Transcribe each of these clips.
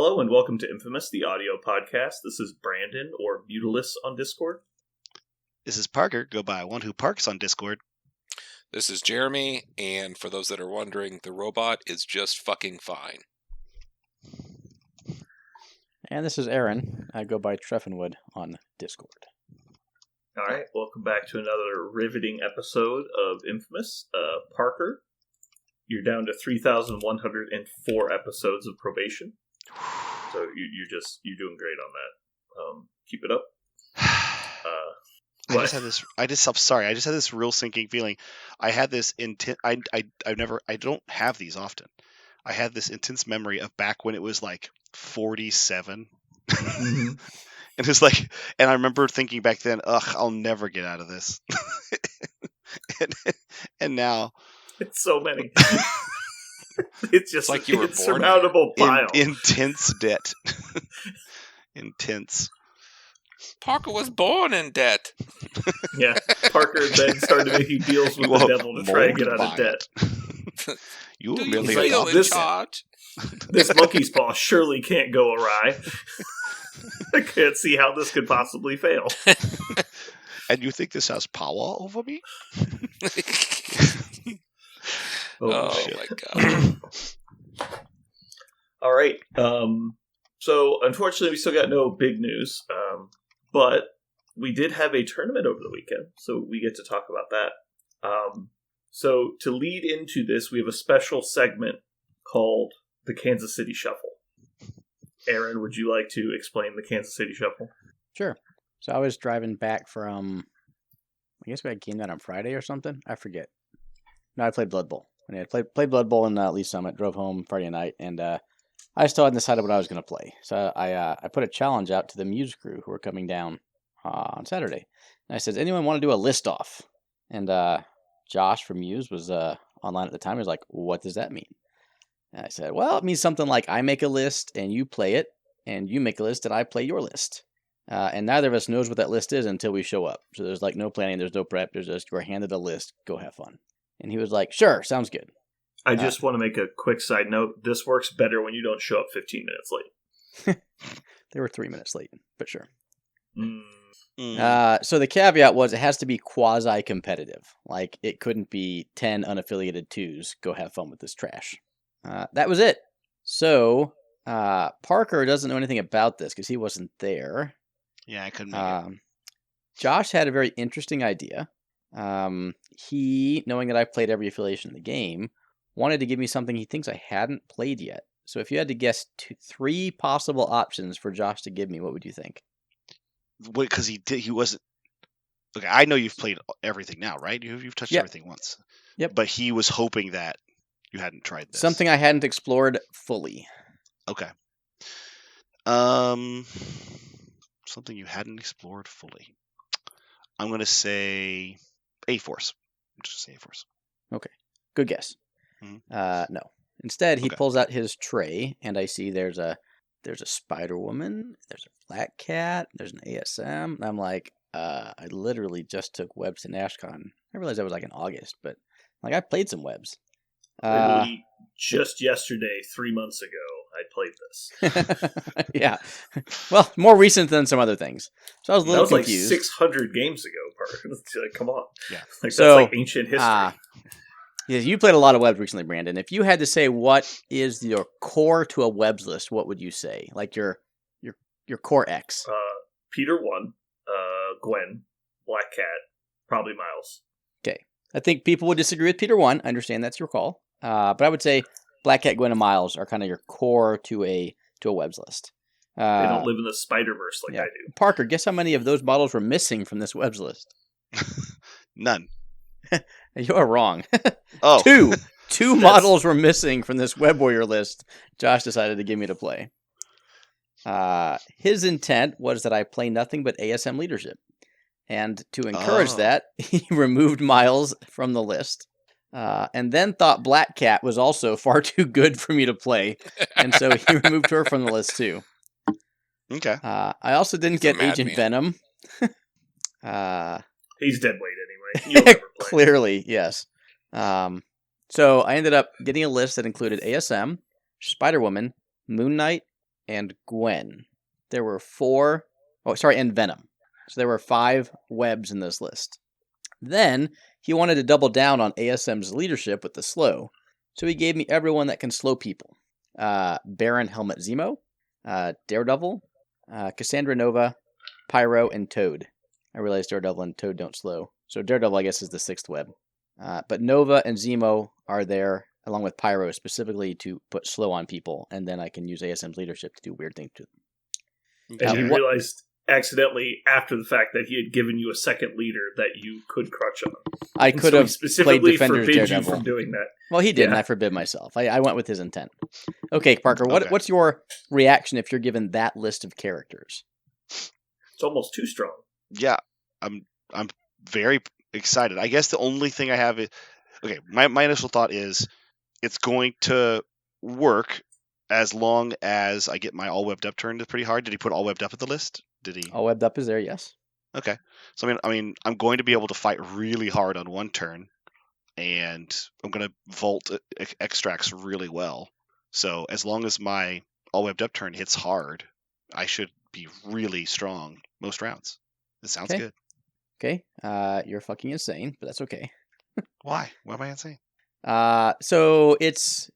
Hello and welcome to Infamous, the audio podcast. This is Brandon, or Mutilus on Discord. This is Parker, go by One Who Parks on Discord. This is Jeremy, and for those that are wondering, the robot is just fucking fine. And this is Aaron. I go by Treffenwood on Discord. Alright, welcome back to another riveting episode of Infamous. Parker, you're down to 3,104 episodes of probation. So you're doing great on that. Keep it up. I just had this real sinking feeling. I had this I don't have these often. I had this intense memory of back when it was like 47. Mm-hmm. And it's like, and I remember thinking back then, I'll never get out of this. and now it's so many. It's just like you were born insurmountable pile. Intense debt. Intense. Parker was born in debt. Yeah, Parker then started making deals with the devil to try and get out of debt. You Do really you feel in charge? This monkey's paw surely can't go awry. I can't see how this could possibly fail. And you think this has power over me? Oh my god. All right. So, unfortunately, we still got no big news. But we did have a tournament over the weekend, so we get to talk about that. So, to lead into this, we have a special segment called the Kansas City Shuffle. Aaron, would you like to explain the Kansas City Shuffle? Sure. So I was driving back from, I guess we had game night on Friday or something. I forget. No, I played Blood Bowl. And I played Blood Bowl in Lee Summit, drove home Friday night, and I still hadn't decided what I was going to play. So I put a challenge out to the Muse crew who were coming down on Saturday. And I said, anyone want to do a list off? And Josh from Muse was online at the time. He was like, what does that mean? And I said, well, it means something like I make a list and you play it, and you make a list and I play your list. And neither of us knows what that list is until we show up. So there's like no planning, there's no prep, there's just you're handed a list, go have fun. And he was like, sure, sounds good. I just want to make a quick side note. This works better when you don't show up 15 minutes late. They were 3 minutes late, but sure. Mm. So the caveat was it has to be quasi-competitive. Like, it couldn't be 10 unaffiliated twos, go have fun with this trash. That was it. So, Parker doesn't know anything about this because he wasn't there. Yeah, I couldn't make it. Josh had a very interesting idea. He, knowing that I've played every affiliation in the game, wanted to give me something he thinks I hadn't played yet. So if you had to guess three possible options for Josh to give me, what would you think? Because he wasn't. Okay, I know you've played everything now, right? You've touched everything once. Yep. But he was hoping that you hadn't tried this. Something I hadn't explored fully. Okay. Something you hadn't explored fully. I'm going to say A-Force. Just say A-Force. Okay. Good guess. Mm-hmm. No. Instead, he pulls out his tray, and I see there's a Spider Woman, there's a Black Cat, there's an ASM. And I'm like, I literally just took webs to NashCon. I realized that was like in August, but like I played some webs. Literally just yesterday, 3 months ago, I played this. Yeah. Well, more recent than some other things. So I was a little confused. Like 600 games ago, Parker. Like, come on. Yeah. Like, that's like ancient history. Yeah, you played a lot of webs recently, Brandon. If you had to say what is your core to a webs list, what would you say? Like your core X. Peter 1, Gwen, Black Cat, probably Miles. Okay. I think people would disagree with Peter 1. I understand that's your call. But I would say Black Cat, Gwen, and Miles are kind of your core to a webs list. They don't live in the Spider-Verse like I do. Parker, guess how many of those models were missing from this webs list? None. You are wrong. Oh. Two models were missing from this Web Warrior list. Josh decided to give me to play. His intent was that I play nothing but ASM leadership. And to encourage that, he removed Miles from the list. And then thought Black Cat was also far too good for me to play. And so he removed her from the list too. Okay. I also didn't get Agent Venom. He's dead weight anyway. You'll never play. Clearly, yes. So I ended up getting a list that included ASM, Spider-Woman, Moon Knight, and Gwen. There were 4... Oh, sorry, and Venom. So there were 5 webs in this list. Then he wanted to double down on ASM's leadership with the slow. So he gave me everyone that can slow people. Baron Helmet Zemo, Daredevil, Cassandra Nova, Pyro, and Toad. I realize Daredevil and Toad don't slow. So Daredevil, I guess, is the 6th web. But Nova and Zemo are there, along with Pyro, specifically to put slow on people, and then I can use ASM's leadership to do weird things to them. And you realized accidentally after the fact that he had given you a second leader that you could crutch on. I could have played Defender's forbid Daredevil. You from doing that. Well, he did, and I forbid myself. I went with his intent. Okay, Parker, what's your reaction if you're given that list of characters? It's almost too strong. Yeah, I'm very excited. I guess the only thing I have is, okay, my initial thought is it's going to work as long as I get my all webbed up turned pretty hard. Did he put all webbed up at the list? Did he? All webbed up is there, yes. Okay. So I mean, I'm going to be able to fight really hard on one turn, and I'm going to vault extracts really well. So as long as my all webbed up turn hits hard, I should be really strong most rounds. It sounds good. Okay. You're fucking insane, but that's okay. Why? Why am I insane? So it's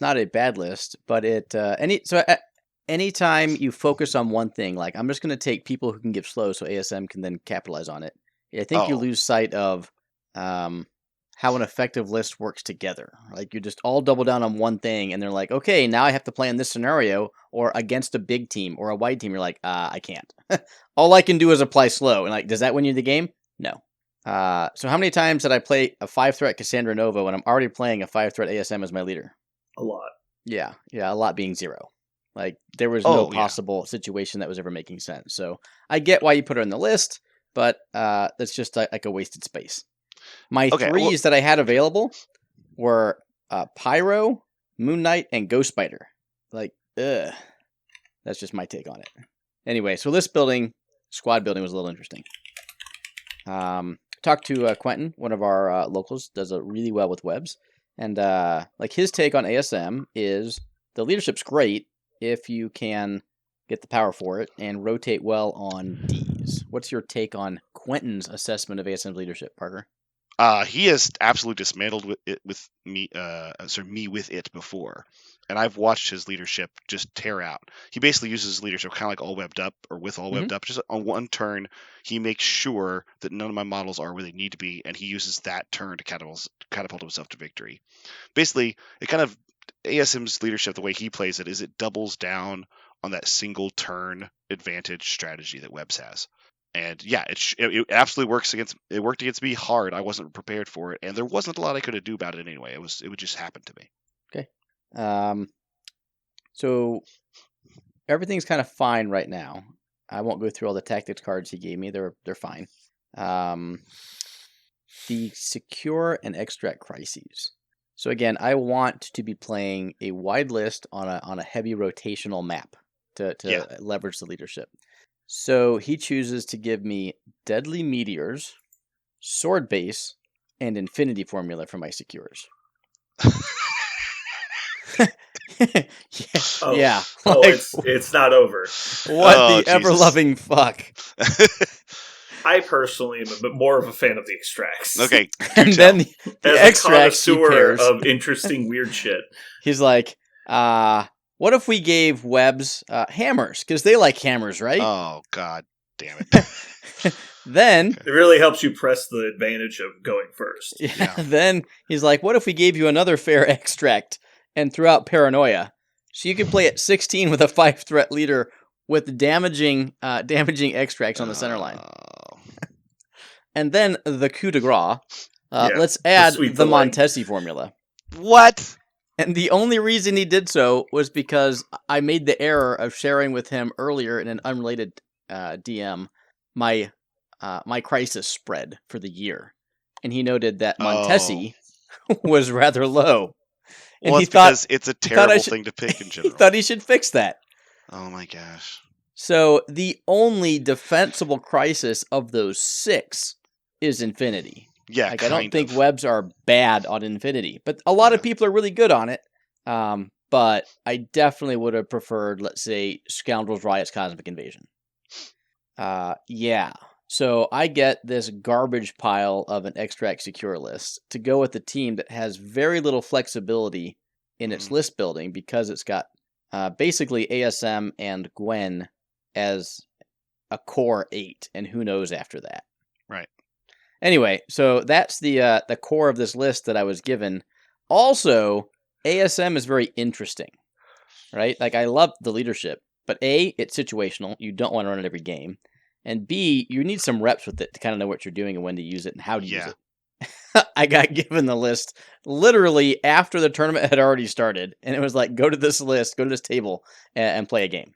not a bad list, but anytime you focus on one thing, like I'm just going to take people who can give slow so ASM can then capitalize on it. I think you lose sight of how an effective list works together. Like you just all double down on one thing and they're like, okay, now I have to play in this scenario or against a big team or a wide team. You're like, I can't. All I can do is apply slow. And like, does that win you the game? No. So how many times did I play a 5-threat Cassandra Nova when I'm already playing a 5-threat ASM as my leader? A lot. Yeah, a lot being 0. Like, there was no possible situation that was ever making sense. So, I get why you put her on the list, but that's just like a wasted space. My 3s that I had available were Pyro, Moon Knight, and Ghost Spider. Like, ugh. That's just my take on it. Anyway, so list building, squad building was a little interesting. Talked to Quentin, one of our locals, does really well with webs. And like his take on ASM is the leadership's great if you can get the power for it and rotate well on Ds. What's your take on Quentin's assessment of ASM's leadership, Parker? He has absolutely dismantled me with it before, and I've watched his leadership just tear out. He basically uses his leadership kind of like all webbed up or with all webbed up. Just on one turn, he makes sure that none of my models are where they need to be, and he uses that turn to catapult himself to victory. Basically, it kind of ASM's leadership, the way he plays it, is it doubles down on that single turn advantage strategy that Webbs has. And yeah, it absolutely works against. It worked against me hard. I wasn't prepared for it, and there wasn't a lot I could do about it anyway. It would just happen to me. Okay. So everything's kind of fine right now. I won't go through all the tactics cards he gave me. They're fine. The secure and extract crises. So again, I want to be playing a wide list on a heavy rotational map to leverage the leadership. So he chooses to give me Deadly Meteors, Sword Base, and Infinity Formula for my secures. Yeah. It's not over. What the ever-loving fuck? I personally am a bit more of a fan of the extracts. Okay. And then the extracts he connoisseur pairs. of interesting weird shit. He's like, what if we gave Webbs hammers? Because they like hammers, right? Oh, God damn it. Then it really helps you press the advantage of going first. Yeah. Then he's like, what if we gave you another fair extract and threw out paranoia? So you could play at 16 with a 5-threat leader with damaging extracts on the center line. And then the coup de grace. Let's add the Montesi formula. What? And the only reason he did so was because I made the error of sharing with him earlier in an unrelated DM my crisis spread for the year. And he noted that Montesi was rather low. And well, he because it's a terrible thing to pick in general. He thought he should fix that. Oh my gosh. So the only defensible crisis of those 6 is Infinity. Yeah, I don't think webs are bad on Infinity, but a lot of people are really good on it. but I definitely would have preferred, let's say, Scoundrels, Riots, Cosmic Invasion. Yeah. So I get this garbage pile of an extract secure list to go with the team that has very little flexibility in its list building because it's got basically ASM and Gwen as a core 8, and who knows after that. Right. Anyway, so that's the core of this list that I was given. Also, ASM is very interesting, right? Like, I love the leadership, but A, it's situational. You don't want to run it every game. And B, you need some reps with it to kind of know what you're doing and when to use it and how to use it. I got given the list literally after the tournament had already started, and it was like, go to this list, go to this table, and play a game.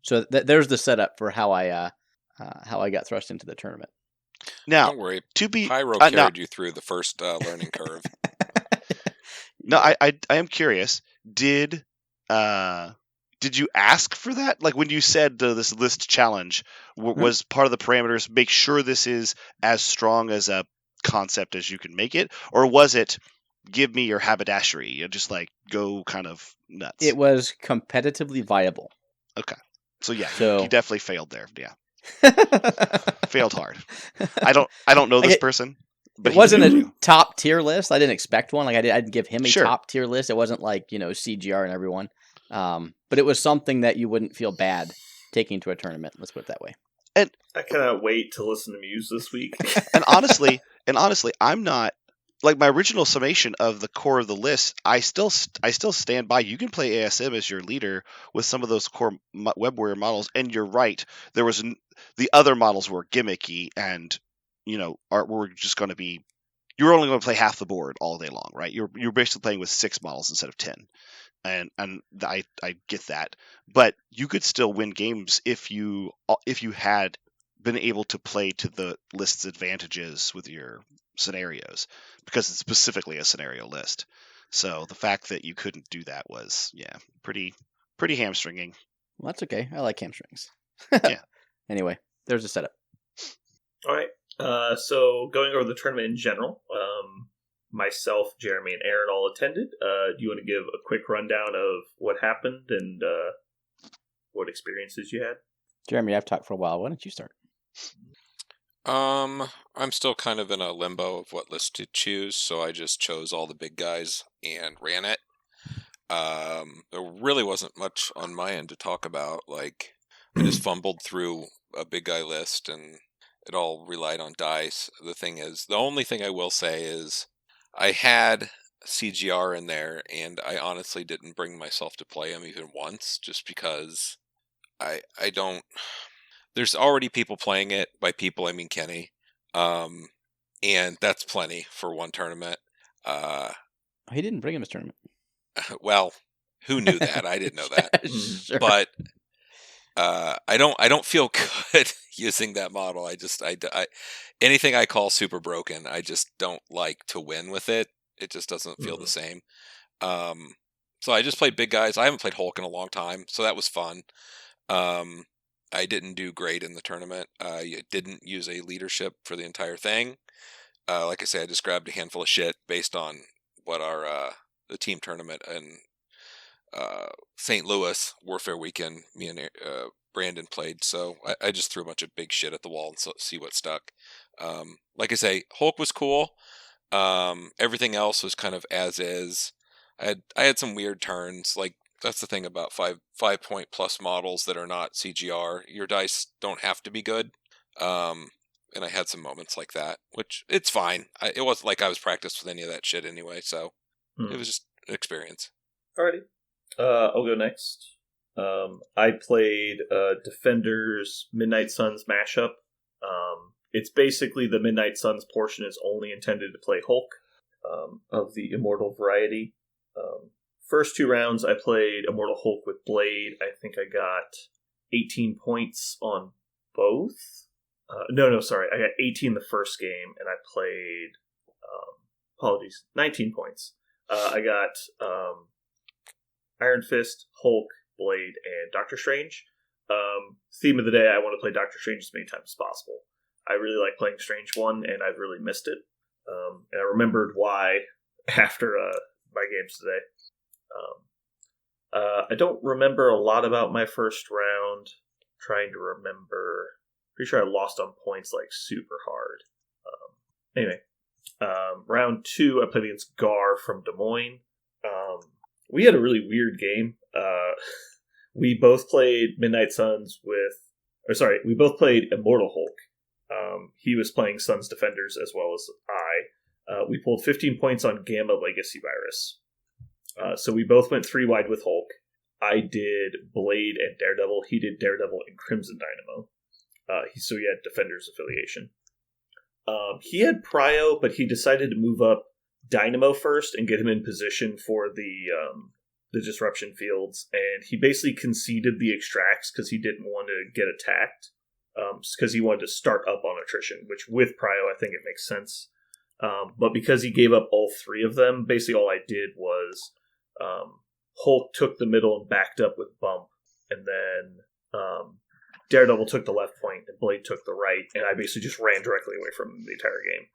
So there's the setup for how I got thrust into the tournament. Now, don't worry, to be Pyro carried you through the first learning curve. No, I am curious. Did you ask for that? Like when you said this list challenge was part of the parameters, make sure this is as strong as a concept as you can make it, or was it give me your haberdashery and just like go kind of nuts? It was competitively viable. Okay. So yeah, So he definitely failed there. Yeah. Failed hard. I don't know this person. But it wasn't a top tier list. I didn't expect one. Like I didn't give him a top tier list. It wasn't like, CGR and everyone. But it was something that you wouldn't feel bad taking to a tournament. Let's put it that way. And I cannot wait to listen to Muse this week. and honestly, I'm not like my original summation of the core of the list. I still stand by. You can play ASM as your leader with some of those core Web Warrior models. And you're right. There was the other models were gimmicky and were just going to be. You're only going to play half the board all day long, right? You're basically playing with 6 models instead of 10. And I get that, but you could still win games if you had been able to play to the list's advantages with your scenarios, because it's specifically a scenario list. So the fact that you couldn't do that was pretty hamstringing. Well, that's okay. I like hamstrings. Yeah. Anyway, there's a setup. All right. So going over the tournament in general, myself, Jeremy, and Aaron all attended. Do you want to give a quick rundown of what happened and what experiences you had? Jeremy, I've talked for a while. Why don't you start? I'm still kind of in a limbo of what list to choose, so I just chose all the big guys and ran it. There really wasn't much on my end to talk about. Like, I just fumbled through a big guy list, and it all relied on dice. The only thing I will say is I had CGR in there, and I honestly didn't bring myself to play him even once, just because I don't. There's already people playing it. By people, I mean Kenny, and that's plenty for one tournament. He didn't bring him his tournament. Well, who knew that? I didn't know that. Sure. But I don't feel good using that model. I anything I call super broken, I just don't like to win with it. It just doesn't feel the same. So I just played big guys. I haven't played Hulk in a long time, so that was fun. I didn't do great in the tournament. I didn't use a leadership for the entire thing. Like I say, I just grabbed a handful of shit based on what the team tournament in St. Louis Warfare Weekend me and Brandon played. So I just threw a bunch of big shit at the wall and see what stuck. Like I say, Hulk was cool. Everything else was kind of as is. I had some weird turns. Like, that's the thing about 5-point plus models that are not CGR. Your dice don't have to be good. And I had some moments like that, which it's fine. It wasn't like I was practiced with any of that shit anyway, so it was just an experience. Alrighty. I'll go next. I played Defenders Midnight Suns mashup. It's basically the Midnight Suns portion is only intended to play Hulk of the Immortal variety. First 2 rounds, I played Immortal Hulk with Blade. I think I got 18 points on both. Sorry. I got 18 the first game, and I played, 19 points. I got Iron Fist, Hulk, Blade, and Doctor Strange. Theme of the day, I want to play Doctor Strange as many times as possible. I really like playing Strange 1, and I've really missed it. And I remembered why after my games today. I don't remember a lot about my first round. Trying to remember. Pretty sure I lost on points like super hard. Anyway, round 2, I played against Gar from Des Moines. We had a really weird game. We both played Midnight Suns we both played Immortal Hulk. He was playing Suns Defenders as well as I. We pulled 15 points on Gamma Legacy Virus. So we both went 3 wide with Hulk. I did Blade and Daredevil. He did Daredevil and Crimson Dynamo. So he had Defenders affiliation. He had Prio, but he decided to move up Dynamo first and get him in position for the disruption fields. And he basically conceded the extracts because he didn't want to get attacked. Because he wanted to start up on attrition, which with Prio, I think it makes sense. But because he gave up all 3 of them, basically all I did was Hulk took the middle and backed up with Bump, and then Daredevil took the left point and Blade took the right, and I basically just ran directly away from him the entire game.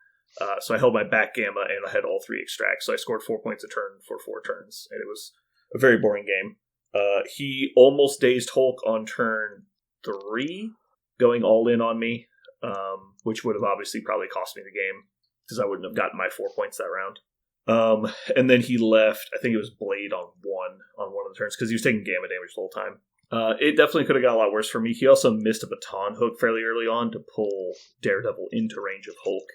So I held my back Gamma, and I had all 3 extracts, so I scored 4 points a turn for 4 turns, and it was a very boring game. He almost dazed Hulk on turn 3, going all in on me, which would have obviously probably cost me the game, because I wouldn't have gotten my 4 points that round. And then he left, I think it was Blade on one of the turns, because he was taking Gamma damage the whole time. It definitely could have got a lot worse for me. He also missed a baton hook fairly early on to pull Daredevil into range of Hulk,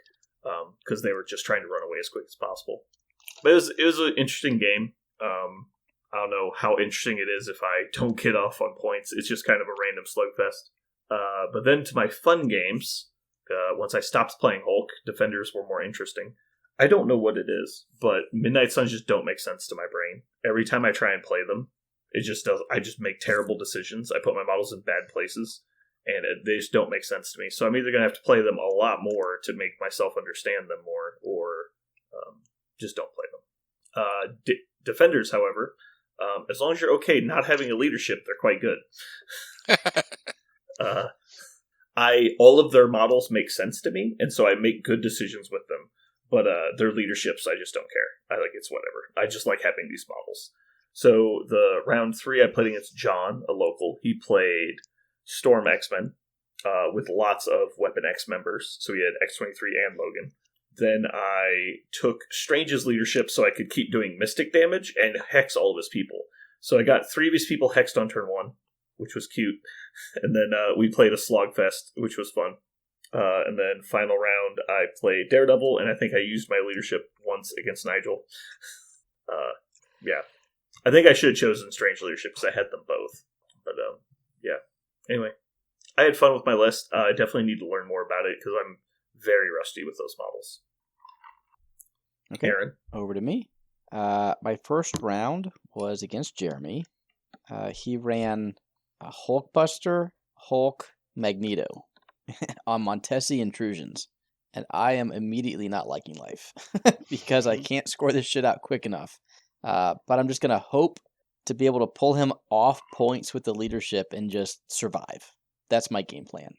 because they were just trying to run away as quick as possible. But it was an interesting game. I don't know how interesting it is if I don't get off on points. It's just kind of a random slugfest. But then to my fun games, once I stopped playing Hulk, Defenders were more interesting. I don't know what it is, but Midnight Suns just don't make sense to my brain. Every time I try and play them, it just does. I just make terrible decisions. I put my models in bad places, and they just don't make sense to me. So I'm either going to have to play them a lot more to make myself understand them more, or just don't play them. Defenders, however, as long as you're okay not having a leadership, they're quite good. All of their models make sense to me, and so I make good decisions with them. But their leaderships, I just don't care. It's whatever. I just like having these models. So the round 3, I played against John, a local. He played Storm X-Men with lots of Weapon X members. So he had X-23 and Logan. Then I took Strange's leadership so I could keep doing Mystic damage and hex all of his people. So I got 3 of his people hexed on turn 1, which was cute. And then we played a Slogfest, which was fun. And then final round, I played Daredevil, and I think I used my leadership once against Nigel. Yeah. I think I should have chosen Strange leadership because I had them both. But, yeah. Anyway, I had fun with my list. I definitely need to learn more about it because I'm very rusty with those models. Okay, Aaron? over to me. My first round was against Jeremy. He ran a Hulkbuster, Hulk, Magneto on Montesi Intrusions. And I am immediately not liking life because I can't score this shit out quick enough. But I'm just going to hope to be able to pull him off points with the leadership and just survive. That's my game plan.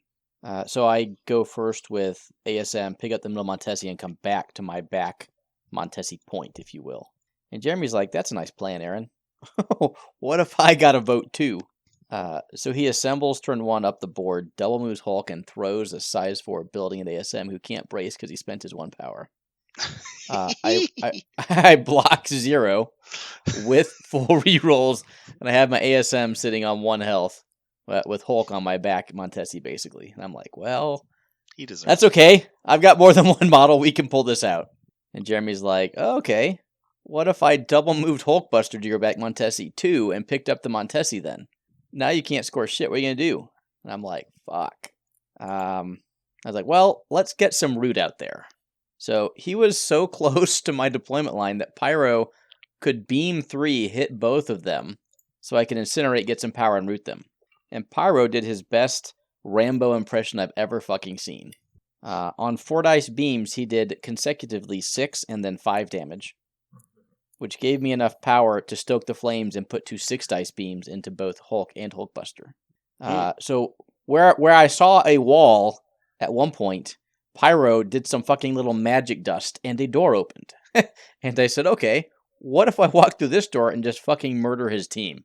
So I go first with ASM, pick up the middle Montesi, and come back to my back Montesi point, if you will. And Jeremy's like, that's a nice plan, Aaron. What if I got a vote too? So he assembles turn 1 up the board, double moves Hulk, and throws a size 4 building at ASM who can't brace because he spent his 1 power. I block 0 with full rerolls, and I have my ASM sitting on 1 health with Hulk on my back, Montesi basically. And I'm like, well, that's okay. I've got more than 1 model. We can pull this out. And Jeremy's like, oh, okay. What if I double moved Hulkbuster to your back Montesi 2 and picked up the Montesi then? Now you can't score shit. What are you going to do? And I'm like, fuck. I was like, well, let's get some root out there. So he was so close to my deployment line that Pyro could beam 3, hit both of them, so I could incinerate, get some power, and root them. And Pyro did his best Rambo impression I've ever fucking seen. On 4 dice beams, he did consecutively 6 and then 5 damage, which gave me enough power to stoke the flames and put 2 6 dice beams into both Hulk and Hulkbuster. So where I saw a wall at one point, Pyro did some fucking little magic dust and a door opened. And I said, okay, what if I walk through this door and just fucking murder his team?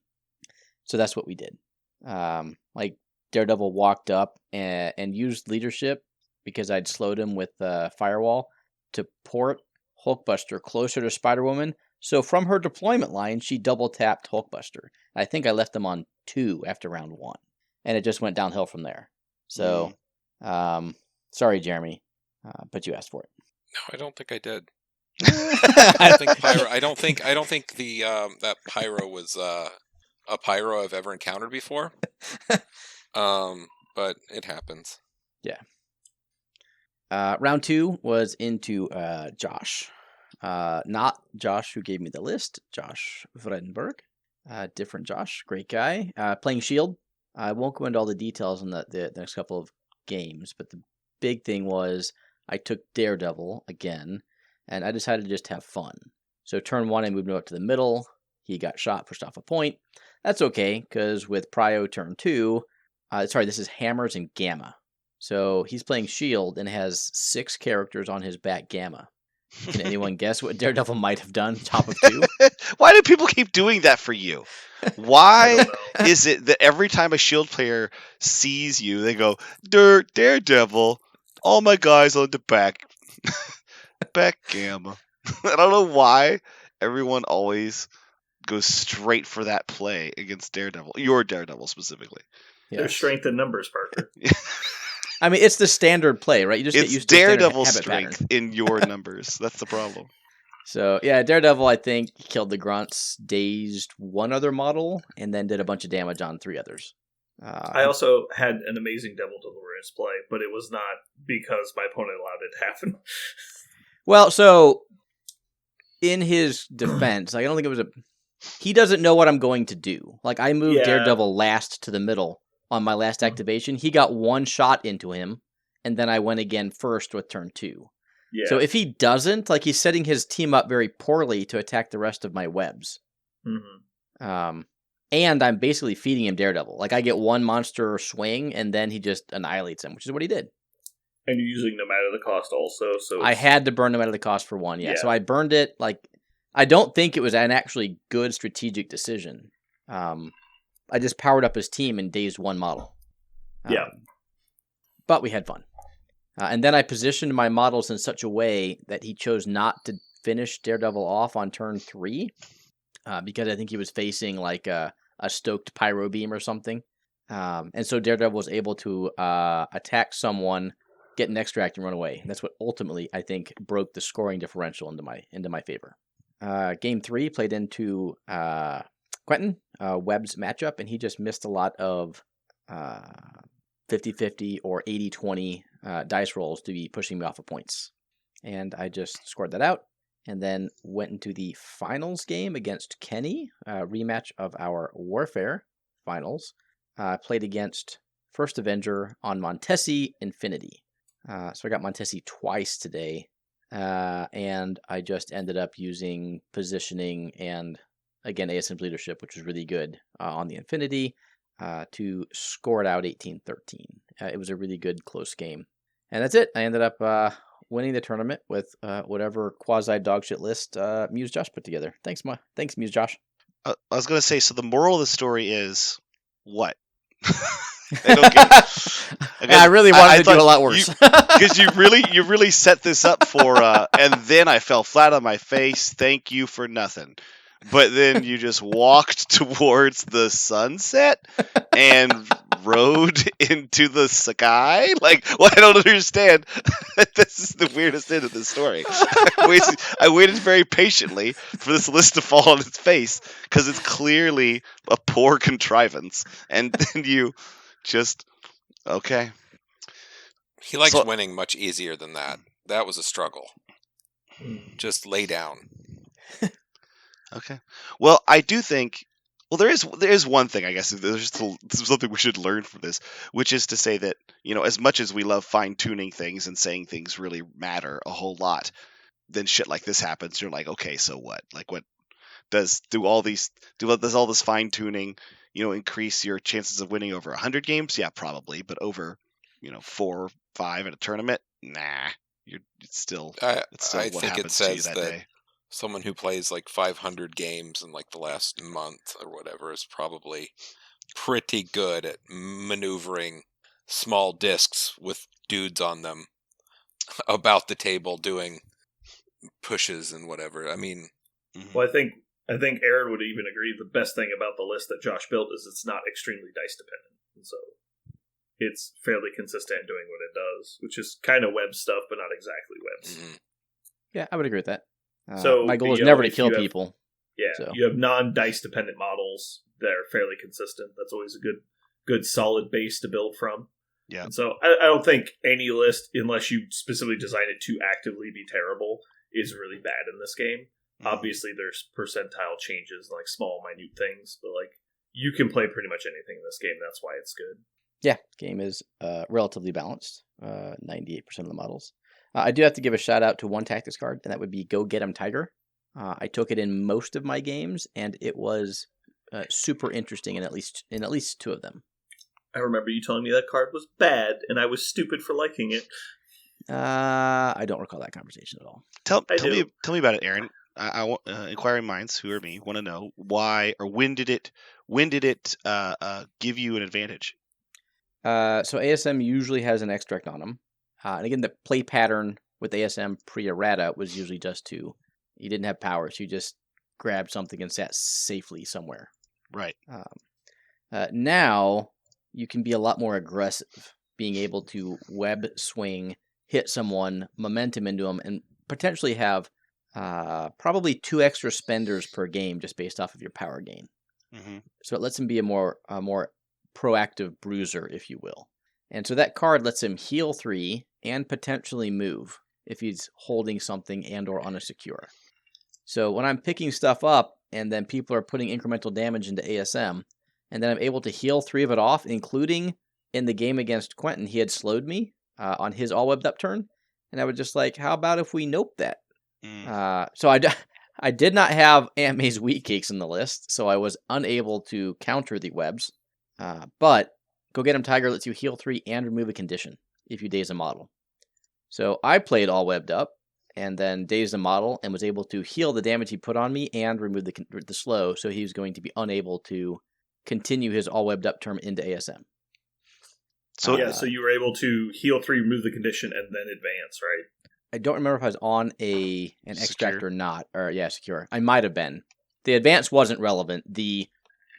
So that's what we did. Like Daredevil walked up and used leadership because I'd slowed him with Firewall to port Hulkbuster closer to Spider-Woman. So from her deployment line, she double tapped Hulkbuster. I think I left them on 2 after round 1, and it just went downhill from there. So, sorry, Jeremy, but you asked for it. No, I don't think I did. I think Pyro. I don't think the that Pyro was a Pyro I've ever encountered before. But it happens. Yeah. Round 2 was into Josh. Not Josh who gave me the list. Josh Vredenberg. Different Josh. Great guy. Playing Shield. I won't go into all the details in the next couple of games, but the big thing was I took Daredevil again, and I decided to just have fun. So turn 1, I moved him up to the middle. He got shot, pushed off a point. That's okay, because with Prio turn 2, this is Hammers and Gamma. So he's playing Shield and has 6 characters on his back Gamma. Can anyone guess what Daredevil might have done? Top of 2? Why do people keep doing that for you? Why is it that every time a Shield player sees you, they go, Daredevil, all my guys on the back Gamma. I don't know why everyone always goes straight for that play against Daredevil. Your Daredevil specifically. Yes. There's strength in numbers, Parker. I mean, it's the standard play, right? You just get used to Daredevil habit strength pattern. in your numbers. That's the problem. So, yeah, Daredevil, I think, killed the Grunts, dazed 1 other model, and then did a bunch of damage on 3 others. I also had an amazing Devil Deliverance play, but it was not because my opponent allowed it to happen. Well, so, in his defense, I don't think it was he doesn't know what I'm going to do. Like, I moved Daredevil last to the middle on my last activation. He got 1 shot into him, and then I went again first with turn 2. Yeah. So if he doesn't, like, he's setting his team up very poorly to attack the rest of my webs. Mm-hmm. And I'm basically feeding him Daredevil. Like, I get 1 monster swing, and then he just annihilates him, which is what he did. And you're using no matter the cost also. So I had to burn no matter the cost for 1, yeah. So I burned it. Like, I don't think it was an actually good strategic decision. I just powered up his team and dazed 1 model. But we had fun. And then I positioned my models in such a way that he chose not to finish Daredevil off on turn 3, because I think he was facing like a stoked Pyro Beam or something. And so Daredevil was able to attack someone, get an extract, and run away. That's what ultimately, I think, broke the scoring differential into my favor. Game 3 played into Quentin, Webb's matchup, and he just missed a lot of 50-50 or 80-20 dice rolls to be pushing me off of points. And I just scored that out, and then went into the finals game against Kenny, rematch of our Warfare finals. Played against First Avenger on Montesi Infinity. So I got Montesi twice today, and I just ended up using positioning and, again, ASM's leadership, which was really good on the Infinity, to score it out 18-13. It was a really good close game. And that's it. I ended up winning the tournament with whatever quasi-dogshit list Muse Josh put together. Thanks, Muse Josh. I was going to say, so the moral of the story is what? I don't get it. I really wanted to do a lot worse. Because you really set this up for, and then I fell flat on my face. Thank you for nothing. But then you just walked towards the sunset and rode into the sky? Like, well, I don't understand. This is the weirdest end of the story. I waited very patiently for this list to fall on its face, because it's clearly a poor contrivance. And then you just, okay. He likes winning much easier than that. That was a struggle. Just lay down. Okay. Well, I do think. Well, there is one thing, I guess. There's something we should learn from this, which is to say that, as much as we love fine tuning things and saying things really matter a whole lot, then shit like this happens. You're like, okay, so what? Like, what does all this fine tuning, increase your chances of winning over 100 games? Yeah, probably, but over, 4 or 5 in a tournament, nah. It's still I what think happens it to you says that day. Someone who plays like 500 games in like the last month or whatever is probably pretty good at maneuvering small discs with dudes on them about the table doing pushes and whatever. I mean, Well, I think Aaron would even agree. The best thing about the list that Josh built is it's not extremely dice dependent, and so it's fairly consistent doing what it does, which is kind of web stuff, but not exactly webs. mhm. Yeah, I would agree with that. So my goal is you never know, to if kill you have- people. Yeah, So. you have non-dice dependent models that are fairly consistent. That's always a good solid base to build from. Yeah. And so I don't think any list, unless you specifically design it to actively be terrible, is really bad in this game. Obviously, there's percentile changes, like small, minute things, but like you can play pretty much anything in this game. That's why it's good. Yeah, game is relatively balanced. 98% of the models. I do have to give a shout out to one tactics card, and that would be Go Get 'em Tiger. I took it in most of my games, and it was super interesting in at least two of them. I remember you telling me that card was bad, and I was stupid for liking it. I don't recall that conversation at all. Tell do. me about it, Aaron. I want inquiring minds who are me want to know why or when did it give you an advantage? So ASM usually has an extract on them, and again, the play pattern with ASM pre-errata was usually just you didn't have powers, you just grabbed something and sat safely somewhere. Right. Now you can be a lot more aggressive, being able to web swing, hit someone, momentum into them, and potentially have probably 2 extra spenders per game just based off of your power gain. Mm-hmm. So it lets him be a more proactive bruiser, if you will. And so that card lets him heal 3 and potentially move if he's holding something and or on a secure. So when I'm picking stuff up and then people are putting incremental damage into ASM, and then I'm able to heal 3 of it off, including in the game against Quentin, he had slowed me on his all webbed up turn. And I was just like, how about if we nope that? So I did not have Aunt May's wheat cakes in the list, so I was unable to counter the webs. But Go Get 'em Tiger lets you heal 3 and remove a condition if you daze a model. So I played all webbed up and then dazed a model and was able to heal the damage he put on me and remove the slow, so he was going to be unable to continue his all webbed up turn into ASM. So So you were able to heal 3, remove the condition, and then advance, right? I don't remember if I was on an extract Secure. or not. Or yeah, secure. I might have been. The advance wasn't relevant. The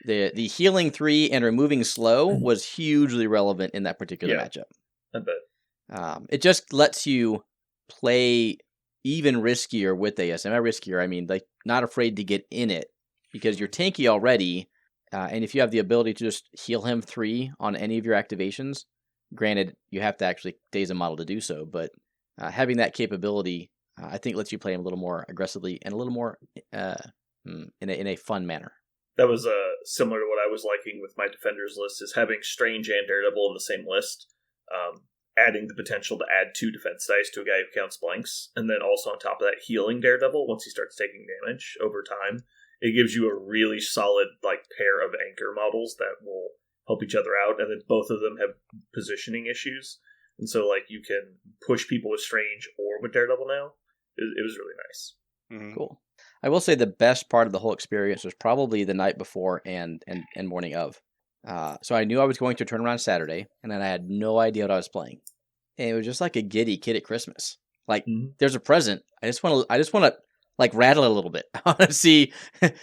healing 3 and removing slow was hugely relevant in that particular matchup. I bet. It just lets you play even riskier with ASM. By riskier, I mean like not afraid to get in it because you're tanky already, and if you have the ability to just heal him 3 on any of your activations, granted you have to actually daze a model to do so, but having that capability, I think lets you play him a little more aggressively and a little more in a fun manner. That was similar to what I was liking with my defenders list, is having Strange and Daredevil in the same list, adding the potential to add 2 defense dice to a guy who counts blanks, and then also on top of that, healing Daredevil once he starts taking damage over time. It gives you a really solid like pair of anchor models that will help each other out, and then both of them have positioning issues, and so like you can push people with Strange or with Daredevil now. It was really nice. Mm-hmm. Cool. I will say the best part of the whole experience was probably the night before and morning of. So I knew I was going to turn around Saturday, and then I had no idea what I was playing. And it was just like a giddy kid at Christmas. Like there's a present. I just want to like rattle it a little bit. I want to see,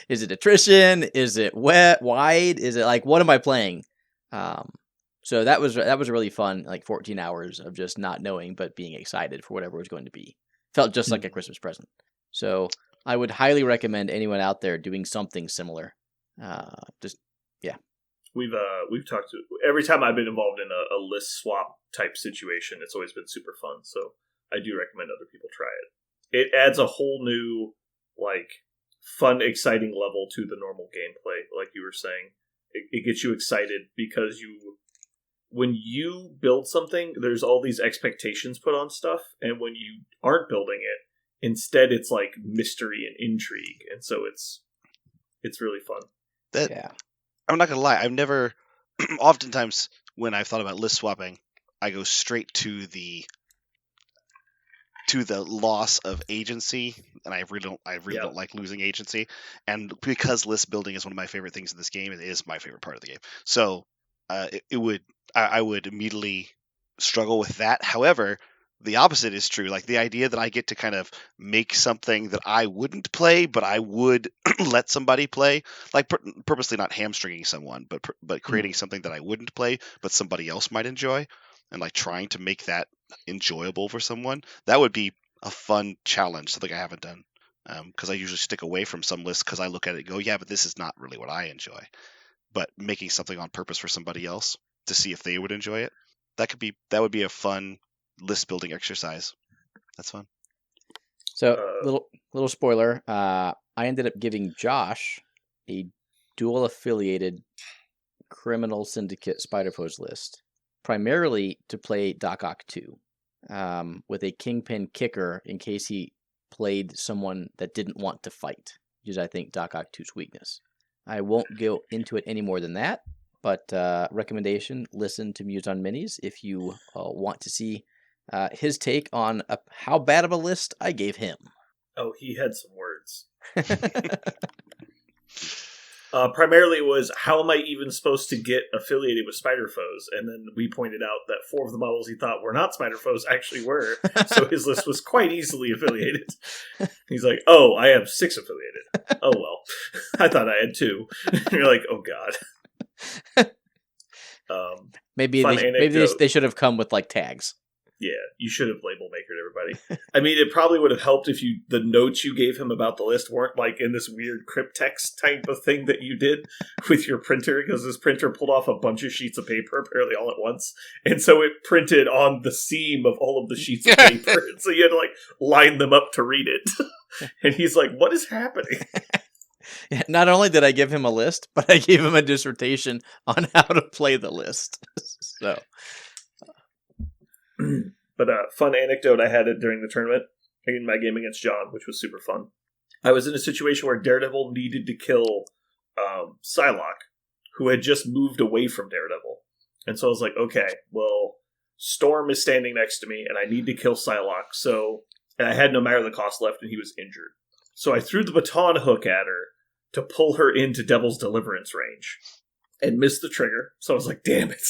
is it attrition? Is it wet, wide? Is it like, what am I playing? So that was really fun. Like 14 hours of just not knowing, but being excited for whatever it was going to be. Felt just like a Christmas present. So I would highly recommend anyone out there doing something similar. We've talked to every time I've been involved in a list swap type situation. It's always been super fun. So I do recommend other people try it. It adds a whole new like fun, exciting level to the normal gameplay. Like you were saying, it gets you excited because when you build something, there's all these expectations put on stuff, and when you aren't building it, instead it's like mystery and intrigue, and so it's really fun. I'm not gonna lie, I've never oftentimes when I've thought about list swapping, I go straight to the to the loss of agency, and I really Yep. don't like losing agency. And because list building is one of my favorite things in this game, it is my favorite part of the game. So I would immediately struggle with that. However, the opposite is true. Like the idea that I get to kind of make something that I wouldn't play, but I would let somebody play, like purposely not hamstringing someone, but creating something that I wouldn't play, but somebody else might enjoy, and like trying to make that enjoyable for someone. That would be a fun challenge, something I haven't done. Because I usually stick away from some lists because I look at it and go, yeah, but this is not really what I enjoy. But making something on purpose for somebody else to see if they would enjoy it, that would be a fun list building exercise. That's fun. So little spoiler. I ended up giving Josh a dual affiliated criminal syndicate Spider-Foes list, primarily to play Doc Ock 2, with a kingpin kicker in case he played someone that didn't want to fight, which is I think Doc Ock 2's weakness. I won't go into it any more than that, but recommendation: listen to Muse on Minis if you want to see his take on how bad of a list I gave him. Oh, he had some words. Primarily was, how am I even supposed to get affiliated with Spider-Foes? And then we pointed out that 4 of the models he thought were not Spider-Foes actually were, so his list was quite easily affiliated. He's like, oh, I have 6 affiliated. Oh, well. I thought I had 2. You're like, oh, God. Maybe they should have come with like tags. Yeah, you should have label makered everybody. I mean, it probably would have helped if the notes you gave him about the list weren't like in this weird cryptext type of thing that you did with your printer, because this printer pulled off a bunch of sheets of paper apparently all at once, and so it printed on the seam of all of the sheets of paper, and so you had to like line them up to read it. And he's like, what is happening? Not only did I give him a list, but I gave him a dissertation on how to play the list. So... But a fun anecdote I had during the tournament in my game against John, which was super fun. I was in a situation where Daredevil needed to kill Psylocke, who had just moved away from Daredevil. And so I was like, okay, well, Storm is standing next to me, and I need to kill Psylocke. And I had no matter the cost left, and he was injured. So I threw the baton hook at her to pull her into Devil's Deliverance range, and missed the trigger. So I was like, damn it.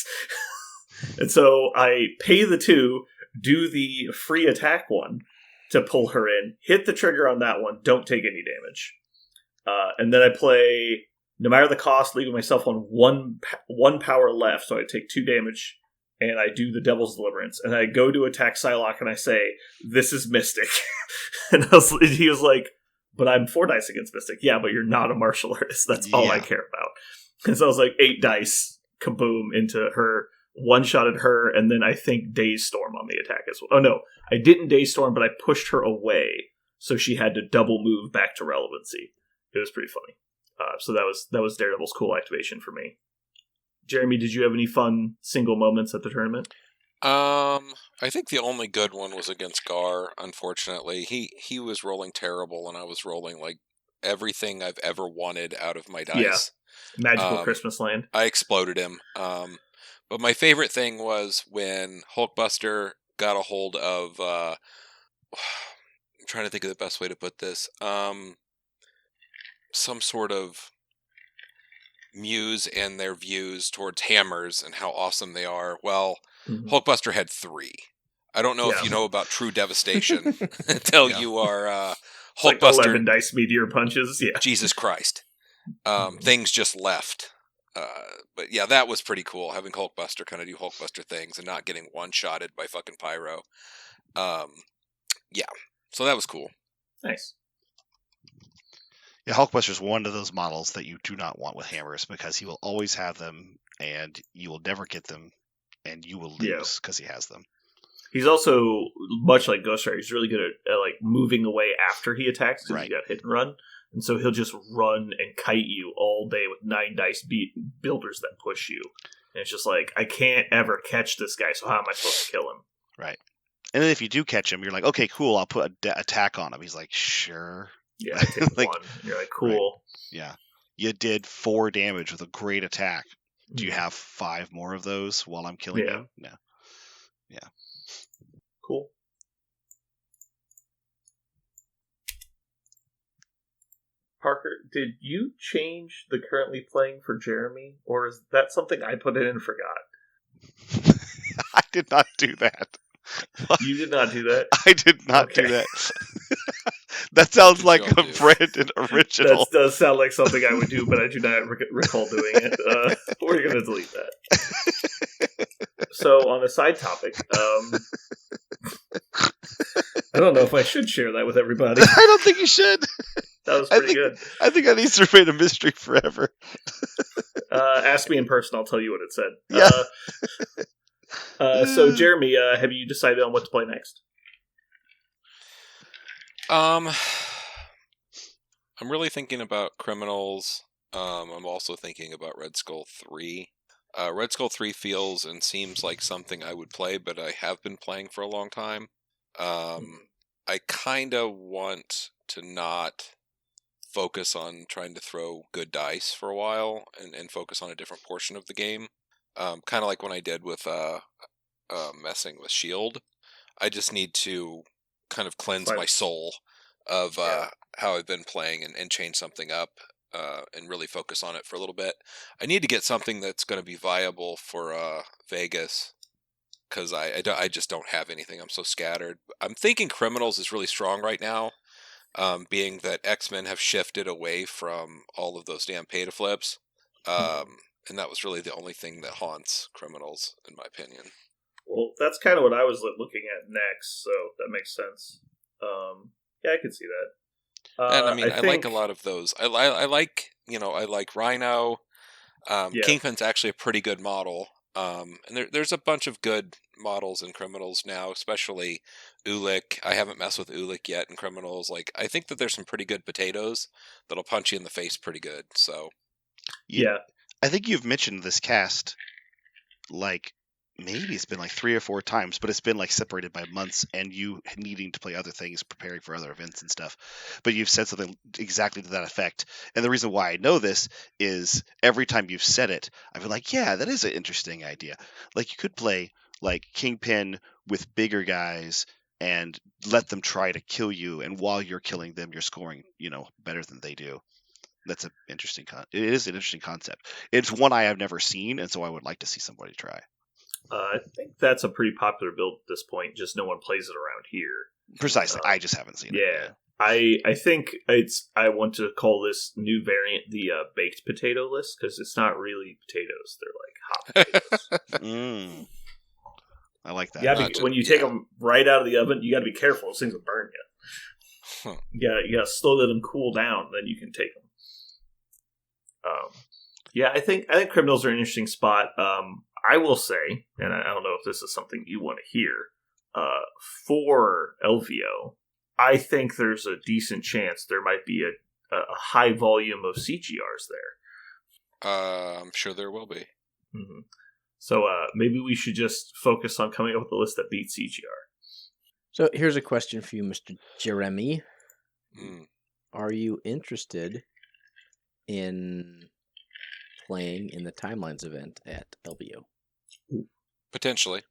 And so I pay the 2, do the free attack one to pull her in, hit the trigger on that one, don't take any damage. And then I play, no matter the cost, leaving myself on one power left, so I take 2 damage, and I do the Devil's Deliverance. And I go to attack Psylocke, and I say, this is Mystic. And he was like, but I'm 4 dice against Mystic. Yeah, but you're not a martial artist. That's all I care about. And so I was like, 8 dice, kaboom, into her. One-shotted her, and then I think Daze Storm on the attack as well. Oh no, I didn't Daze Storm, but I pushed her away, so she had to double move back to relevancy. It was pretty funny. So that was Daredevil's cool activation for me. Jeremy, did you have any fun single moments at the tournament? I think the only good one was against Gar. Unfortunately, he was rolling terrible, and I was rolling like everything I've ever wanted out of my dice. Yeah, Magical Christmas Land. I exploded him. But my favorite thing was when Hulkbuster got a hold of, I'm trying to think of the best way to put this, some sort of muse and their views towards hammers and how awesome they are. Well, Hulkbuster had 3. I don't know if you know about true devastation until you are Hulkbuster. Like 11 dice meteor punches, yeah. Jesus Christ. Things just left. But yeah, that was pretty cool, having Hulkbuster kind of do Hulkbuster things and not getting one-shotted by fucking Pyro. Yeah, so that was cool. Nice. Yeah, Hulkbuster's one of those models that you do not want with hammers, because he will always have them, and you will never get them, and you will lose because he has them. He's also, much like Ghost Rider, he's really good at like moving away after he attacks, because he got hit and run. And so he'll just run and kite you all day with 9 dice builders that push you. And it's just like, I can't ever catch this guy, so how am I supposed to kill him? Right. And then if you do catch him, you're like, okay, cool, I'll put an attack on him. He's like, sure. Yeah, I take like, 1. You're like, cool. Right. Yeah. You did 4 damage with a great attack. Do you have 5 more of those while I'm killing you? No. Yeah. Cool. Parker, did you change the currently playing for Jeremy, or is that something I put in and forgot? I did not do that. You did not do that? I did not do Okay. that. That sounds did like y'all a do? Brandon original. That does sound like something I would do, but I do not recall doing it. We're going to delete that. So, on a side topic, I don't know if I should share that with everybody. I don't think you should. That was pretty good. I think that needs to remain a mystery forever. Ask me in person, I'll tell you what it said. Yeah. So, Jeremy, have you decided on what to play next? I'm really thinking about Criminals. I'm also thinking about Red Skull 3. Red Skull 3 feels and seems like something I would play, but I have been playing for a long time. I kind of want to not focus on trying to throw good dice for a while and focus on a different portion of the game. Kind of like when I did with messing with Shield. I just need to kind of cleanse my soul of how I've been playing and change something up and really focus on it for a little bit. I need to get something that's going to be viable for Vegas because I just don't have anything. I'm so scattered. I'm thinking Criminals is really strong right now, being that X-Men have shifted away from all of those damn pay-to-flips. And that was really the only thing that haunts Criminals, in my opinion. Well, that's kind of what I was looking at next, so that makes sense. Yeah, I could see that. And I mean, I think... like a lot of those. I like Rhino. Kingpin's actually a pretty good model. And there's a bunch of good models in Criminals now, especially Ulik. I haven't messed with Ulik yet in Criminals. Like, I think that there's some pretty good potatoes that'll punch you in the face pretty good. So, yeah. I think you've mentioned this cast, like, maybe it's been like 3 or 4 times, but it's been like separated by months and you needing to play other things, preparing for other events and stuff. But you've said something exactly to that effect. And the reason why I know this is every time you've said it, I've been like, yeah, that is an interesting idea. Like, you could play like Kingpin with bigger guys and let them try to kill you. And while you're killing them, you're scoring, better than they do. That's an interesting it is an interesting concept. It's one I have never seen, and so I would like to see somebody try. I think that's a pretty popular build at this point. Just no one plays it around here. Precisely, I just haven't seen it. Yeah, I think I want to call this new variant the baked potato list because it's not really potatoes; they're like hot potatoes. I like that. Yeah, when you take them right out of the oven, you got to be careful; those things will burn you. You got to slowly let them cool down, then you can take them. Yeah, I think Criminals are an interesting spot. I will say, and I don't know if this is something you want to hear, for LVO, I think there's a decent chance there might be a high volume of CGRs there. I'm sure there will be. Mm-hmm. So maybe we should just focus on coming up with a list that beats CGR. So here's a question for you, Mr. Jeremy. Are you interested in playing in the Timelines event at LVO? Potentially.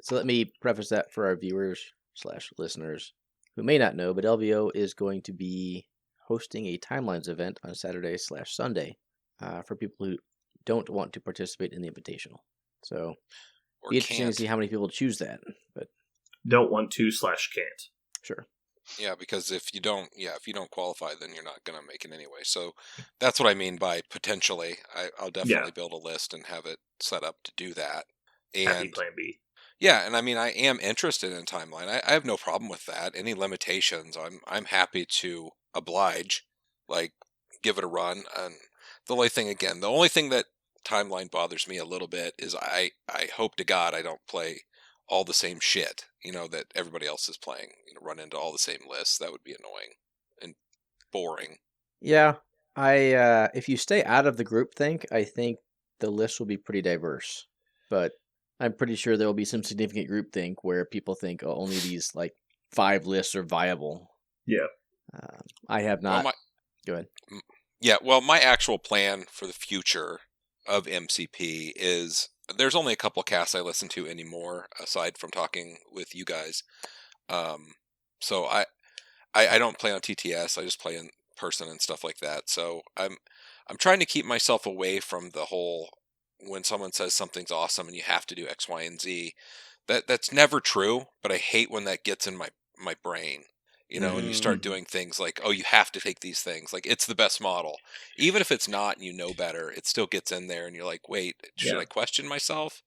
So let me preface that for our viewers / listeners who may not know, but LVO is going to be hosting a Timelines event on Saturday / Sunday for people who don't want to participate in the Invitational. So Or be interesting can't. to see how many people choose that. But don't want to / can't. Sure. Yeah, because if you don't qualify, then you're not going to make it anyway. So that's what I mean by potentially. I'll definitely build a list and have it set up to do that. And Happy Plan B. Yeah, and I mean, I am interested in Timeline. I have no problem with that. Any limitations, I'm happy to oblige. Like, give it a run. And the only thing that Timeline bothers me a little bit is I hope to God I don't play all the same shit, that everybody else is playing. Run into all the same lists. That would be annoying and boring. Yeah, if you stay out of the groupthink, I think the list will be pretty diverse. But I'm pretty sure there will be some significant groupthink where people think, oh, only these 5 lists are viable. Yeah. I have not. Go ahead. Yeah, well, my actual plan for the future of MCP is there's only a couple casts I listen to anymore, aside from talking with you guys. So I don't play on TTS. I just play in person and stuff like that. So I'm trying to keep myself away from the whole when someone says something's awesome and you have to do X, Y, and Z. That's never true, but I hate when that gets in my brain. And you start doing things like, oh, you have to take these things. Like, it's the best model. Even if it's not and you know better, it still gets in there and you're like, wait, should I question myself?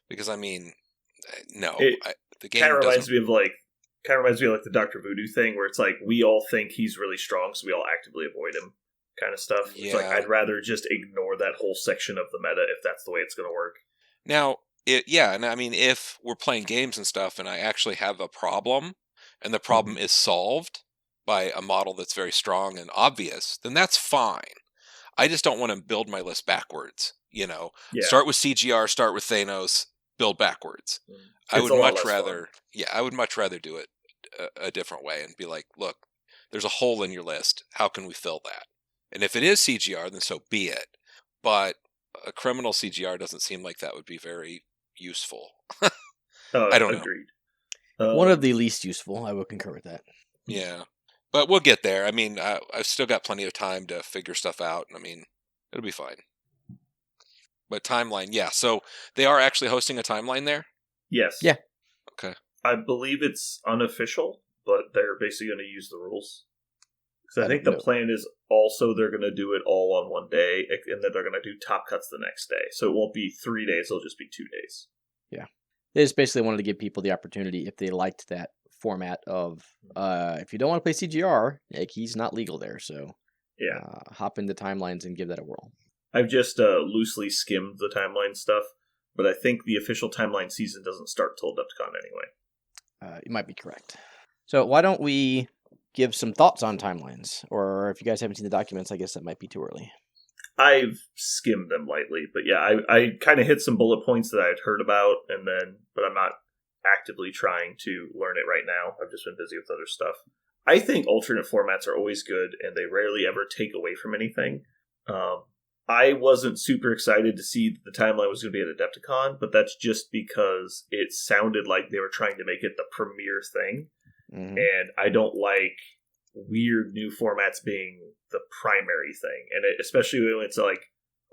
Because, I mean, no. The game reminds me of like the Dr. Voodoo thing where it's like, we all think he's really strong, so we all actively avoid him kind of stuff. Yeah. It's like, I'd rather just ignore that whole section of the meta if that's the way it's going to work. Now, and I mean, if we're playing games and stuff and I actually have a problem, and the problem is solved by a model that's very strong and obvious, then that's fine. I just don't want to build my list backwards, Start with CGR, start with Thanos, build backwards. I would much rather do it a different way and be like, look, there's a hole in your list. How can we fill that? And if it is CGR, then so be it. But a criminal CGR doesn't seem like that would be very useful. I don't know. Agreed. One of the least useful. I would concur with that. Yeah. But we'll get there. I mean, I've still got plenty of time to figure stuff out. I mean, it'll be fine. But timeline, yeah. So they are actually hosting a timeline there? Yes. Yeah. Okay. I believe it's unofficial, but they're basically going to use the rules. Because I think the plan is also they're going to do it all on one day, and then they're going to do top cuts the next day. So it won't be 3 days, it'll just be 2 days. Yeah. They just basically wanted to give people the opportunity, if they liked that format of, if you don't want to play CGR, like, he's not legal there, so hop into timelines and give that a whirl. I've just loosely skimmed the timeline stuff, but I think the official timeline season doesn't start till Adepticon anyway. You might be correct. So why don't we give some thoughts on timelines? Or if you guys haven't seen the documents, I guess that might be too early. I've skimmed them lightly, but yeah, I kind of hit some bullet points that I'd heard about, but I'm not actively trying to learn it right now. I've just been busy with other stuff. I think alternate formats are always good, and they rarely ever take away from anything. I wasn't super excited to see that the timeline was going to be at Adepticon, but that's just because it sounded like they were trying to make it the premier thing, and I don't like weird new formats being the primary thing, and especially when it's like,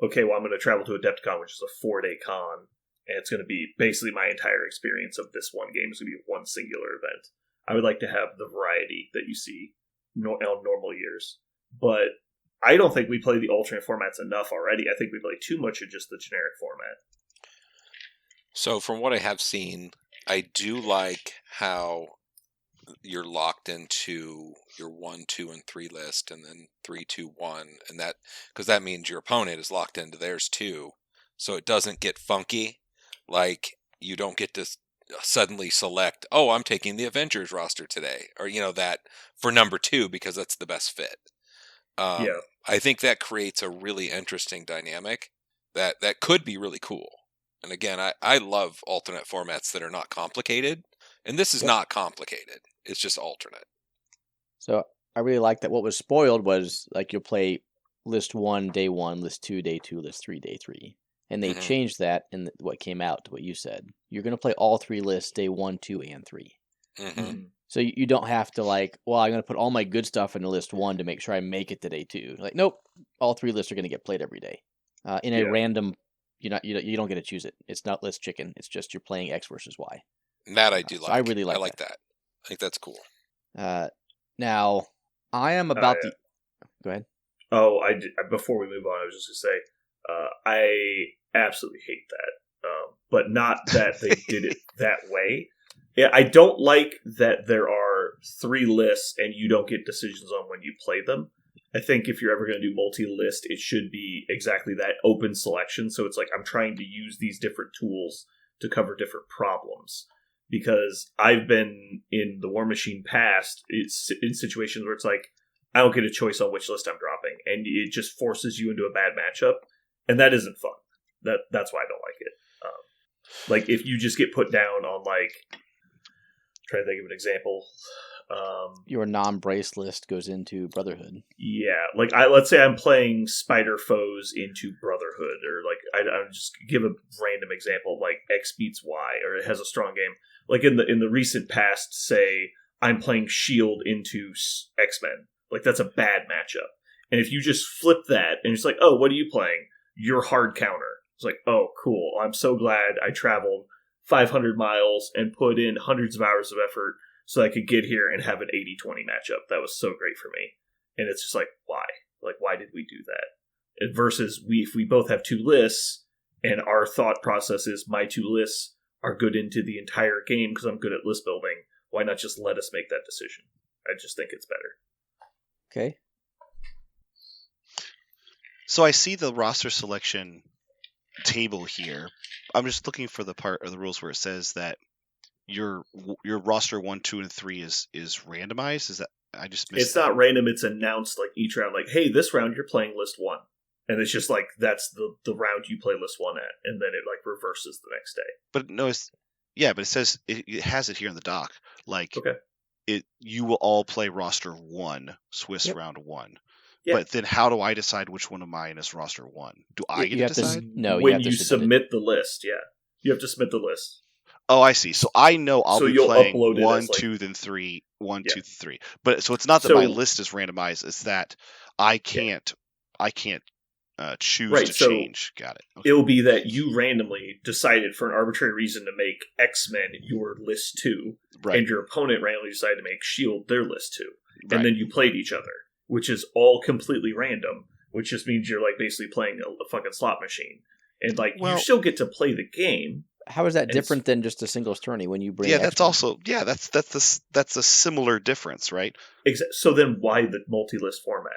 okay, well, I'm going to travel to Adepticon, which is a 4-day con, and it's going to be basically my entire experience of this one game is going to be one singular event. I would like to have the variety that you see on normal years, but I don't think we play the alternate formats enough already. I think we play too much of just the generic format. So from what I have seen, I do like how you're locked into your 1, 2, and 3 list, and then 3, 2, 1, and that because that means your opponent is locked into theirs too, so it doesn't get funky. Like, you don't get to suddenly select, oh, I'm taking the Avengers roster today, or that for number 2 because that's the best fit. I think that creates a really interesting dynamic that could be really cool. And again, I love alternate formats that are not complicated, and this is not complicated. It's just alternate. So I really like that. What was spoiled was, like, you'll play list 1, day 1, list 2, day 2, list 3, day 3. And they changed that in what came out to what you said. You're going to play all 3 lists, day 1, 2, and 3. So you don't have to, like, well, I'm going to put all my good stuff into list 1 to make sure I make it to day 2. Like, nope, all 3 lists are going to get played every day. In a random, you don't get to choose it. It's not list chicken. It's just you're playing X versus Y. And that I do like. So I really like. I like that. I think that's cool. Now, I am about the. Go ahead. Oh, before we move on, I was just going to say, I absolutely hate that. But not that they did it that way. Yeah, I don't like that there are 3 lists and you don't get decisions on when you play them. I think if you're ever going to do multi-list, it should be exactly that, open selection. So it's like, I'm trying to use these different tools to cover different problems. Because I've been in the War Machine past, it's in situations where it's like, I don't get a choice on which list I'm dropping, and it just forces you into a bad matchup, and that isn't fun. That's why I don't like it. Like, if you just get put down on, like, trying to think of an example. Your non-brace list goes into Brotherhood. Yeah, like let's say I'm playing Spider Foes into Brotherhood, or like I just give a random example, like X beats Y, or it has a strong game. Like in the recent past, say I'm playing Shield into X-Men. Like, that's a bad matchup. And if you just flip that and it's like, oh, what are you playing? You're hard counter. It's like, oh, cool. I'm so glad I traveled 500 miles and put in hundreds of hours of effort so I could get here and have an 80-20 matchup. That was so great for me. And it's just like, why? Like, why did we do that? Versus if we both have two lists and our thought process is my two lists are good into the entire game because I'm good at list building, why not just let us make that decision? I just think it's better. Okay. So I see the roster selection table here. I'm just looking for the part of the rules where it says that your roster 1, 2, and 3 is randomized. Is that I just missed? It's not random. It's announced like each round. Like, hey, this round you're playing list 1, and it's just like that's the round you play list 1 at, and then it like reverses the next day. But no, but it says it has it here in the doc. Like, okay, you will all play roster 1, Swiss round 1. Yeah. But then how do I decide which one of mine is roster 1? Do I get to decide? No, when you submit the list, you have to submit the list. Oh, I see. So I know I'll be playing 1, 2, then 3, 1, 2, 3. But so it's not that my list is randomized; it's that I can't choose to change. Got it. Okay. It will be that you randomly decided for an arbitrary reason to make X-Men your list 2, and your opponent randomly decided to make S.H.I.E.L.D. their list 2, and then you played each other, which is all completely random, which just means you're like basically playing a fucking slot machine, and like you still get to play the game. How is that different than just a singles tourney when you bring? Yeah, that's also that's a similar difference, right? So then why the multi-list format?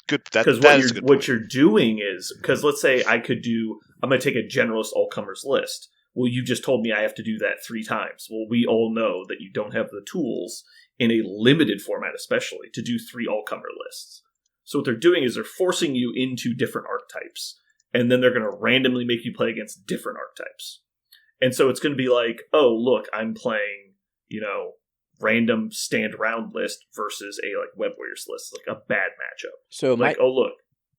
Good, because what you're doing is because let's say I'm going to take a generalist all-comers list. Well, you just told me I have to do that 3 times. Well, we all know that you don't have the tools in a limited format, especially to do 3 all-comer lists. So what they're doing is they're forcing you into different archetypes, and then they're going to randomly make you play against different archetypes. And so it's going to be like, oh, look, I'm playing, random stand around list versus a like Web Warriors list, like a bad matchup. So like,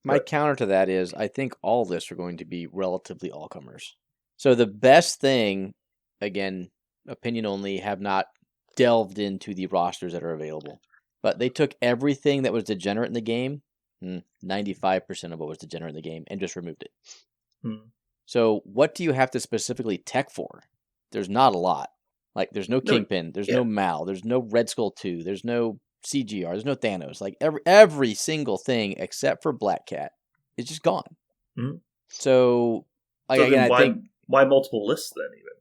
my counter to that is I think all lists are going to be relatively all comers. So the best thing, again, opinion only, have not delved into the rosters that are available, but they took everything that was degenerate in the game, 95% of what was degenerate in the game, and just removed it. So what do you have to specifically tech for? There's not a lot. Like, there's no Kingpin, there's no Mal, there's no Red Skull 2, there's no CGR, there's no Thanos. Like, every single thing except for Black Cat is just gone. Mm-hmm. So again, I think... Why multiple lists then, even?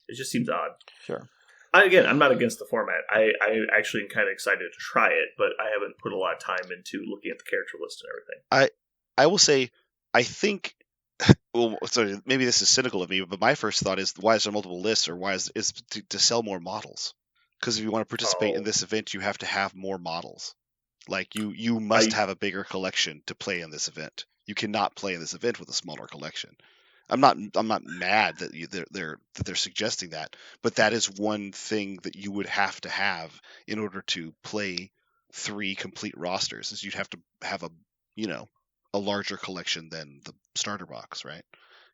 It just seems odd. Sure. I'm not against the format. I actually am kind of excited to try it, but I haven't put a lot of time into looking at the character list and everything. I will say, I think... Well, sorry, maybe this is cynical of me, but my first thought is, why is there multiple lists, or why is to sell more models? Because if you want to participate in this event, you have to have more models. Like, you must have a bigger collection to play in this event. You cannot play in this event with a smaller collection. I'm not mad that they're suggesting that, but that is one thing that you would have to have in order to play 3 complete rosters. Is you'd have to have a larger collection than the starter box, right?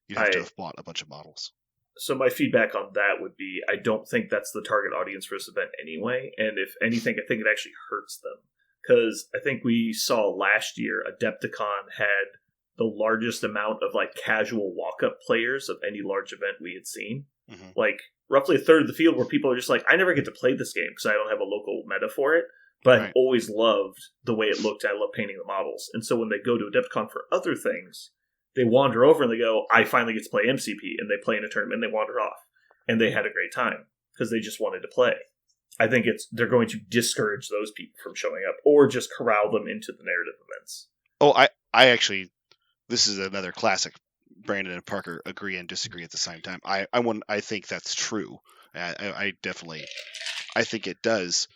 You'd have to have bought a bunch of models. So my feedback on that would be, I don't think that's the target audience for this event anyway, and if anything, I think it actually hurts them. Because I think we saw last year, Adepticon had the largest amount of like casual walk-up players of any large event we had seen. Mm-hmm. Like, roughly a third of the field where people are just like, I never get to play this game because I don't have a local meta for it. But I've always loved the way it looked. I love painting the models. And so when they go to Adepticon for other things, they wander over and they go, I finally get to play MCP. And they play in a tournament and they wander off. And they had a great time because they just wanted to play. I think they're going to discourage those people from showing up or just corral them into the narrative events. Oh, I actually, this is another classic. Brandon and Parker agree and disagree at the same time. I think that's true. I definitely, I think it does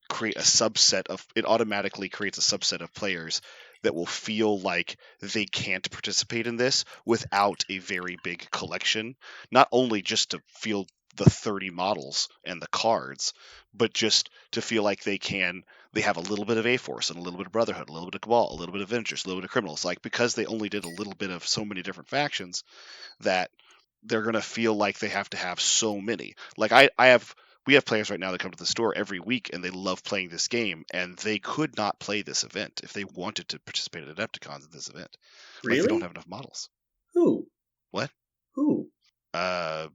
create a subset of, it automatically creates a subset of players that will feel like they can't participate in this without a very big collection, not only just to feel the 30 models and the cards, but just to feel like they have a little bit of A-Force and a little bit of Brotherhood, a little bit of Cabal, a little bit of Avengers, a little bit of Criminals. Like, because they only did a little bit of so many different factions, that they're going to feel like they have to have so many. Like, I have we have players right now that come to the store every week and they love playing this game, and they could not play this event if they wanted to participate at Adepticons at this event. Really? Like, they don't have enough models. Who? What? Who? My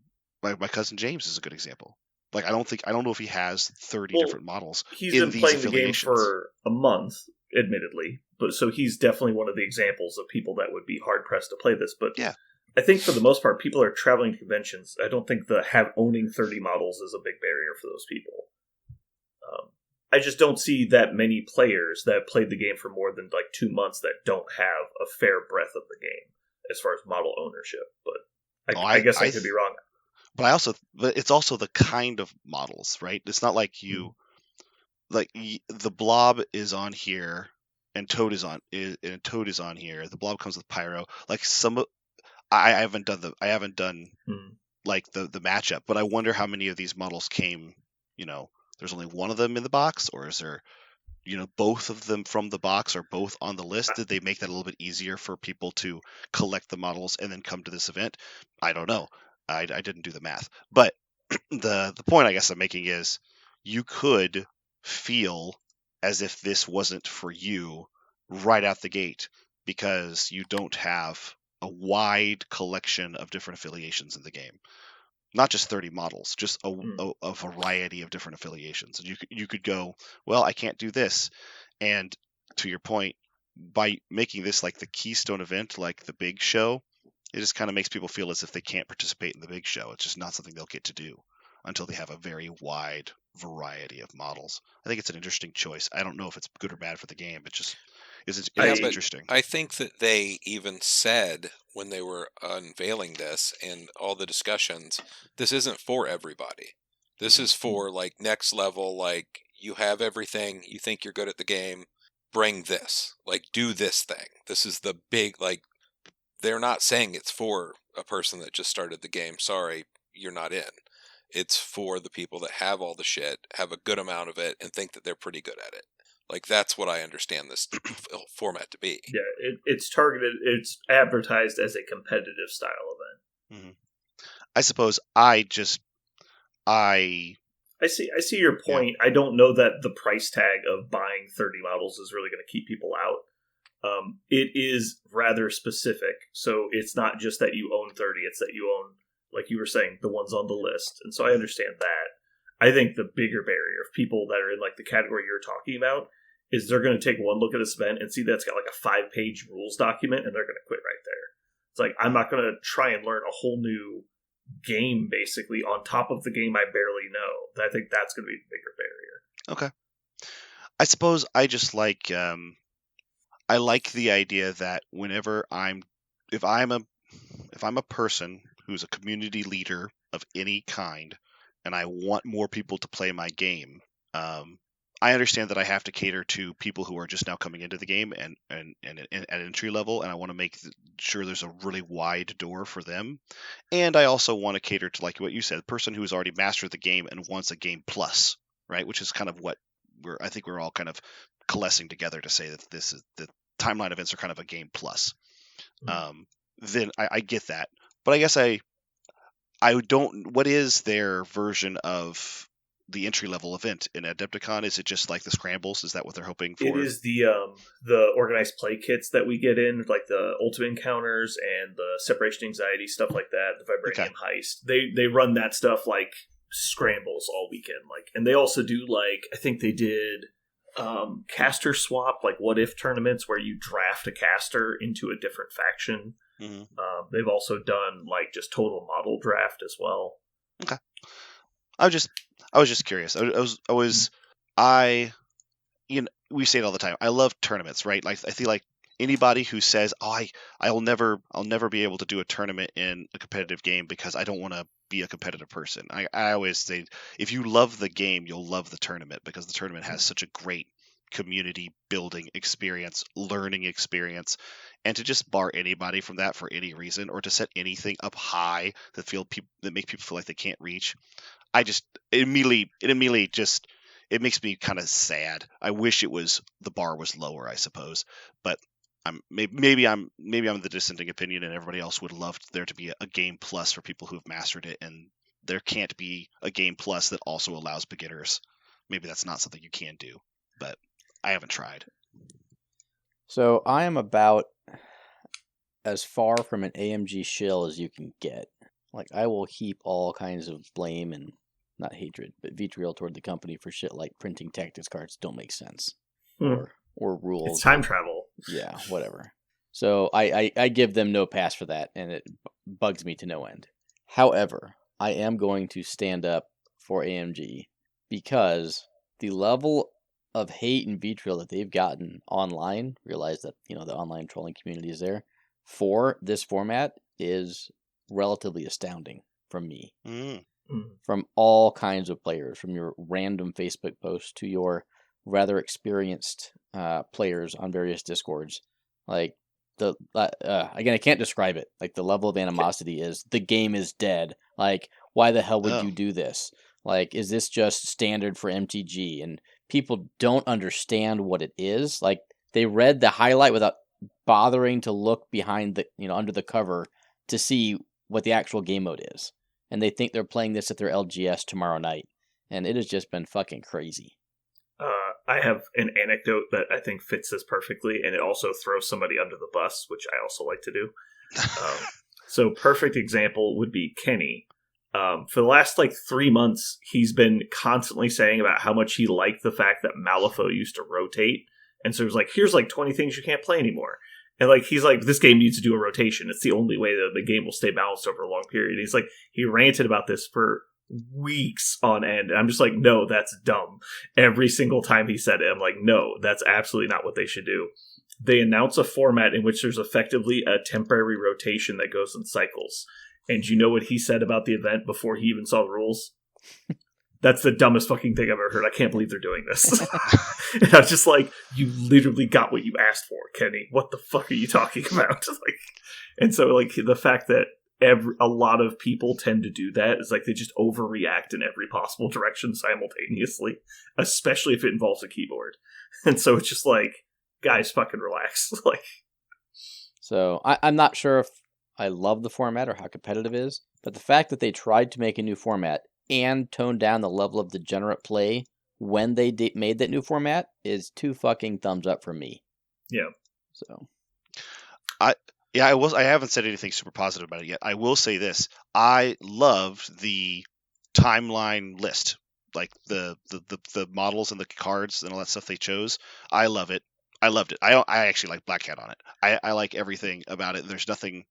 cousin James is a good example. Like, I don't know if he has 30 different models. He's in been these playing the game affiliations. for a month, admittedly, but so he's definitely one of the examples of people that would be hard pressed to play this. But yeah. I think for the most part, people are traveling to conventions. I don't think owning 30 models is a big barrier for those people. I just don't see that many players that have played the game for more than like 2 months that don't have a fair breadth of the game as far as model ownership. But I guess I could be wrong. But it's also the kind of models, right? It's not like the Blob is on here and Toad is on here. The Blob comes with Pyro. Like I haven't done like the matchup, but I wonder how many of these models came. There's only one of them in the box, or is there, both of them from the box, or both on the list? Did they make that a little bit easier for people to collect the models and then come to this event? I don't know. I didn't do the math, but the point I guess I'm making is you could feel as if this wasn't for you right out the gate because you don't have a wide collection of different affiliations in the game. Not just 30 models, just a variety of different affiliations. And you could go, well, I can't do this. And to your point, by making this like the keystone event, like the big show, it just kind of makes people feel as if they can't participate in the big show. It's just not something they'll get to do until they have a very wide variety of models. I think it's an interesting choice. I don't know if it's good or bad for the game. It's interesting. I think that they even said when they were unveiling this and all the discussions, this isn't for everybody. This is for like next level, like you have everything, you think you're good at the game, bring this, like do this thing. This is the big, like, they're not saying it's for a person that just started the game. Sorry, you're not in. It's for the people that have all the shit, have a good amount of it, and think that they're pretty good at it. Like, that's what I understand this format to be. Yeah, it's targeted, it's advertised as a competitive style event. Mm-hmm. I suppose I see your point. Yeah. I don't know that the price tag of buying 30 models is really going to keep people out. It is rather specific, so it's not just that you own 30, it's that you own, like you were saying, the ones on the list. And so I understand that. I think the bigger barrier of people that are in like the category you're talking about is they're going to take one look at this event and see that's got like a 5-page rules document, and they're going to quit right there. It's like, I'm not going to try and learn a whole new game basically on top of the game I barely know. I think that's going to be the bigger barrier. Okay. I suppose I just like I like the idea that if I'm a person who's a community leader of any kind and I want more people to play my game, I understand that I have to cater to people who are just now coming into the game and at entry level, and I want to make sure there's a really wide door for them. And I also want to cater to, like what you said, the person who has already mastered the game and wants a game plus, right? Which is kind of what I think we're all kind of coalescing together to say that this is the timeline events are kind of a game plus. Mm-hmm. Then I get that, but I guess I don't. What is their version of the entry level event in Adepticon? Is it just like the scrambles? Is that what they're hoping for? It is the organized play kits that we get in, like the ultimate encounters and the separation anxiety stuff like that. The vibranium heist. They run that stuff like scrambles all weekend. Like, and they also do, like, I think they did caster swap, like what if tournaments where you draft a caster into a different faction. Mm-hmm. They've also done like just total model draft as well. Okay. I was just curious. We say it all the time. I love tournaments, right? Like, I feel like anybody who says, "Oh, I'll never be able to do a tournament in a competitive game because I don't want to be a competitive person." I always say, if you love the game, you'll love the tournament because the tournament has such a great community building experience, learning experience, and to just bar anybody from that for any reason, or to set anything up high that make people feel like they can't reach. It makes me kind of sad. I wish the bar was lower, I suppose, but maybe I'm the dissenting opinion, and everybody else would love there to be a game plus for people who've mastered it and there can't be a game plus that also allows beginners. Maybe that's not something you can do, but I haven't tried. So I am about as far from an AMG shill as you can get. Like, I will heap all kinds of blame and, not hatred, but vitriol toward the company for shit like printing tactics cards don't make sense. Or rules. It's time travel. Yeah, whatever. So I give them no pass for that, and it bugs me to no end. However, I am going to stand up for AMG because the level of hate and vitriol that they've gotten online, realize that, the online trolling community is there, for this format is relatively astounding from me. From all kinds of players, from your random Facebook posts to your rather experienced players on various Discords. Like, again, I can't describe it. Like, the level of animosity is, the game is dead. Like, why the hell would you do this? Like, is this just standard for MTG? And people don't understand what it is. Like, they read the highlight without bothering to look behind the, under the cover to see what the actual game mode is. And they think they're playing this at their LGS tomorrow night. And it has just been fucking crazy. I have an anecdote that I think fits this perfectly, and it also throws somebody under the bus, which I also like to do. So perfect example would be Kenny. For the last 3 months, he's been constantly saying about how much he liked the fact that Malifaux used to rotate. And so he was like, here's 20 things you can't play anymore. And he's like, this game needs to do a rotation. It's the only way that the game will stay balanced over a long period. He's like, he ranted about this for weeks on end. And I'm just like, no, that's dumb. Every single time he said it, I'm like, no, that's absolutely not what they should do. They announce a format in which there's effectively a temporary rotation that goes in cycles. And you know what he said about the event before he even saw the rules? That's the dumbest fucking thing I've ever heard. I can't believe they're doing this. And I was just like, you literally got what you asked for, Kenny. What the fuck are you talking about? And so the fact that a lot of people tend to do that is they just overreact in every possible direction simultaneously, especially if it involves a keyboard. And so it's just guys, fucking relax. So I'm not sure if I love the format or how competitive it is, but the fact that they tried to make a new format and tone down the level of degenerate play when they made that new format is 2 fucking thumbs up for me. Yeah. So I haven't said anything super positive about it yet. I will say this. I loved the timeline list. The models and the cards and all that stuff they chose. I love it. I loved it. I actually like Black Cat on it. I like everything about it. There's nothing.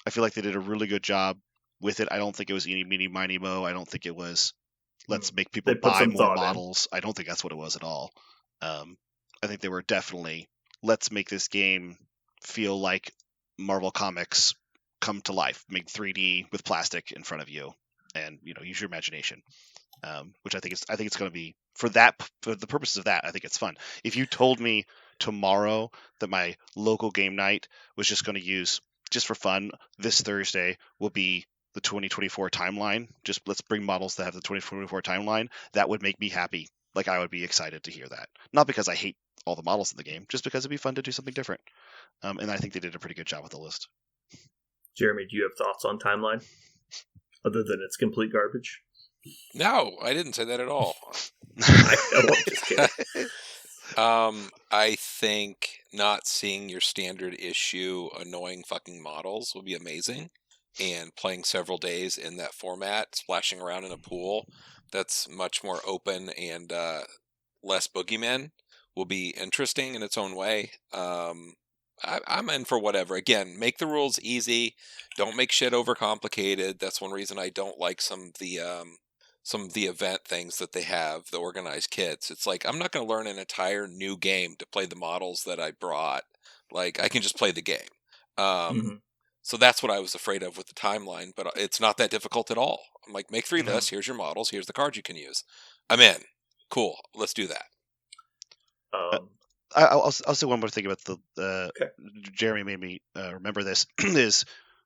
I feel like they did a really good job with it. I don't think it was eeny, meeny, miny, mo. I don't think it was let's make people buy more models. I don't think that's what it was at all. I think they were definitely let's make this game feel like Marvel Comics come to life, make 3D with plastic in front of you, and use your imagination. Which I think it's going to be for the purposes of that. I think it's fun. If you told me tomorrow that my local game night was just going to use just for fun this Thursday will be the 2024 timeline. Just let's bring models that have the 2024 timeline. That would make me happy. I would be excited to hear that. Not because I hate all the models in the game, just because it'd be fun to do something different. And I think they did a pretty good job with the list. Jeremy, do you have thoughts on timeline? Other than it's complete garbage? No, I didn't say that at all. I know, I'm just kidding. I think not seeing your standard issue annoying fucking models would be amazing. And playing several days in that format, splashing around in a pool that's much more open and less boogeymen will be interesting in its own way. I'm in for whatever. Again, make the rules easy. Don't make shit overcomplicated. That's one reason I don't like some of the event things that they have, the organized kits. It's I'm not going to learn an entire new game to play the models that I brought. I can just play the game. So that's what I was afraid of with the timeline, but it's not that difficult at all. I'm make 3 lists, here's your models, here's the cards you can use. I'm in. Cool, let's do that. I'll say one more thing about the Jeremy made me remember this is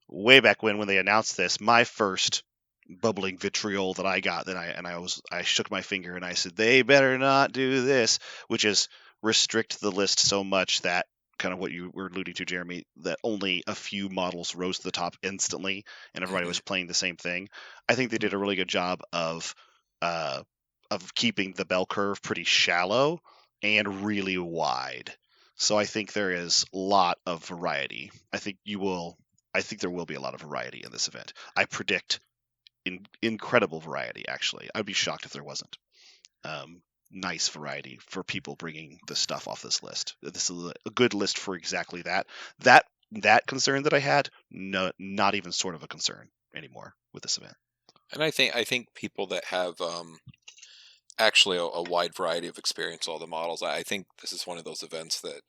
way back when they announced this, my first bubbling vitriol that I got, I shook my finger and I said they better not do this, which is restrict the list so much that kind of what you were alluding to, Jeremy, that only a few models rose to the top instantly, and everybody was playing the same thing. I think they did a really good job of keeping the bell curve pretty shallow and really wide. So I think there is a lot of variety. I think there will be a lot of variety in this event. I predict incredible variety, actually. I'd be shocked if there wasn't. Nice variety for people bringing the stuff off this list. This is a good list for exactly that. That concern that I had, no, not even sort of a concern anymore with this event. And I think people that have actually a wide variety of experience with all the models, I think this is one of those events that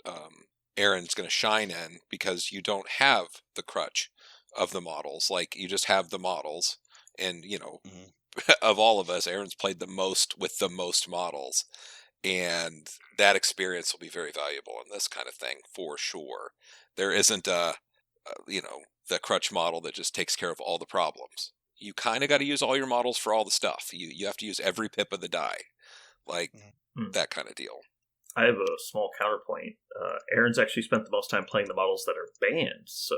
Aaron's going to shine in, because you don't have the crutch of the models. Like, you just have the models, and of all of us, Aaron's played the most with the most models, and that experience will be very valuable in this kind of thing for sure. There isn't the crutch model that just takes care of all the problems. You kind of got to use all your models for all the stuff. You have to use every pip of the die, like that kind of deal. I have a small counterpoint. Aaron's actually spent the most time playing the models that are banned, so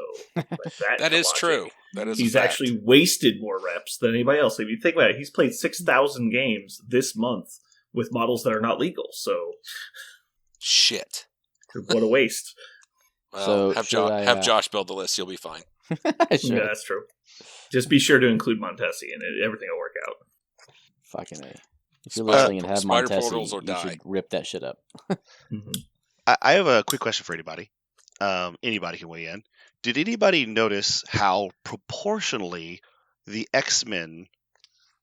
that is true. That is he's actually wasted more reps than anybody else. If you think about it, he's played 6,000 games this month with models that are not legal. So shit, what a waste. Well, so have Josh build the list. You'll be fine. Sure. Yeah, that's true. Just be sure to include Montesi, and everything will work out. Fucking A. If you're listening and have Montesi, you should rip that shit up. I have a quick question for anybody. Anybody can weigh in. Did anybody notice how proportionally the X-Men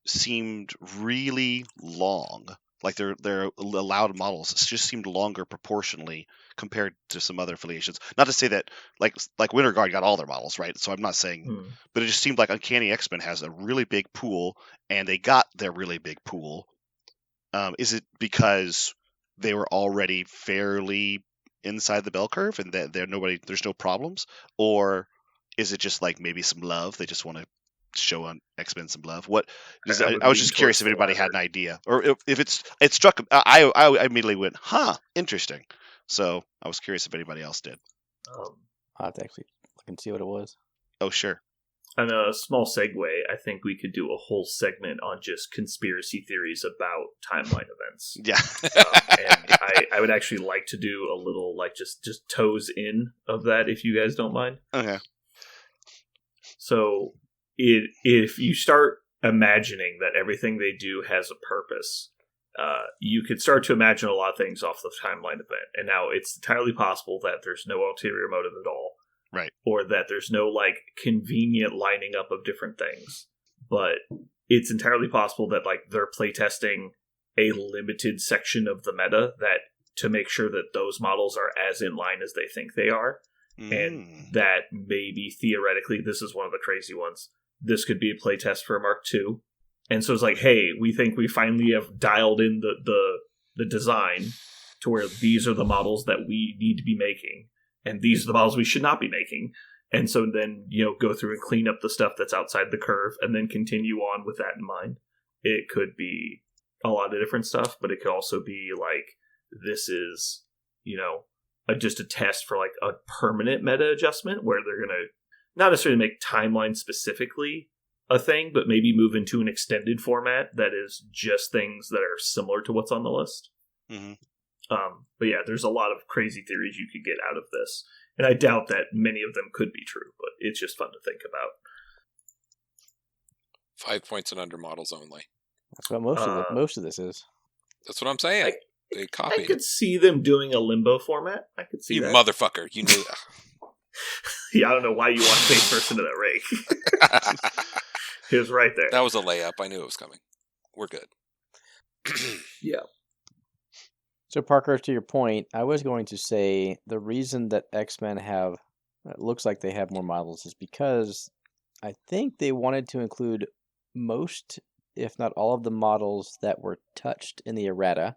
seemed really long? Like their allowed models just seemed longer proportionally compared to some other affiliations. Not to say that like Winter Guard got all their models, right? So I'm not saying, but it just seemed like Uncanny X-Men has a really big pool, and they got their really big pool. Is it because they were already fairly inside the bell curve and that there's no problems, or is it just like maybe some love? They just want to show on X-Men some love. I was just curious if anybody had an idea, or if it struck. I immediately went, interesting. So I was curious if anybody else did. I'll have to actually look and see what it was. Oh, sure. On a small segue, I think we could do a whole segment on just conspiracy theories about timeline events. Yeah. And I would actually like to do a little, like, just toes in of that, if you guys don't mind. Okay. So if you start imagining that everything they do has a purpose, you could start to imagine a lot of things off the timeline event. And now it's entirely possible that there's no ulterior motive at all. Right. Or that there's no, like, convenient lining up of different things. But it's entirely possible that, like, they're playtesting a limited section of the meta to make sure that those models are as in line as they think they are. And that maybe theoretically, this is one of the crazy ones, this could be a playtest for a Mark II. And so it's like, hey, we think we finally have dialed in the design to where these are the models that we need to be making. And these are the models we should not be making. And so then, go through and clean up the stuff that's outside the curve and then continue on with that in mind. It could be a lot of different stuff, but it could also be like, this is, just a test for like a permanent meta adjustment where they're going to not necessarily make timeline specifically a thing, but maybe move into an extended format that is just things that are similar to what's on the list. Mm-hmm. But yeah, there's a lot of crazy theories you could get out of this. And I doubt that many of them could be true, but it's just fun to think about. 5 points and under models only. That's what most of this is. That's what I'm saying. They copied. I could see them doing a limbo format. I could see you that. You motherfucker. You knew that. Yeah, I don't know why you want to face first into that rake. It was right there. That was a layup. I knew it was coming. We're good. Yeah. So, Parker, to your point, I was going to say the reason that X-Men looks like they have more models is because I think they wanted to include most, if not all, of the models that were touched in the errata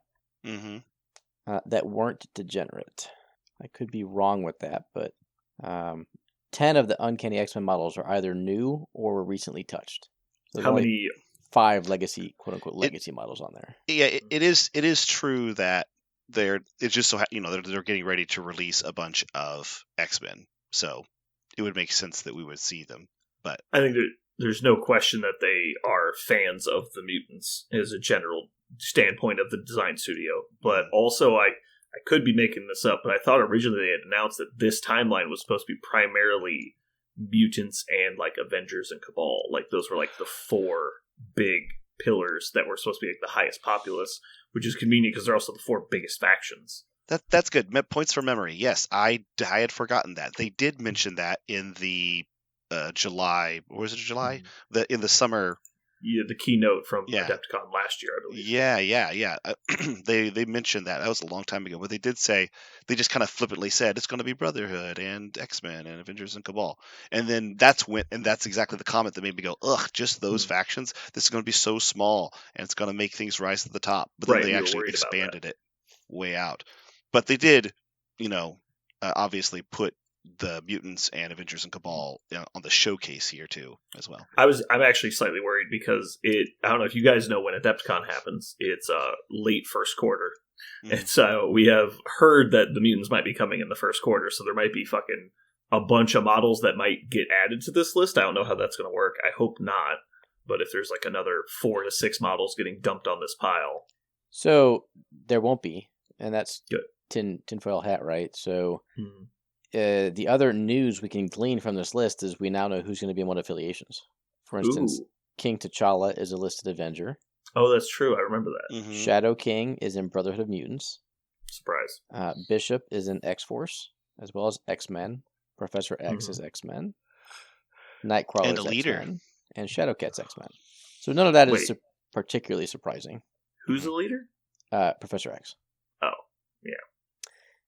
that weren't degenerate. I could be wrong with that, but 10 of the Uncanny X-Men models are either new or were recently touched. So how many? 5 legacy, quote-unquote, legacy models on there. Yeah, it is true that it's just so they're getting ready to release a bunch of X-Men, so it would make sense that we would see them. But I think there's no question that they are fans of the mutants as a general standpoint of the design studio. But also, I could be making this up, but I thought originally they had announced that this timeline was supposed to be primarily mutants and like Avengers and Cabal. Like those were like the 4 big pillars that were supposed to be like the highest populace, which is convenient because they're also the 4 biggest factions. That's good. Points for memory. Yes, I had forgotten that. They did mention that in the July, or was it July? In the summer. Yeah, the keynote from Adepticon last year, I believe. Yeah. They mentioned that. That was a long time ago, but they did say, they just kind of flippantly said it's going to be Brotherhood and X-Men and Avengers and Cabal, and then that's exactly the comment that made me go, ugh, just those factions. This is going to be so small, and it's going to make things rise to the top. But then they actually expanded it way out. But they did, obviously put the mutants and Avengers and Cabal on the showcase here too, as well. I'm actually slightly worried because I don't know if you guys know when Adepticon happens. It's late first quarter, and so we have heard that the mutants might be coming in the first quarter. So there might be fucking a bunch of models that might get added to this list. I don't know how that's going to work. I hope not. But if there's like another 4 to 6 models getting dumped on this pile, so there won't be, and that's good. Tinfoil hat, right? So. The other news we can glean from this list is we now know who's going to be in what affiliations. For instance, King T'Challa is a listed Avenger. Oh, that's true. I remember that. Shadow King is in Brotherhood of Mutants. Surprise. Bishop is in X-Force, as well as X-Men. Professor X is X-Men. Nightcrawler is X-Men. And Shadowcat's X-Men. So none of that is particularly surprising. Who's the leader? Professor X. Oh, yeah.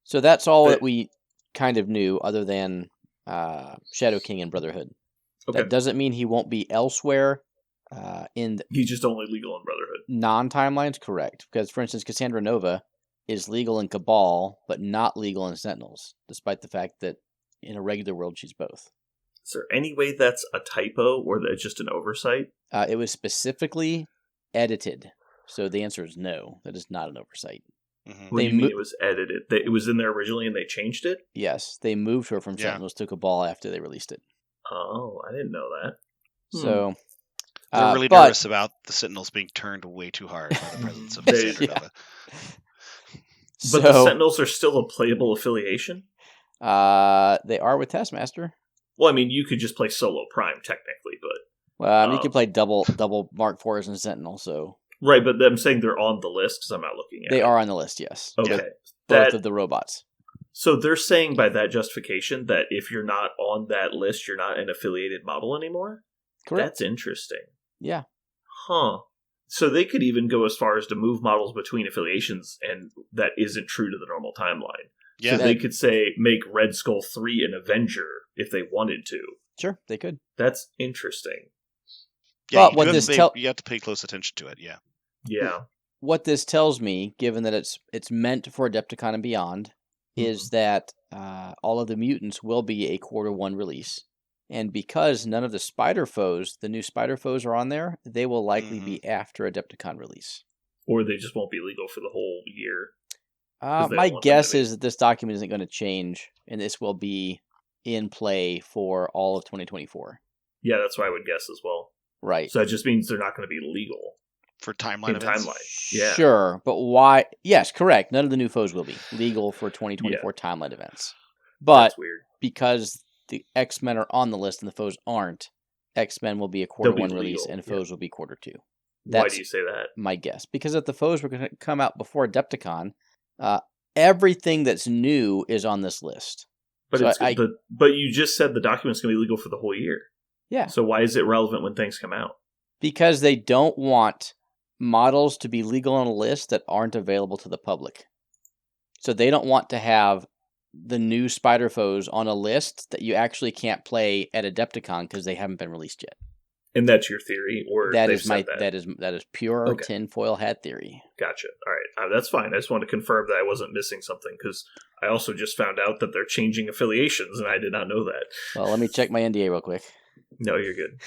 So that's all that we kind of knew, other than Shadow King and Brotherhood. Okay. That doesn't mean he won't be elsewhere. He's just only legal in Brotherhood. Non-timelines, correct. Because, for instance, Cassandra Nova is legal in Cabal, but not legal in Sentinels, despite the fact that in a regular world she's both. Is there any way that's a typo or that's just an oversight? It was specifically edited, so the answer is no. That is not an oversight. What do you mean it was edited? It was in there originally and they changed it? Yes, they moved her from Sentinels to Cabal after they released it. Oh, I didn't know that. So they're really nervous about the Sentinels being turned way too hard by the presence of Cassandra Nova. But the Sentinels are still a playable affiliation? They are with Taskmaster. Well, I mean, you could just play solo Prime technically, but you could play double Mark IVs and Sentinel. So right, but I'm saying they're on the list because I'm not looking at it. They are on the list, yes. Okay. Both of the robots. So they're saying by that justification that if you're not on that list, you're not an affiliated model anymore? Correct. That's interesting. Yeah. Huh. So they could even go as far as to move models between affiliations, and that isn't true to the normal timeline. Yeah. So they could say, make Red Skull 3 an Avenger if they wanted to. Sure, they could. That's interesting. Yeah, you have to pay close attention to it, yeah. Yeah. What this tells me, given that it's meant for Adepticon and beyond, is that all of the mutants will be a Q1 release. And because none of the Spider Foes, the new Spider Foes are on there, they will likely be after Adepticon release. Or they just won't be legal for the whole year. My guess is that this document isn't going to change, and this will be in play for all of 2024. Yeah, that's what I would guess as well. Right. So that just means they're not going to be legal. For timeline events? Yeah. Sure, but why? Yes, correct. None of the new foes will be legal for 2024 timeline events. But that's weird. Because the X-Men are on the list and the foes aren't, X-Men will be a Q1 release and foes will be Q2. Why do you say that? My guess. Because if the foes were going to come out before Adepticon, everything that's new is on this list. But but you just said the document's going to be legal for the whole year. Yeah. So why is it relevant when things come out? Because they don't want models to be legal on a list that aren't available to the public. So they don't want to have the new Spider Foes on a list that you actually can't play at Adepticon because they haven't been released yet. And that's your theory, or that is pure tinfoil hat theory. Gotcha. All right, that's fine. I just wanted to confirm that I wasn't missing something because I also just found out that they're changing affiliations, and I did not know that. Well, let me check my NDA real quick. No, you're good.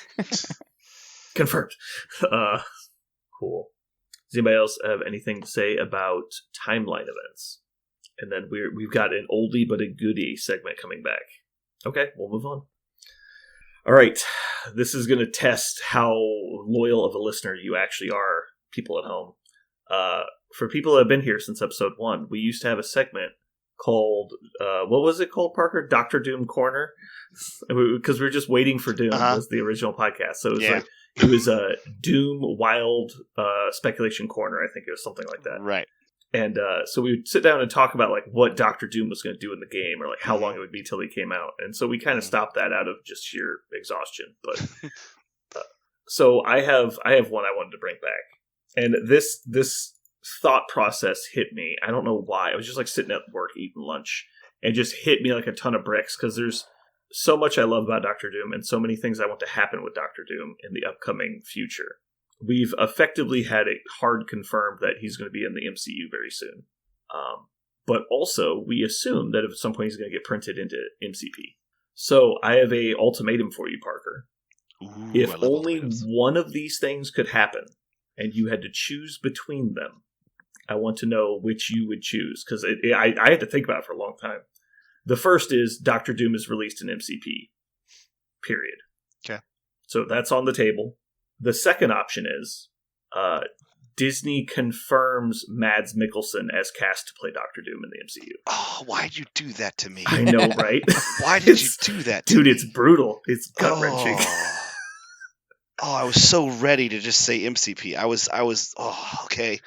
Confirmed. Cool. Does anybody else have anything to say about timeline events? And then we've got an oldie but a goodie segment coming back. Okay, we'll move on. All right, this is going to test how loyal of a listener you actually are, people at home. For people that have been here since episode 1, we used to have a segment called, what was it called, Parker? Dr. Doom Corner? Because we were just waiting for Doom, was the original podcast. So it was a Doom Wild Speculation Corner, I think it was something like that. Right. And so we would sit down and talk about like what Dr. Doom was going to do in the game, or like how long it would be till he came out. And so we kind of stopped that out of just sheer exhaustion. But so I have one I wanted to bring back, and this thought process hit me. I don't know why. I was just like sitting at work eating lunch, and just hit me like a ton of bricks because there's so much I love about Dr. Doom, and so many things I want to happen with Dr. Doom in the upcoming future. We've effectively had it hard confirmed that he's going to be in the MCU very soon. But also, we assume that at some point he's going to get printed into MCP. So I have a ultimatum for you, Parker. Ooh, if only one of these things could happen, and you had to choose between them, I want to know which you would choose. Because I had to think about it for a long time. The first is Dr. Doom is released in MCP. Period. Okay. So that's on the table. The second option is Disney confirms Mads Mikkelsen as cast to play Dr. Doom in the MCU. Oh, why'd you do that to me? I know, right? Why did you do that to me? Dude, it's brutal. It's gut-wrenching. Oh, I was so ready to just say MCP. I was okay.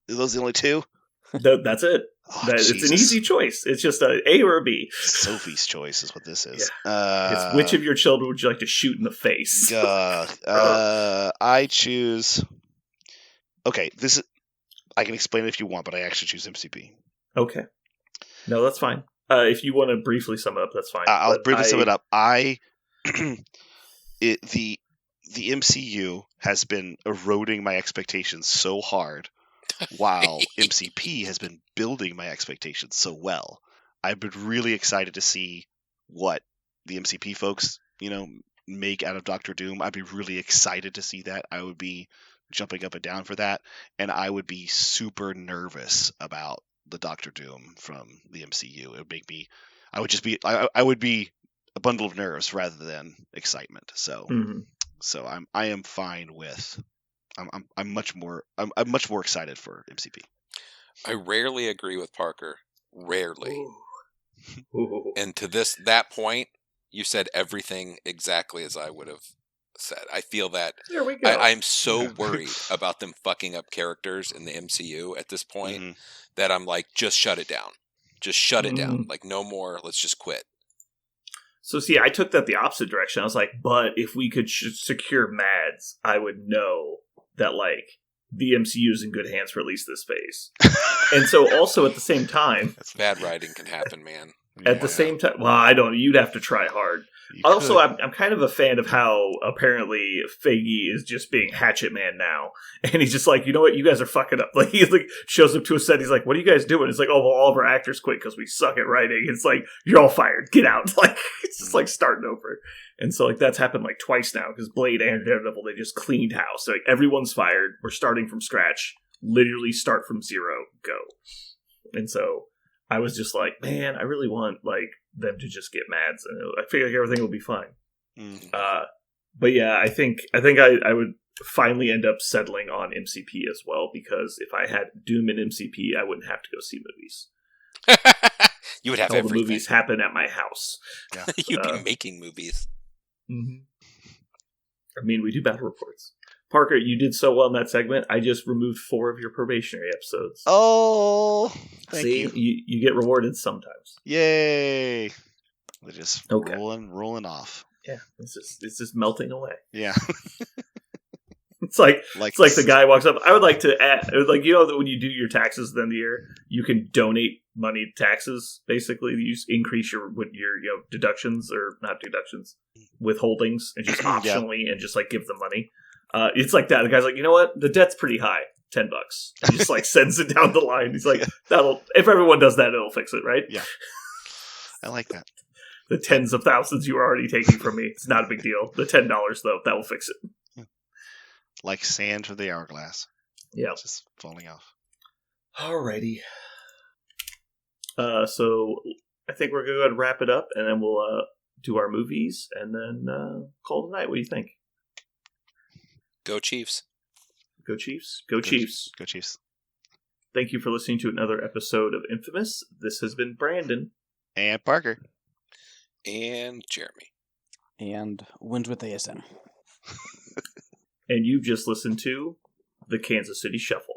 Are those the only two? That's it. Oh, it's an easy choice. It's just a or a B. Sophie's choice is what this is. Yeah. It's which of your children would you like to shoot in the face? I choose. Okay, this is. I can explain it if you want, but I actually choose MCP. Okay. No, that's fine. If you want to briefly sum it up, that's fine. I'll briefly sum it up. The MCU has been eroding my expectations so hard, while MCP has been building my expectations so well. I've been really excited to see what the MCP folks, make out of Doctor Doom. I'd be really excited to see that. I would be jumping up and down for that, and I would be super nervous about the Doctor Doom from the MCU. It would make me. I would be a bundle of nerves rather than excitement. So, so I am fine with. I'm much more excited for MCP. I rarely agree with Parker. Rarely. Ooh. And to that point, you said everything exactly as I would have said. I feel that there we go. I'm so worried about them fucking up characters in the MCU at this point that I'm like, just shut it down. Just shut it down. Like, no more. Let's just quit. So, see, I took that the opposite direction. I was like, but if we could secure Mads, I would know that, like, the MCU is in good hands for at least this phase. And so, also at the same time... Bad writing can happen, man. At the same time... Well, I don't... You'd have to try hard. Also, I'm kind of a fan of how apparently Feige is just being Hatchet Man now. And he's just like, you know what? You guys are fucking up. Like, he shows up to a set. He's like, what are you guys doing? It's like, oh, well, all of our actors quit because we suck at writing. It's like, you're all fired. Get out. Like, it's just like starting over. And so, like, that's happened like twice now because Blade and Daredevil, they just cleaned house. So, like, everyone's fired. We're starting from scratch. Literally start from zero. Go. And so I was just like, man, I really want, like, them to just get Mads, and I feel like everything will be fine. But yeah, I think I would finally end up settling on MCP as well, because if I had Doom and MCP, I wouldn't have to go see movies. You would have all everything. The movies happen at my house. Yeah. You'd be making movies. I mean, we do battle reports. Parker, you did so well in that segment. I just removed 4 of your probationary episodes. Oh, thank you. You get rewarded sometimes. Yay! They're just rolling off. Yeah, it's just melting away. Yeah. It's like the guy walks up. I would like to add, like, you know, that when you do your taxes at the end of the year, you can donate money to taxes. Basically, you increase your deductions, or not deductions, withholdings, and just optionally and just like give them money. It's like that. The guy's like, you know what? The debt's pretty high. $10. He just like sends it down the line. He's like, if everyone does that, it'll fix it, right? Yeah. I like that. The tens of thousands you were already taking from me, it's not a big deal. The $10 though, that will fix it. Like sand for the hourglass. Yeah. It's just falling off. Alrighty. So I think we're going to go ahead and wrap it up, and then we'll do our movies, and then call it a night. What do you think? Go Chiefs. Go Chiefs. Go Chiefs. Go Chiefs. Thank you for listening to another episode of Infamous. This has been Brandon. And Parker. And Jeremy. And wins with ASM. And you've just listened to the Kansas City Shuffle.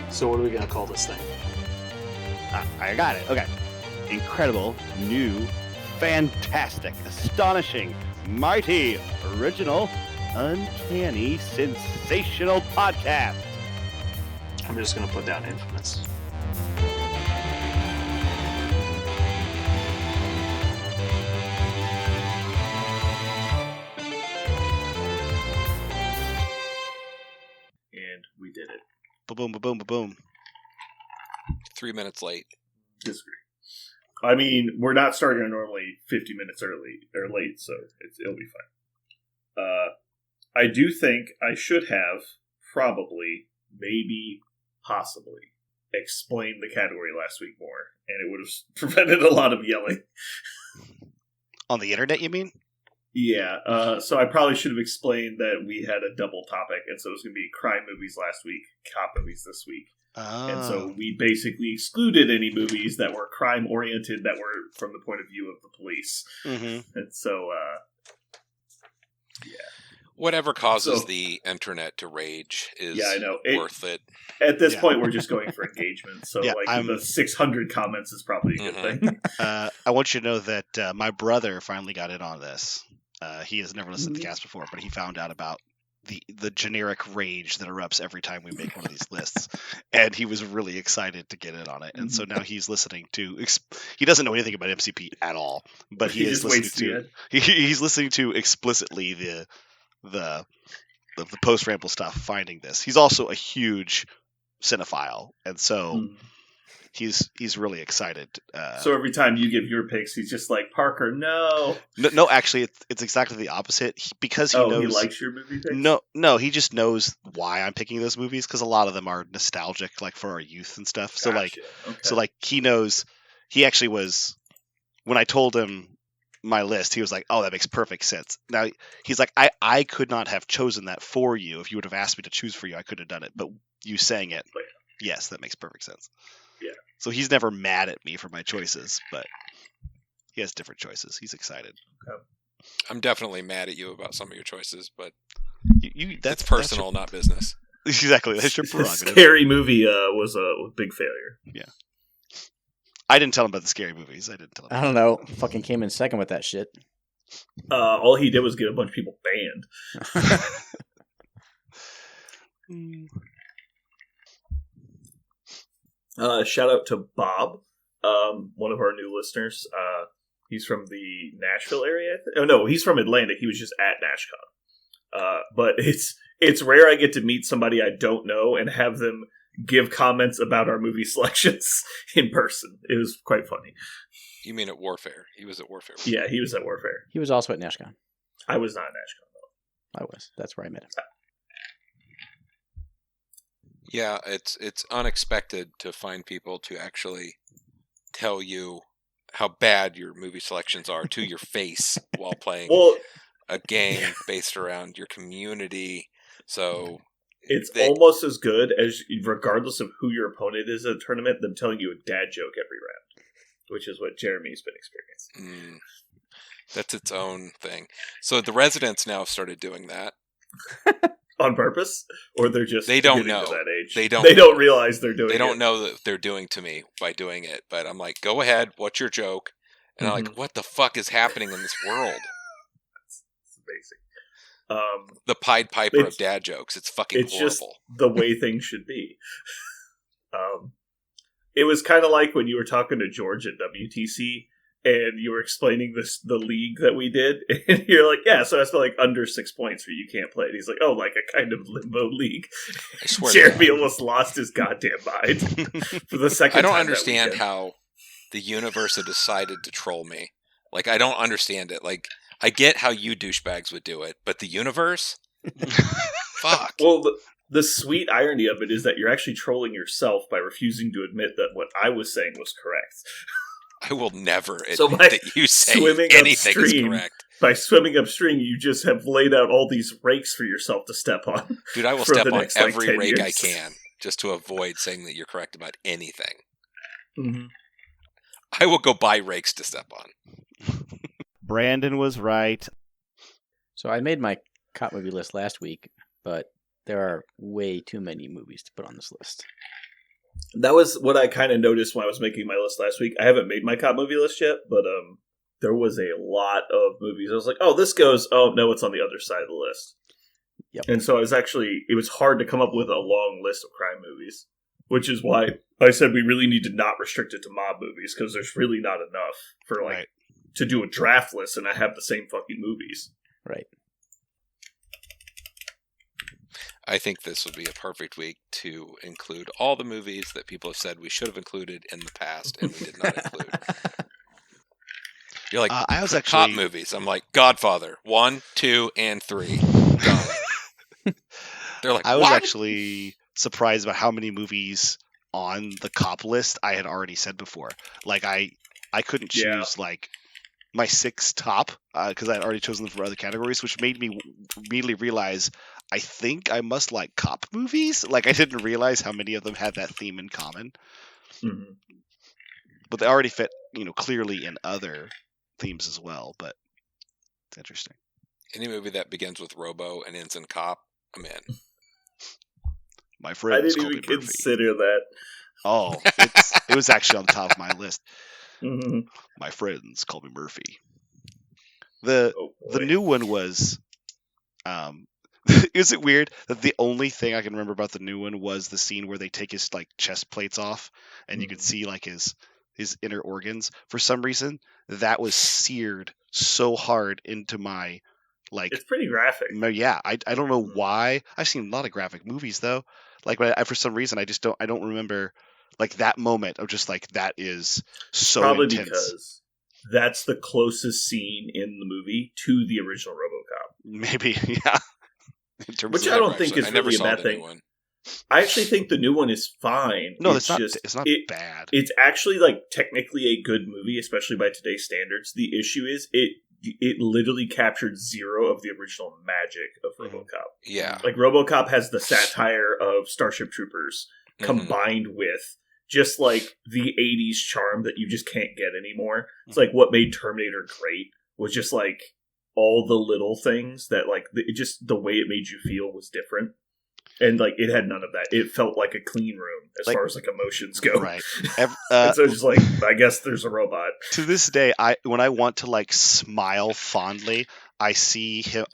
So what are we going to call this thing? I got it. Okay. Incredible, new, fantastic, astonishing, mighty, original, uncanny, sensational podcast. I'm just going to put down Infamous. And we did it. Boom, boom, boom, boom. 3 minutes late. Disagree. I mean, we're not starting normally 50 minutes early or late, so it'll be fine. I do think I should have probably, maybe, possibly explained the category last week more, and it would have prevented a lot of yelling. On the internet, you mean? Yeah, so I probably should have explained that we had a double topic, and so it was going to be crime movies last week, cop movies this week. Oh. And so we basically excluded any movies that were crime-oriented that were from the point of view of the police. Mm-hmm. And so, yeah. Whatever causes the internet to rage is I know. worth it. At this point, we're just going for engagement. So, Yeah, the 600 comments is probably a good thing. I want you to know that my brother finally got in on this. He has never listened to the cast before, but he found out about the generic rage that erupts every time we make one of these lists, and he was really excited to get in on it. And so now he's listening to. He doesn't know anything about MCP at all, but he is listening to. He's listening to explicitly the post ramble stuff. Finding this, he's also a huge cinephile, and so. He's really excited. So every time you give your picks, he's just like, Parker, no. No, actually, it's exactly the opposite. Because he knows he likes your movie picks? No, he just knows why I'm picking those movies because a lot of them are nostalgic, like for our youth and stuff. Gotcha. So he knows. He actually was when I told him my list. He was like, "Oh, that makes perfect sense." Now he's like, "I could not have chosen that for you. If you would have asked me to choose for you, I could have done it. But you saying it, yes, that makes perfect sense." Yeah. So he's never mad at me for my choices, but he has different choices. He's excited. Okay. I'm definitely mad at you about some of your choices, but that's personal, not business. Exactly. That's your prerogative. Scary Movie was a big failure. Yeah. I didn't tell him about the scary movies. I don't know. Fucking came in second with that shit. All he did was get a bunch of people banned. Shout out to Bob, one of our new listeners. He's from the Nashville area. Oh no, he's from Atlanta. He was just at NashCon. But it's rare I get to meet somebody I don't know and have them give comments about our movie selections in person. It was quite funny. You mean at Warfare? He was at Warfare. Yeah, he was at Warfare. He was also at NashCon. I was not at NashCon though. I was. That's where I met him. Yeah, it's unexpected to find people to actually tell you how bad your movie selections are to your face while playing a game based around your community. So it's almost as good as, regardless of who your opponent is at a tournament, them telling you a dad joke every round, which is what Jeremy's been experiencing. That's its own thing. So the residents now have started doing that. On purpose, or they're just they don't know that age. They don't realize they're doing. They don't know that they're doing to me by doing it. But I'm like, go ahead. What's your joke? And I'm like, what the fuck is happening in this world? It's amazing. The Pied Piper of dad jokes. It's fucking horrible. Just the way things should be. It was kind of like when you were talking to George at WTC, and you were explaining the league that we did, and you're like, yeah, so I feel like under 6 points where you can't play. And he's like, oh, like a kind of limbo league. I swear Jeremy to God. almost lost his goddamn mind for the second I don't time understand that weekend. how the universe had decided to troll me. Like, I don't understand it. Like, I get how you douchebags would do it, but the universe? Fuck. Well, the sweet irony of it is that you're actually trolling yourself by refusing to admit that what I was saying was correct. I will never admit So by that you say swimming anything is upstream- correct. By swimming upstream, you just have laid out all these rakes for yourself to step on. Dude, I will for step the on next, like, every 10 rake I years. can just to avoid saying that you're correct about anything. Mm-hmm. I will go buy rakes to step on. Brandon was right. So I made my cop movie list last week, but there are way too many movies to put on this list. That was what I kind of noticed when I was making my list last week. I haven't made my cop movie list yet, but there was a lot of movies. I was like, oh, this goes, oh, no, it's on the other side of the list. Yep. And so it was hard to come up with a long list of crime movies, which is why I said we really need to not restrict it to mob movies, because there's really not enough for Right. to do a draft list and I have the same fucking movies. Right. I think this would be a perfect week to include all the movies that people have said we should have included in the past and we did not include. You're like, I was cop actually movies. I'm like, Godfather, 1, 2, and 3. Done. They're like, I was what? actually surprised about how many movies on the cop list I had already said before. Like I couldn't choose like my 6 top because I had already chosen them for other categories, which made me immediately realize I think I must like cop movies. Like I didn't realize how many of them had that theme in common, Mm-hmm. but they already fit, clearly in other themes as well. But it's interesting. Any movie that begins with Robo and ends in cop, I'm in. My I friends didn't call me even Murphy. consider that. Oh, it was actually on the top of my list. Mm-hmm. My friends call me Murphy. The new one was, is it weird that the only thing I can remember about the new one was the scene where they take his like chest plates off and you could see like his inner organs? For some reason, that was seared so hard into my like. It's pretty graphic. Yeah, I don't know why. I've seen a lot of graphic movies though. Like, but for some reason, I don't remember like that moment of just like that is so Probably intense. because that's the closest scene in the movie to the original RoboCop. Maybe, yeah. In terms Which of I don't Never think actually- is I never really a saw bad the thing. new one. I actually think the new one is fine. No, it's it's not bad. It's actually like technically a good movie, especially by today's standards. The issue is it literally captured zero of the original magic of RoboCop. Yeah. Like RoboCop has the satire of Starship Troopers Mhm. combined with just like the 80s charm that you just can't get anymore. It's like what made Terminator great was just like all the little things that like just the way it made you feel was different. And like it had none of that. It felt like a clean room as Like- far as like emotions go. Right. And so it's just like, I guess there's a robot. To this day, when I want to like smile fondly, I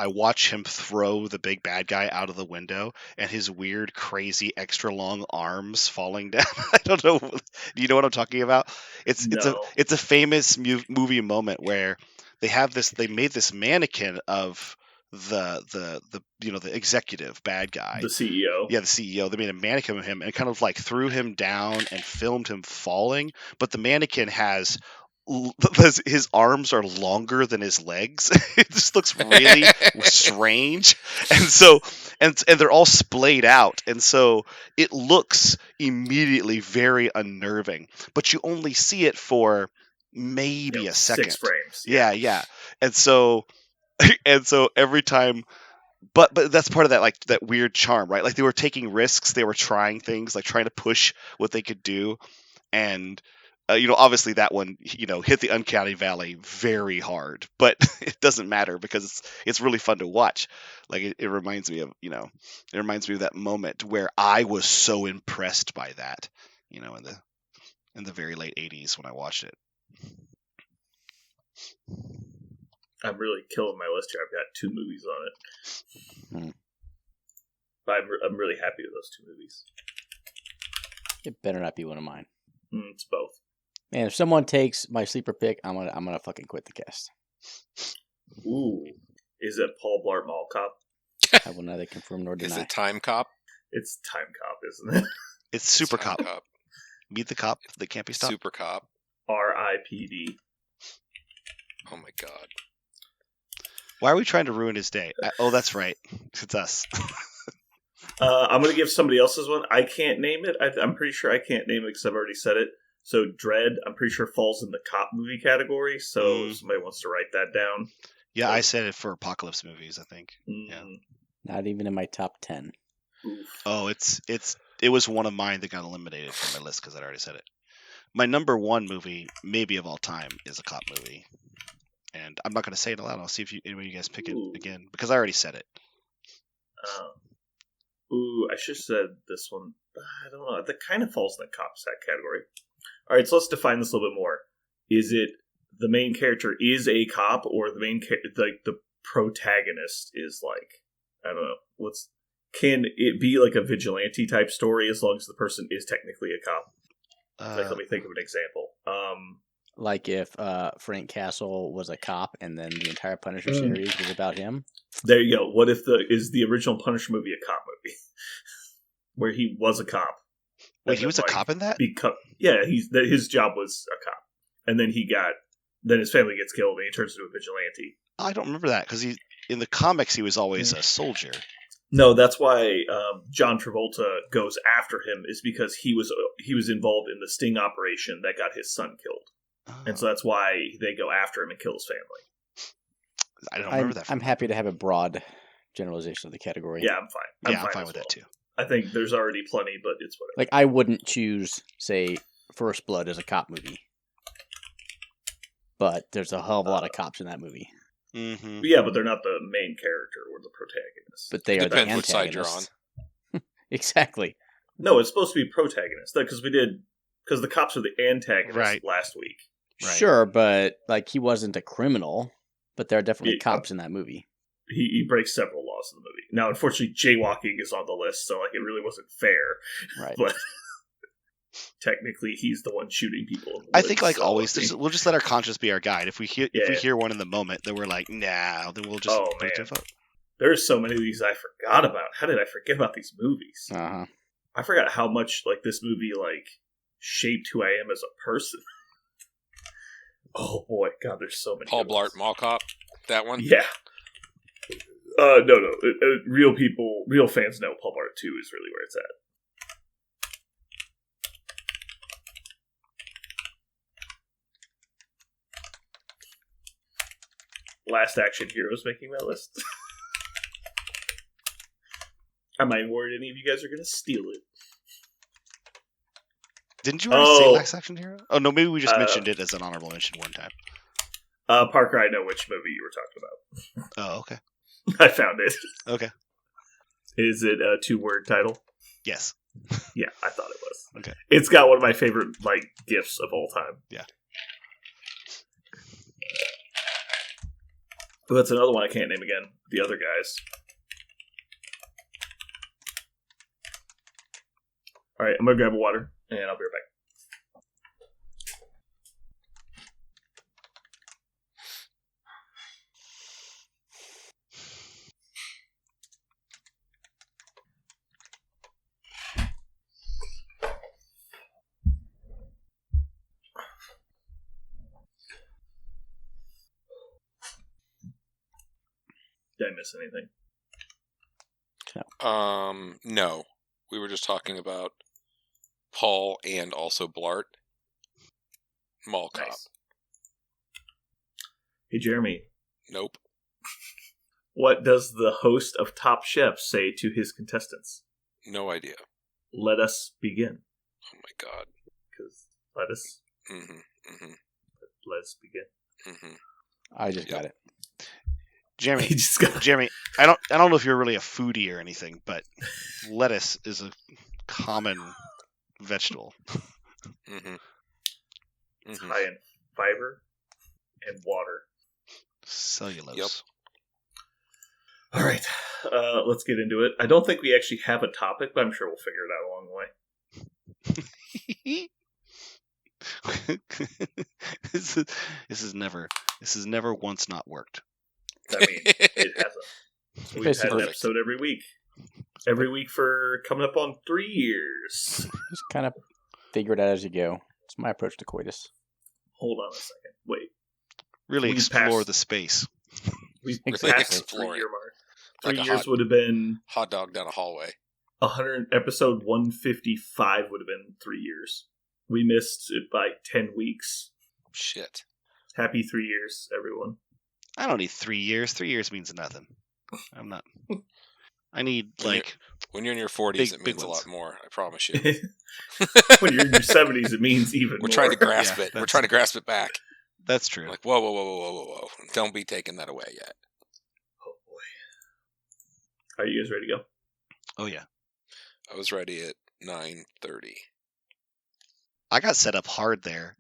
watch him throw the big bad guy out of the window and his weird, crazy, extra long arms falling down. I don't know. Do you know what I'm talking about? It's No. a famous movie moment where they made this mannequin of the executive bad guy. The CEO. Yeah, the CEO. They made a mannequin of him and kind of like threw him down and filmed him falling. But the mannequin has his arms are longer than his legs. It just looks really strange, and so and they're all splayed out, and so it looks immediately very unnerving. But you only see it for maybe a second. 6 frames. Yeah. And so every time, but that's part of that like that weird charm, right? Like they were taking risks, they were trying things, like trying to push what they could do, and obviously that one hit the uncanny valley very hard, but it doesn't matter because it's really fun to watch. Like it reminds me of that moment where I was so impressed by that, in the very late 80s when I watched it. I'm really killing my list here. I've got 2 movies on it. I'm really happy with those 2 movies. It better not be one of mine. It's both. Man, if someone takes my sleeper pick, I'm gonna fucking quit the cast. Ooh. Is it Paul Blart Mall Cop? I will neither confirm nor Is deny. it Time Cop? It's Time Cop, isn't it? It's Super Time Cop. Meet the cop that can't be stopped. Super Cop. R.I.P.D. Oh my god. Why are we trying to ruin his day? Oh, that's right. It's us. I'm going to give somebody else's one. I can't name it. I'm pretty sure I can't name it because I've already said it. So Dread, I'm pretty sure falls in the cop movie category. So if somebody wants to write that down. Yeah, I said it for apocalypse movies, I think. Yeah. Not even in my top 10. Oof. Oh, it was one of mine that got eliminated from my list because I'd already said it. My number one movie, maybe of all time, is a cop movie. And I'm not going to say it aloud. I'll see if any of you guys pick it again because I already said it. I should have said this one. I don't know. That kind of falls in the cop sack category. All right, so let's define this a little bit more. Is it the main character is a cop, or the main the protagonist is like, I don't know, can it be like a vigilante type story as long as the person is technically a cop? Let me think of an example. Like if Frank Castle was a cop and then the entire Punisher series was about him. There you go. What if the original Punisher movie a cop movie? Where he was a cop. Wait, he was a cop in that? Yeah, his job was a cop. And then then his family gets killed and he turns into a vigilante. I don't remember that because in the comics he was always a soldier. No, that's why John Travolta goes after him, is because he was involved in the sting operation that got his son killed. Oh. And so that's why they go after him and kill his family. I don't remember that. I'm happy to have a broad generalization of the category. Yeah, I'm fine. I'm fine with that too. I think there's already plenty, but it's whatever. Like, I wouldn't choose, say, First Blood as a cop movie. But there's a hell of a lot of cops in that movie. Mm-hmm. Yeah, but they're not the main character or the protagonist. But they are the Depends which side you're antagonists. Exactly. No, it's supposed to be protagonist. Because the cops are the antagonists last week. Right. Sure, but like he wasn't a criminal, but there are definitely cops in that movie. He breaks several laws in the movie. Now, unfortunately, jaywalking is on the list, so like it really wasn't fair. Right. But technically, he's the one shooting people. I think, like always, we'll just let our conscience be our guide. If we hear one in the moment, then we're like, nah. Then we'll just put it to a vote. There's so many of these I forgot about. How did I forget about these movies? Uh-huh. I forgot how much like this movie like shaped who I am as a person. Oh boy, God, there's so many. Paul Blart Mall Cop, that one. Yeah. No. Real fans know Paul Blart 2 is really where it's at. Last Action Heroes making that list. I'm not even worried any of you guys are going to steal it. Didn't you already say Last Action Hero? Oh, no, maybe we just mentioned it as an honorable mention one time. Parker, I know which movie you were talking about. Oh, okay. I found it. Okay. Is it a 2-word title? Yes. Yeah, I thought it was. Okay. It's got one of my favorite like gifs of all time. Yeah. But that's another one I can't name again. The other guys. All right, I'm gonna grab a water and I'll be right back. Did I miss anything? No. We were just talking about Paul and also Blart. Mall Cop. Nice. Hey, Jeremy. Nope. What does the host of Top Chef say to his contestants? No idea. Let us begin. Oh my god. Because let us begin. Mm-hmm. I just got it. Jeremy, He just got Jeremy, I don't know if you're really a foodie or anything, but lettuce is a common vegetable. Mm-hmm. It's high in fiber and water. Cellulose. Yep. All right, let's get into it. I don't think we actually have a topic, but I'm sure we'll figure it out along the way. this is never once not worked. I mean, it hasn't. We've had an episode every week. Every week for coming up on 3 years. Just kind of figure it out as you go. It's my approach to coitus. Hold on a second. Wait. Really explore the space. We Really passed the explore 3 year mark. 3 Like years would have been hot dog down a hallway. 100. Episode 155 would have been 3 years. We missed it by 10 weeks. Shit. Happy 3 years, everyone. I don't need 3 years. 3 years means nothing. I'm not. I need when you're in your 40s, it big means a ones. lot more. I promise you. When you're in your 70s, it means even more. We're trying to grasp Yeah, it. We're trying to grasp it back. That's true. Like whoa! Don't be taking that away yet. Oh boy. Are you guys ready to go? Oh yeah. I was ready at 9:30. I got set up hard there.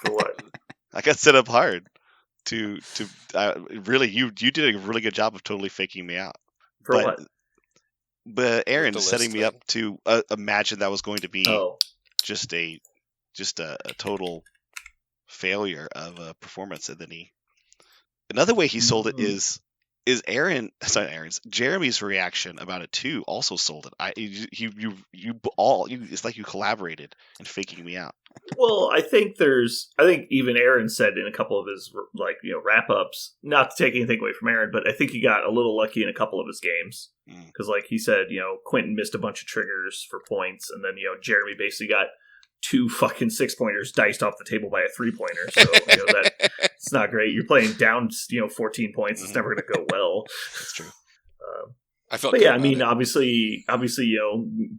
For what? I got set up hard to really. You did a really good job of totally faking me out. For what? But Aaron the setting list me thing. up to imagine that was going to be Oh. just a total failure of a performance, and then another way he sold it is Jeremy's reaction about it too also sold it. It's like you collaborated in faking me out. Well, I think even Aaron said in a couple of his wrap ups, not to take anything away from Aaron, but I think he got a little lucky in a couple of his games because, like he said, Quentin missed a bunch of triggers for points, and then Jeremy basically got 2 fucking 6-pointers diced off the table by a 3-pointer. So that it's not great. You're playing down 14 points. It's never going to go well. That's true. I felt. But good yeah, I about mean, it. obviously,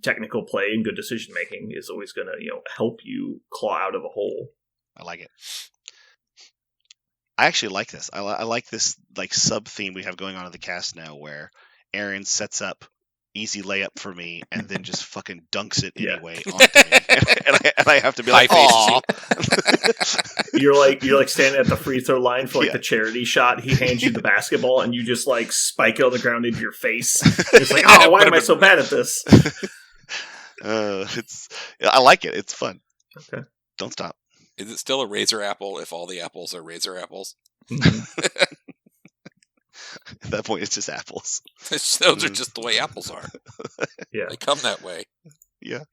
technical play and good decision making is always going to help you claw out of a hole. I like it. I actually like this. I like this sub theme we have going on in the cast now, where Aaron sets up easy layup for me and then just fucking dunks it anyway onto me, and I have to be like, High "Aw." You're like standing at the free throw line for the charity shot. He hands you the basketball and you just spike it on the ground into your face. It's like, oh, why am I so bad at this? I like it. It's fun. Okay. Don't stop. Is it still a razor apple if all the apples are razor apples? At that point, it's just apples. Those are just the way apples are. Yeah. They come that way. Yeah.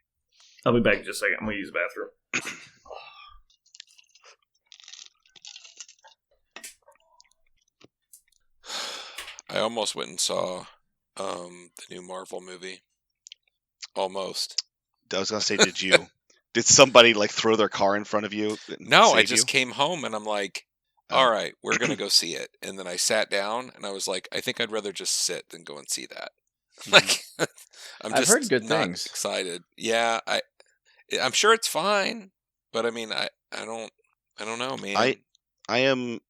I'll be back in just a second. I'm going to use the bathroom. I almost went and saw the new Marvel movie. Almost. I was gonna say, did somebody throw their car in front of you? And No, I save just you? came home and I'm like, Oh. all right, we're going to go see it. And then I sat down and I was like, I think I'd rather just sit than go and see that. I'm I've just heard good not things. excited. Yeah, I'm sure it's fine, but I mean, I don't know, man. I am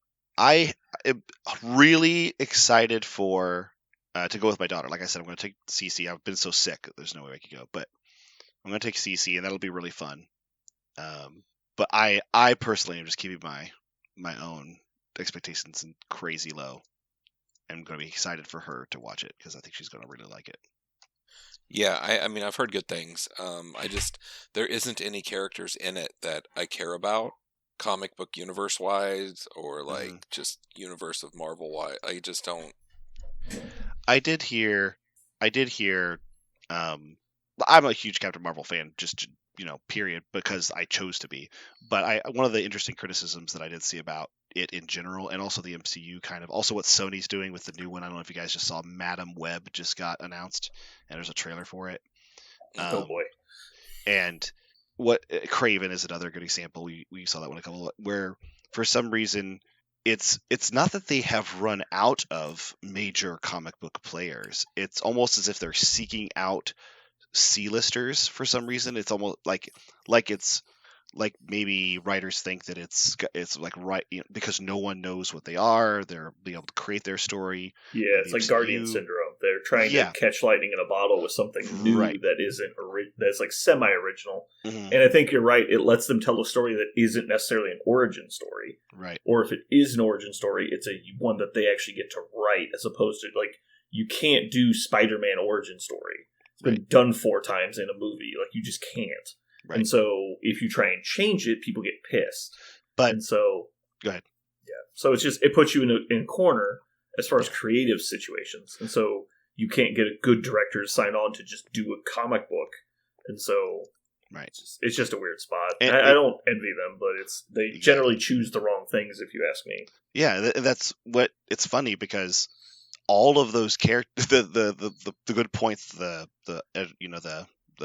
really excited for to go with my daughter. Like I said, I'm going to take Cece. I've been so sick, there's no way I could go, but I'm going to take Cece, and that'll be really fun. But I personally am just keeping my own expectations crazy low. I'm going to be excited for her to watch it because I think she's going to really like it. Yeah, I mean, I've heard good things. There isn't any characters in it that I care about, comic book universe wise, or just universe of Marvel wise. I just don't. I did hear. I'm a huge Captain Marvel fan, just period, because I chose to be. But one of the interesting criticisms that I did see about it in general, and also the MCU also what Sony's doing with the new one. I don't know if you guys just saw Madam Web just got announced, and there's a trailer for it. Oh boy! And what Craven is another good example. We saw that one a couple where for some reason it's not that they have run out of major comic book players. It's almost as if they're seeking out C-listers for some reason. It's almost like it's like maybe writers think that it's right because no one knows what they are. They're being able to create their story. Yeah, it's like Guardian syndrome. They're trying to catch lightning in a bottle with something new that isn't that's semi-original. Mm-hmm. And I think you're right. It lets them tell a story that isn't necessarily an origin story, right? Or if it is an origin story, it's one that they actually get to write, as opposed to you can't do Spider-Man origin story. It's been done 4 times in a movie. You just can't. Right. And so if you try and change it, people get pissed. But and so go ahead. Yeah. So it puts you in a corner as far as creative situations. And so you can't get a good director to sign on to just do a comic book. And so Right. it's just a weird spot. And I don't envy them, but they generally choose the wrong things, if you ask me. Yeah, that's what it's funny because all of those characters, the good points the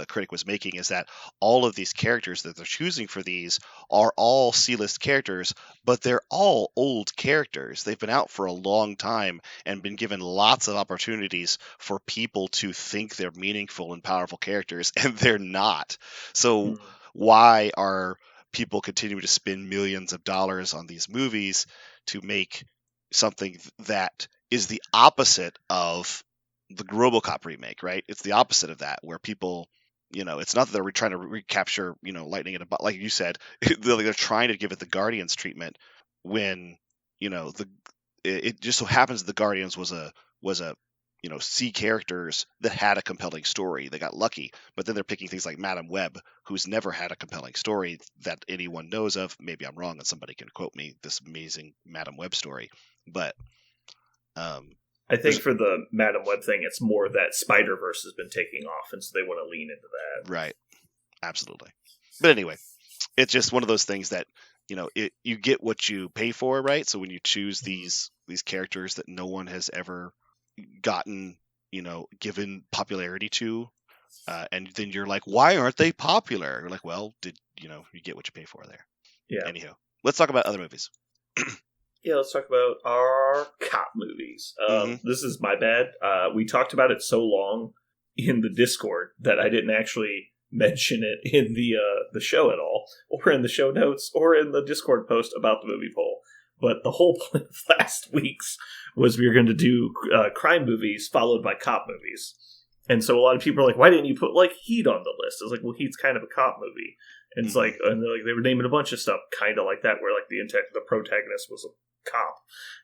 critic was making is that all of these characters that they're choosing for these are all C-list characters, but they're all old characters. They've been out for a long time and been given lots of opportunities for people to think they're meaningful and powerful characters, and they're not. So why are people continuing to spend millions of dollars on these movies to make something that is the opposite of the RoboCop remake, right? It's the opposite of that, where people, it's not that they're trying to recapture, lightning in a bottle, like you said. They're trying to give it the Guardians treatment when, it just so happens the Guardians was a C characters that had a compelling story. They got lucky, but then they're picking things like Madam Web, who's never had a compelling story that anyone knows of. Maybe I'm wrong, and somebody can quote me this amazing Madam Web story, but I think for the Madam Web thing, it's more that Spider-Verse has been taking off, and so they want to lean into that. Right. Absolutely. But anyway, it's just one of those things that, you get what you pay for, right? So when you choose these characters that no one has ever gotten, given popularity to, and then you're like, why aren't they popular? You're like, well, you get what you pay for there. Yeah. Anyhow, let's talk about other movies. Yeah, let's talk about our cop movies. This is my bad. We talked about it so long in the Discord that I didn't actually mention it in the show at all, or in the show notes, or in the Discord post about the movie poll. But the whole point of last week's was we were going to do crime movies followed by cop movies. And so a lot of people are like, why didn't you put Heat on the list? I was like, well, Heat's kind of a cop movie. And it's and they were naming a bunch of stuff kind of like that, where the protagonist was a cop,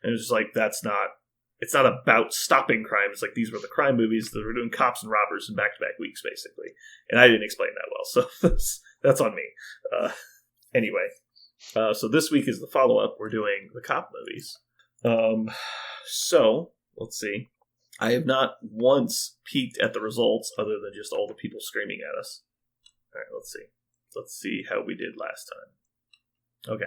and it's just it's not about stopping crime. It's these were the crime movies that were doing cops and robbers in back-to-back weeks, basically. And I didn't explain that well, so that's on me. Anyway, so this week is the follow-up. We're doing the cop movies. So let's see. I have not once peeked at the results other than just all the people screaming at us. All right, let's see. Let's see how we did last time. Okay.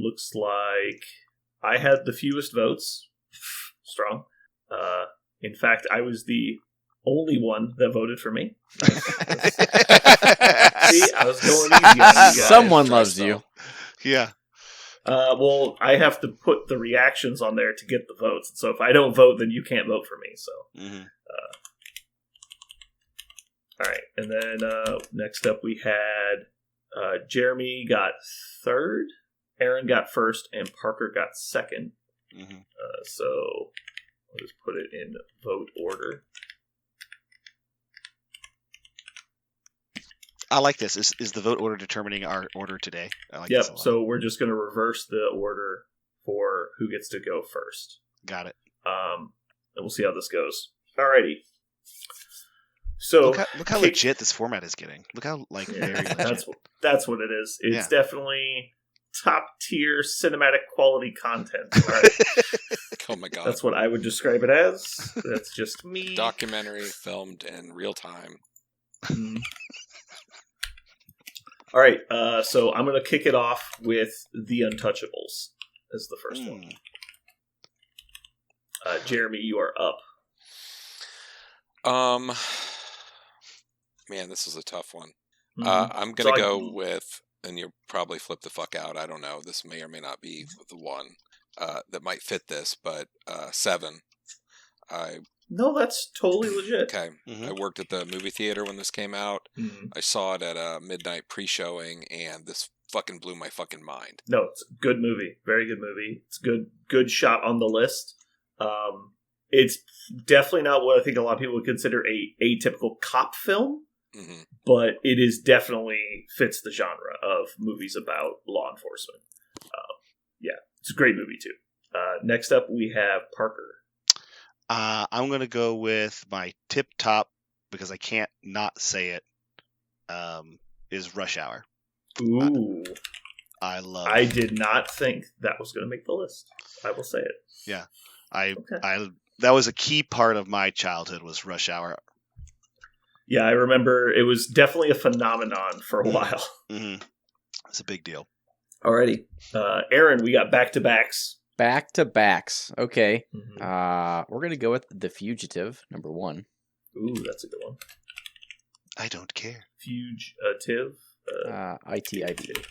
Looks like I had the fewest votes. Strong. In fact, I was the only one that voted for me. Nice. See, I was going easy on you guys. Someone loves you. Yeah. Well, I have to put the reactions on there to get the votes. So if I don't vote, then you can't vote for me. So. Mm-hmm. All right, and then next up we had Jeremy got third, Aaron got first, and Parker got second. Mm-hmm. So I'll just put it in vote order. I like this. Is the vote order determining our order today? I like yep, this a lot. So we're just going to reverse the order for who gets to go first. Got it. And we'll see how this goes. Alrighty. So look how legit this format is getting. Look how very legit. That's what it is. It's definitely top tier cinematic quality content. All right. Oh my god. That's what I would describe it as. That's just me. Documentary filmed in real time. All right. So I'm going to kick it off with The Untouchables as the first one. Jeremy, you are up. Man, this is a tough one. Mm-hmm. I'm going to go with, and you'll probably flip the fuck out. I don't know. This may or may not be the one that might fit this, but 7. No, that's totally legit. Okay. Mm-hmm. I worked at the movie theater when this came out. Mm-hmm. I saw it at a midnight pre-showing, and this fucking blew my fucking mind. No, it's a good movie. Very good movie. It's good shot on the list. It's definitely not what I think a lot of people would consider a atypical cop film. Mm-hmm. But it is definitely fits the genre of movies about law enforcement. It's a great movie too. Next up, we have Parker. I'm going to go with my tip-top because I can't not say it, is Rush Hour. Ooh. I did not think that was going to make the list. I will say it. Yeah. That was a key part of my childhood was Rush Hour. Yeah, I remember it was definitely a phenomenon for a while. Mm-hmm. It's a big deal. Alrighty. Aaron, we got back-to-backs. Back-to-backs. Okay. Mm-hmm. We're going to go with The Fugitive, number 1. Ooh, that's a good one. I don't care. Fugitive. ITIV.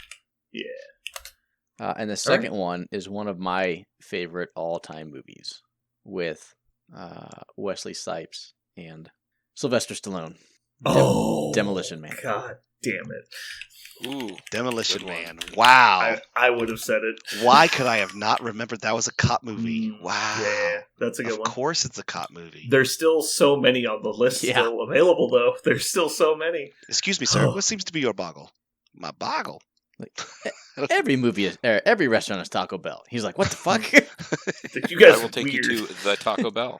Yeah. And the second one is one of my favorite all-time movies with Wesley Snipes and Sylvester Stallone. Demolition Man. God damn it. Ooh, Demolition Man. Wow. I would have said it. Why could I have not remembered that was a cop movie? Wow. Yeah, that's a good one. Of course it's a cop movie. There's still so many on the list still available, though. There's still so many. Excuse me, sir. What seems to be your boggle? My boggle. Every restaurant is Taco Bell. He's like, what the fuck? You guys I will take you to the Taco Bell.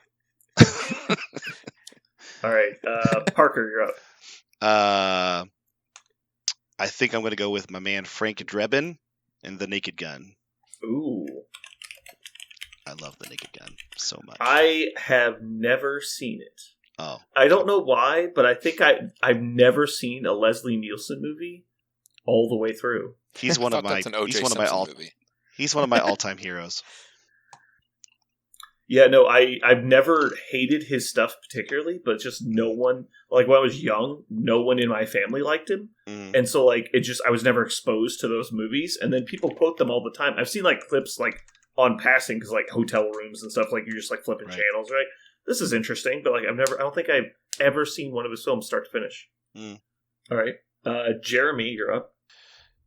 All right, Parker, you're up. I think I'm going to go with my man Frank Drebin and The Naked Gun. Ooh. I love The Naked Gun so much. I have never seen it. Oh. I don't know why, but I think I've never seen a Leslie Nielsen movie all the way through. He's one of my movie. He's one of my all-time heroes. Yeah, no, I've never hated his stuff particularly, but just no one, like when I was young, no one in my family liked him. And so like I was never exposed to those movies, and then people quote them all the time. I've seen like clips like on passing because like hotel rooms and stuff, like you're just like flipping channels, right? This is interesting, but like I don't think I've ever seen one of his films start to finish. All right. Jeremy, you're up.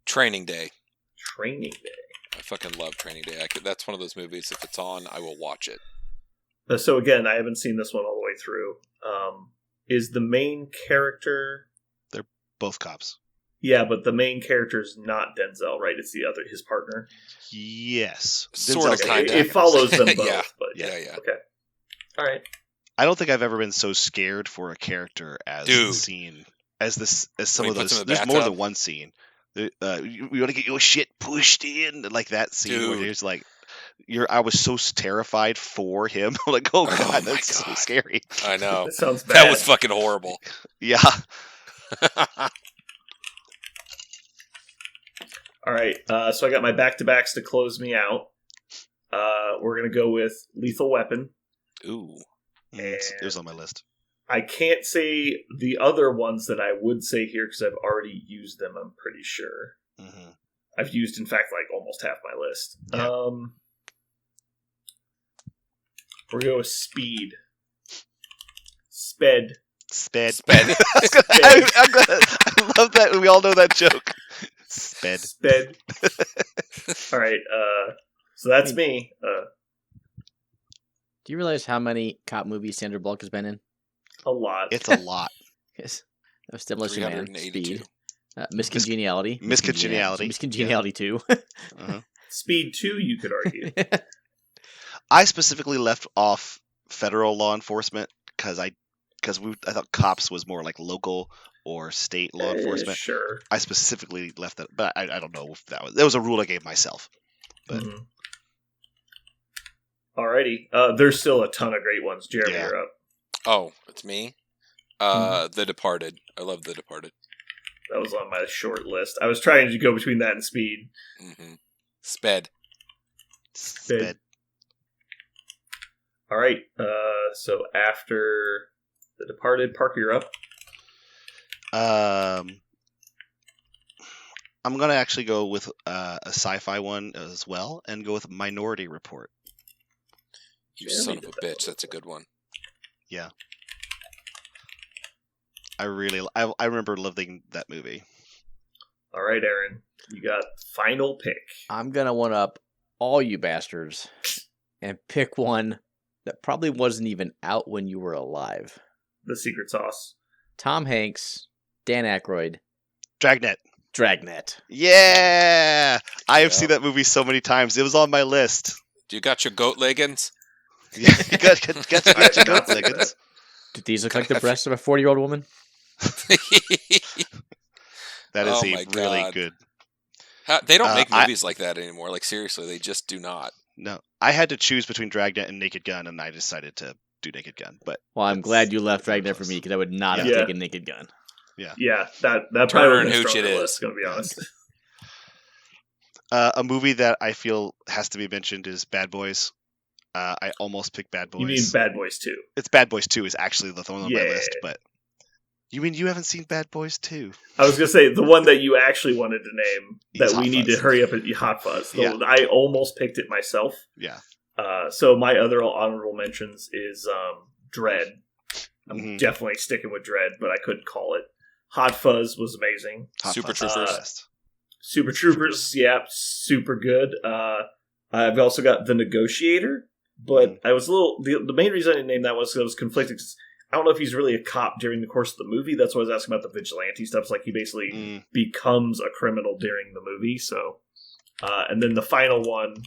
Training Day. Training Day. I fucking love Training Day. That's one of those movies, if it's on, I will watch it. So again, I haven't seen this one all the way through. Is the main character... They're both cops. Yeah, but the main character is not Denzel, right? It's his partner? Yes. Sort of, kind of. It follows them both. Yeah. But Yeah. Okay. All right. I don't think I've ever been so scared for a character as the scene. As some of those... There's more than one scene. We want to get your shit pushed in, like that scene where there's like, I was so terrified for him. Like, oh god, that's so scary. I know. That sounds bad. That was fucking horrible. Yeah. All right. So I got my back-to-backs to close me out. We're gonna go with Lethal Weapon. Ooh. It was on my list. I can't say the other ones that I would say here because I've already used them, I'm pretty sure. Mm-hmm. I've used, in fact, like almost half my list. Yeah. We're going to go with Speed. Sped. Sped. I love that. We all know that joke. Sped. All right. So that's me. Do you realize how many cop movies Sandra Bullock has been in? A lot. It's a lot. Yes. Demolition Man, Speed, Miss Miss Congeniality. Miscongeniality 2. Speed 2, you could argue. I specifically left off federal law enforcement because I thought cops was more like local or state law enforcement. Sure. I specifically left that, but I don't know if that was a rule I gave myself. But Alrighty. There's still a ton of great ones. Jeremy, you're up. Oh, it's me? The Departed. I love The Departed. That was on my short list. I was trying to go between that and Speed. Mm-hmm. Sped. All right. So after The Departed, Parker, you're up. I'm gonna actually go with a sci-fi one as well, and go with Minority Report. You son of a bitch! That's a good one. Yeah. I remember loving that movie. All right, Aaron. You got final pick. I'm going to one-up all you bastards and pick one that probably wasn't even out when you were alive. The Secret Sauce. Tom Hanks, Dan Aykroyd. Dragnet. Yeah! I have seen that movie so many times. It was on my list. Do you got your goat leggings? Yeah, you got your goat leggings. Did these look like the breasts of a 40-year-old woman? That is Oh a my really God. good. They don't make I- movies like that anymore. Like seriously, they just do not. No, I had to choose between Dragnet and Naked Gun, and I decided to do Naked Gun. But Well, I'm it's glad you left very Dragnet for close. me because I would not have Yeah. taken Naked Gun. Yeah, that Turner probably and was a Hooch stronger it is. list, gonna be Yeah. honest. A movie that I feel has to be mentioned is Bad Boys. I almost picked Bad Boys. You mean Bad Boys 2? It's Bad Boys 2 is actually the one on my Yeah. list, but you mean you haven't seen Bad Boys 2? I was gonna say the one that you actually wanted to name that Is we Hot need to Fuzz. hurry up and Hot Fuzz. Yeah. I almost picked it myself. Yeah. So my other honorable mentions is Dread. I'm Mhm. definitely sticking with Dread, but I couldn't call it. Hot Fuzz was amazing. Hot Super Fuzz is the Troopers. best. Super Troopers, yeah, super good. I've also got The Negotiator, but I was a little. The main reason I didn't name that was because I was conflicted. 'Cause I don't know if he's really a cop during the course of the movie. That's why I was asking about the vigilante stuff. It's like he basically becomes a criminal during the movie. So, and then the final one,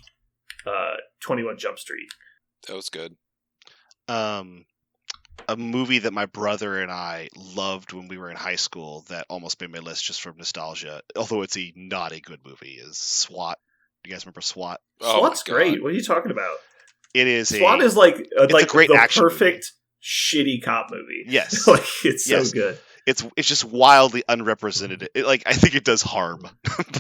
21 Jump Street. That was good. A movie that my brother and I loved when we were in high school that almost made my list just from nostalgia, although it's not a good movie, is SWAT. You guys remember SWAT? Oh SWAT's my God. great. What are you talking about? It is SWAT a is like a great the action perfect shitty cop movie. yes. Like it's Yes. so good. It's just wildly unrepresented. I think it does harm,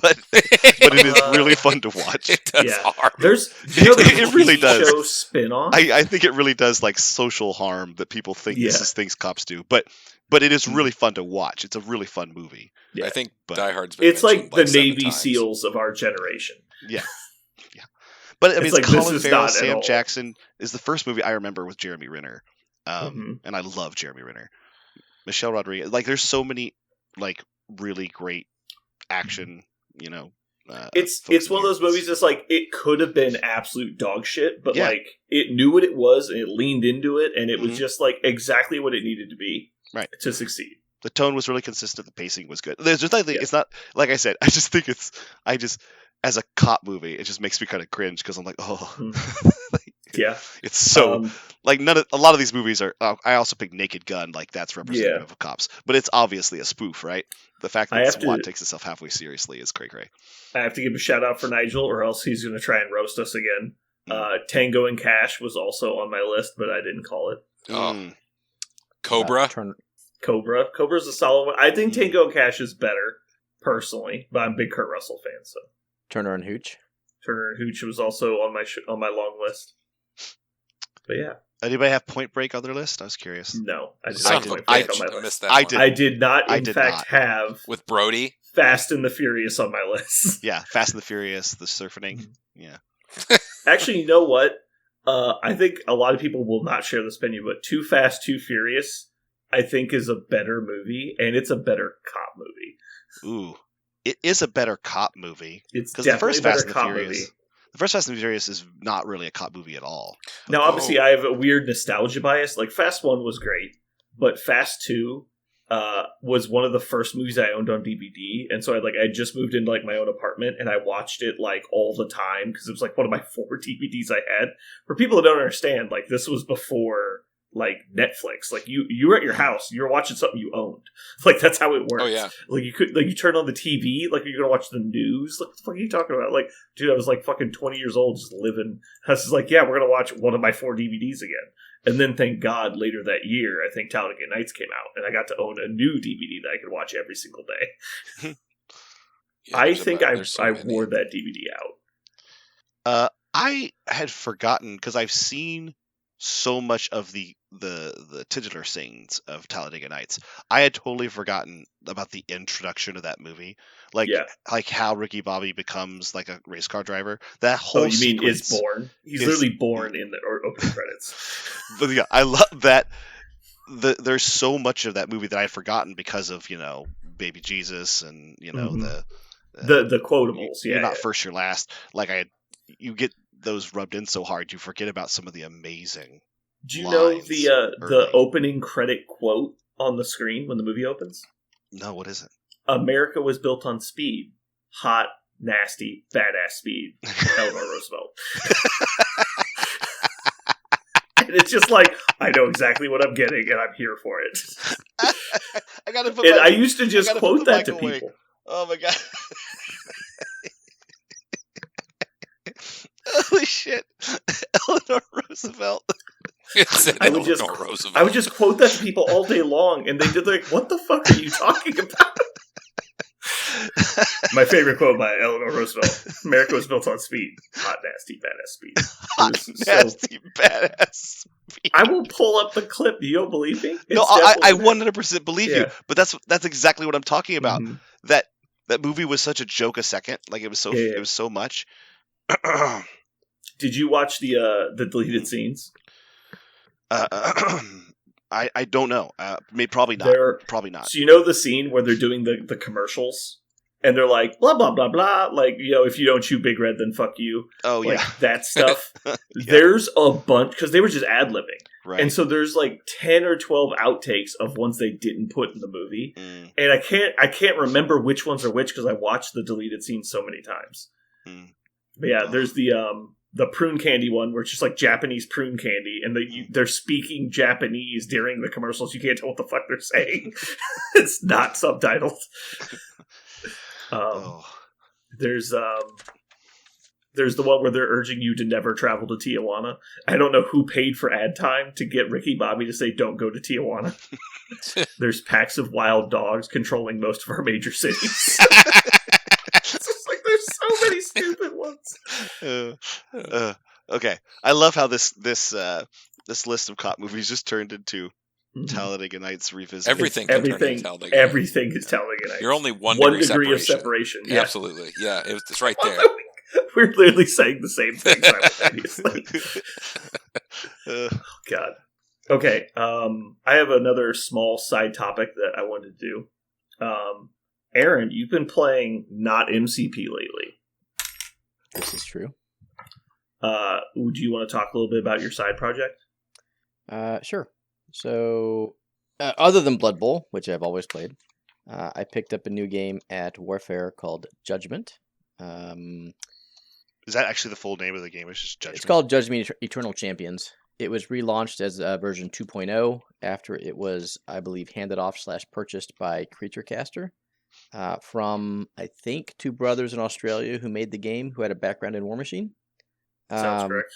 but it is really fun to watch. It does Yeah. harm. There's the It really TV does. show spin-off. I think it really does like social harm that people think this Yeah. is things cops do, but it is really fun to watch. It's a really fun movie. Yeah. I think But- Die Hard's been It's like mentioned the 7 Navy times. SEAls of our generation. Yeah. But I mean, It's it's like, this Colin is Farrell, not at Sam all. Jackson is the first movie I remember with Jeremy Renner, Mhm. and I love Jeremy Renner. Michelle Rodriguez, like, there's so many like really great action, It's folks one of in those here. movies that's like it could have been absolute dog shit, but Yeah. like it knew what it was and it leaned into it, and it was Mhm. just like exactly what it needed to be Right. to succeed. The tone was really consistent. The pacing was good. There's just nothing. Yeah. It's not like I said. I just think as a cop movie, it just makes me kind of cringe because I'm like, oh, Yeah. it's so Um, like a lot of these movies are. I also picked Naked Gun, like that's representative of cops, but it's obviously a spoof, right? The fact I that have SWAT to- takes itself halfway seriously is cray cray. I have to give a shout out for Nigel, or else he's going to try and roast us again. Tango and Cash was also on my list, but I didn't call it. Oh. Cobra. Cobra's a solid one. I think Mhm. Tango and Cash is better, personally, but I'm a big Kurt Russell fan, so Turner and Hooch. Turner and Hooch was also on my long list. But yeah, Anybody have Point Break on their list? I was curious. no, I did Son not of a put I Point Break on my bitch. I list. missed that I one. did. I did not, I in did fact, not. have With Brody. Fast and the Furious on my list. Yeah, Fast and the Furious, the surfing. Yeah, Actually, you know what? I think a lot of people will not share this opinion, but Too Fast, Too Furious, I think, is a better movie, and it's a better cop movie. ooh, it is a better cop movie. It's Because the definitely first a better Fast and the cop Furious, movie. the first Fast and the Furious is not really a cop movie at all. Now, obviously, Oh. I have a weird nostalgia bias. Like, Fast 1 was great, but Fast 2 was one of the first movies I owned on DVD, and so I just moved into like my own apartment, and I watched it like all the time because it was like one of my 4 DVDs I had. For people that don't understand, like this was before like Netflix. Like you were at your house, you were watching something you owned. Like that's how it worked. Oh yeah. Like you turn on the TV, like you're gonna watch the news. Like what the fuck are you talking about? Like, dude, I was like fucking 20 years old, just living. I was just like, yeah, we're gonna watch one of my 4 DVDs again. And then, thank God, later that year, I think Talladega Nights came out, and I got to own a new DVD that I could watch every single day. Yeah, I there's think there's so I many. wore that DVD out. I had forgotten because I've seen so much of the titular scenes of Talladega Nights. I had totally forgotten about the introduction of that movie, like how Ricky Bobby becomes like a race car driver. That whole Oh, you mean sequence is born? He's is- literally born in the opening credits. But yeah, I love that. There's so much of that movie that I had forgotten because of Baby Jesus and Mhm. the The quotables, you're yeah. not first, you're last. Like you get those rubbed in so hard, you forget about some of the amazing. Do you know lines the early. opening credit quote on the screen when the movie opens? No, what is it? America was built on speed. Hot, nasty, badass speed. Eleanor Roosevelt. And it's just like, I know exactly what I'm getting, and I'm here for it. I gotta put. And I used to just quote that to people. Oh my god! Holy shit! Eleanor Roosevelt. I would just quote that to people all day long, and they did like, "What the fuck are you talking about?" My favorite quote by Eleanor Roosevelt: "America was built on speed, hot, nasty, badass speed." Hot, nasty, badass speed. I will pull up the clip. You don't believe me? No, I 100% believe you. But that's exactly what I'm talking about. Mm-hmm. That movie was such a joke a second. Like it was so much. Did you watch the deleted scenes? I don't know. Probably not. Probably not. So you know the scene where they're doing the commercials, and they're like blah blah blah blah, like, you know, if you don't chew Big Red, then fuck you. Oh like, yeah, that stuff. Yeah. There's a bunch because they were just ad libbing, right? And so there's like 10 or 12 outtakes of ones they didn't put in the movie, and I can't remember which ones are which because I watched the deleted scenes so many times. But yeah, there's the prune candy one where it's just like Japanese prune candy, and they're speaking Japanese during the commercials. You can't tell what the fuck they're saying. It's not subtitled. There's the one where they're urging you to never travel to Tijuana. I don't know who paid for ad time to get Ricky Bobby to say don't go to Tijuana. There's packs of wild dogs controlling most of our major cities. It's just like there's so many stupid ones. Okay, I love how this list of cop movies just turned into Talladega Nights Revisited. Everything is Talladega Nights. You're only one degree of separation. Yeah. Absolutely, yeah, it's right there. We're literally saying the same thing simultaneously. Oh, God. Okay, I have another small side topic that I wanted to do. Aaron, you've been playing not MCP lately. This is true. Do you want to talk a little bit about your side project? Sure. So, other than Blood Bowl, which I've always played, I picked up a new game at Warfare called Judgment. Is that actually the full name of the game? It's just Judgment? It's called Judgment Eternal Champions. It was relaunched as version 2.0 after it was, I believe, handed off / purchased by Creaturecaster from, I think, two brothers in Australia who made the game who had a background in War Machine. Sounds correct.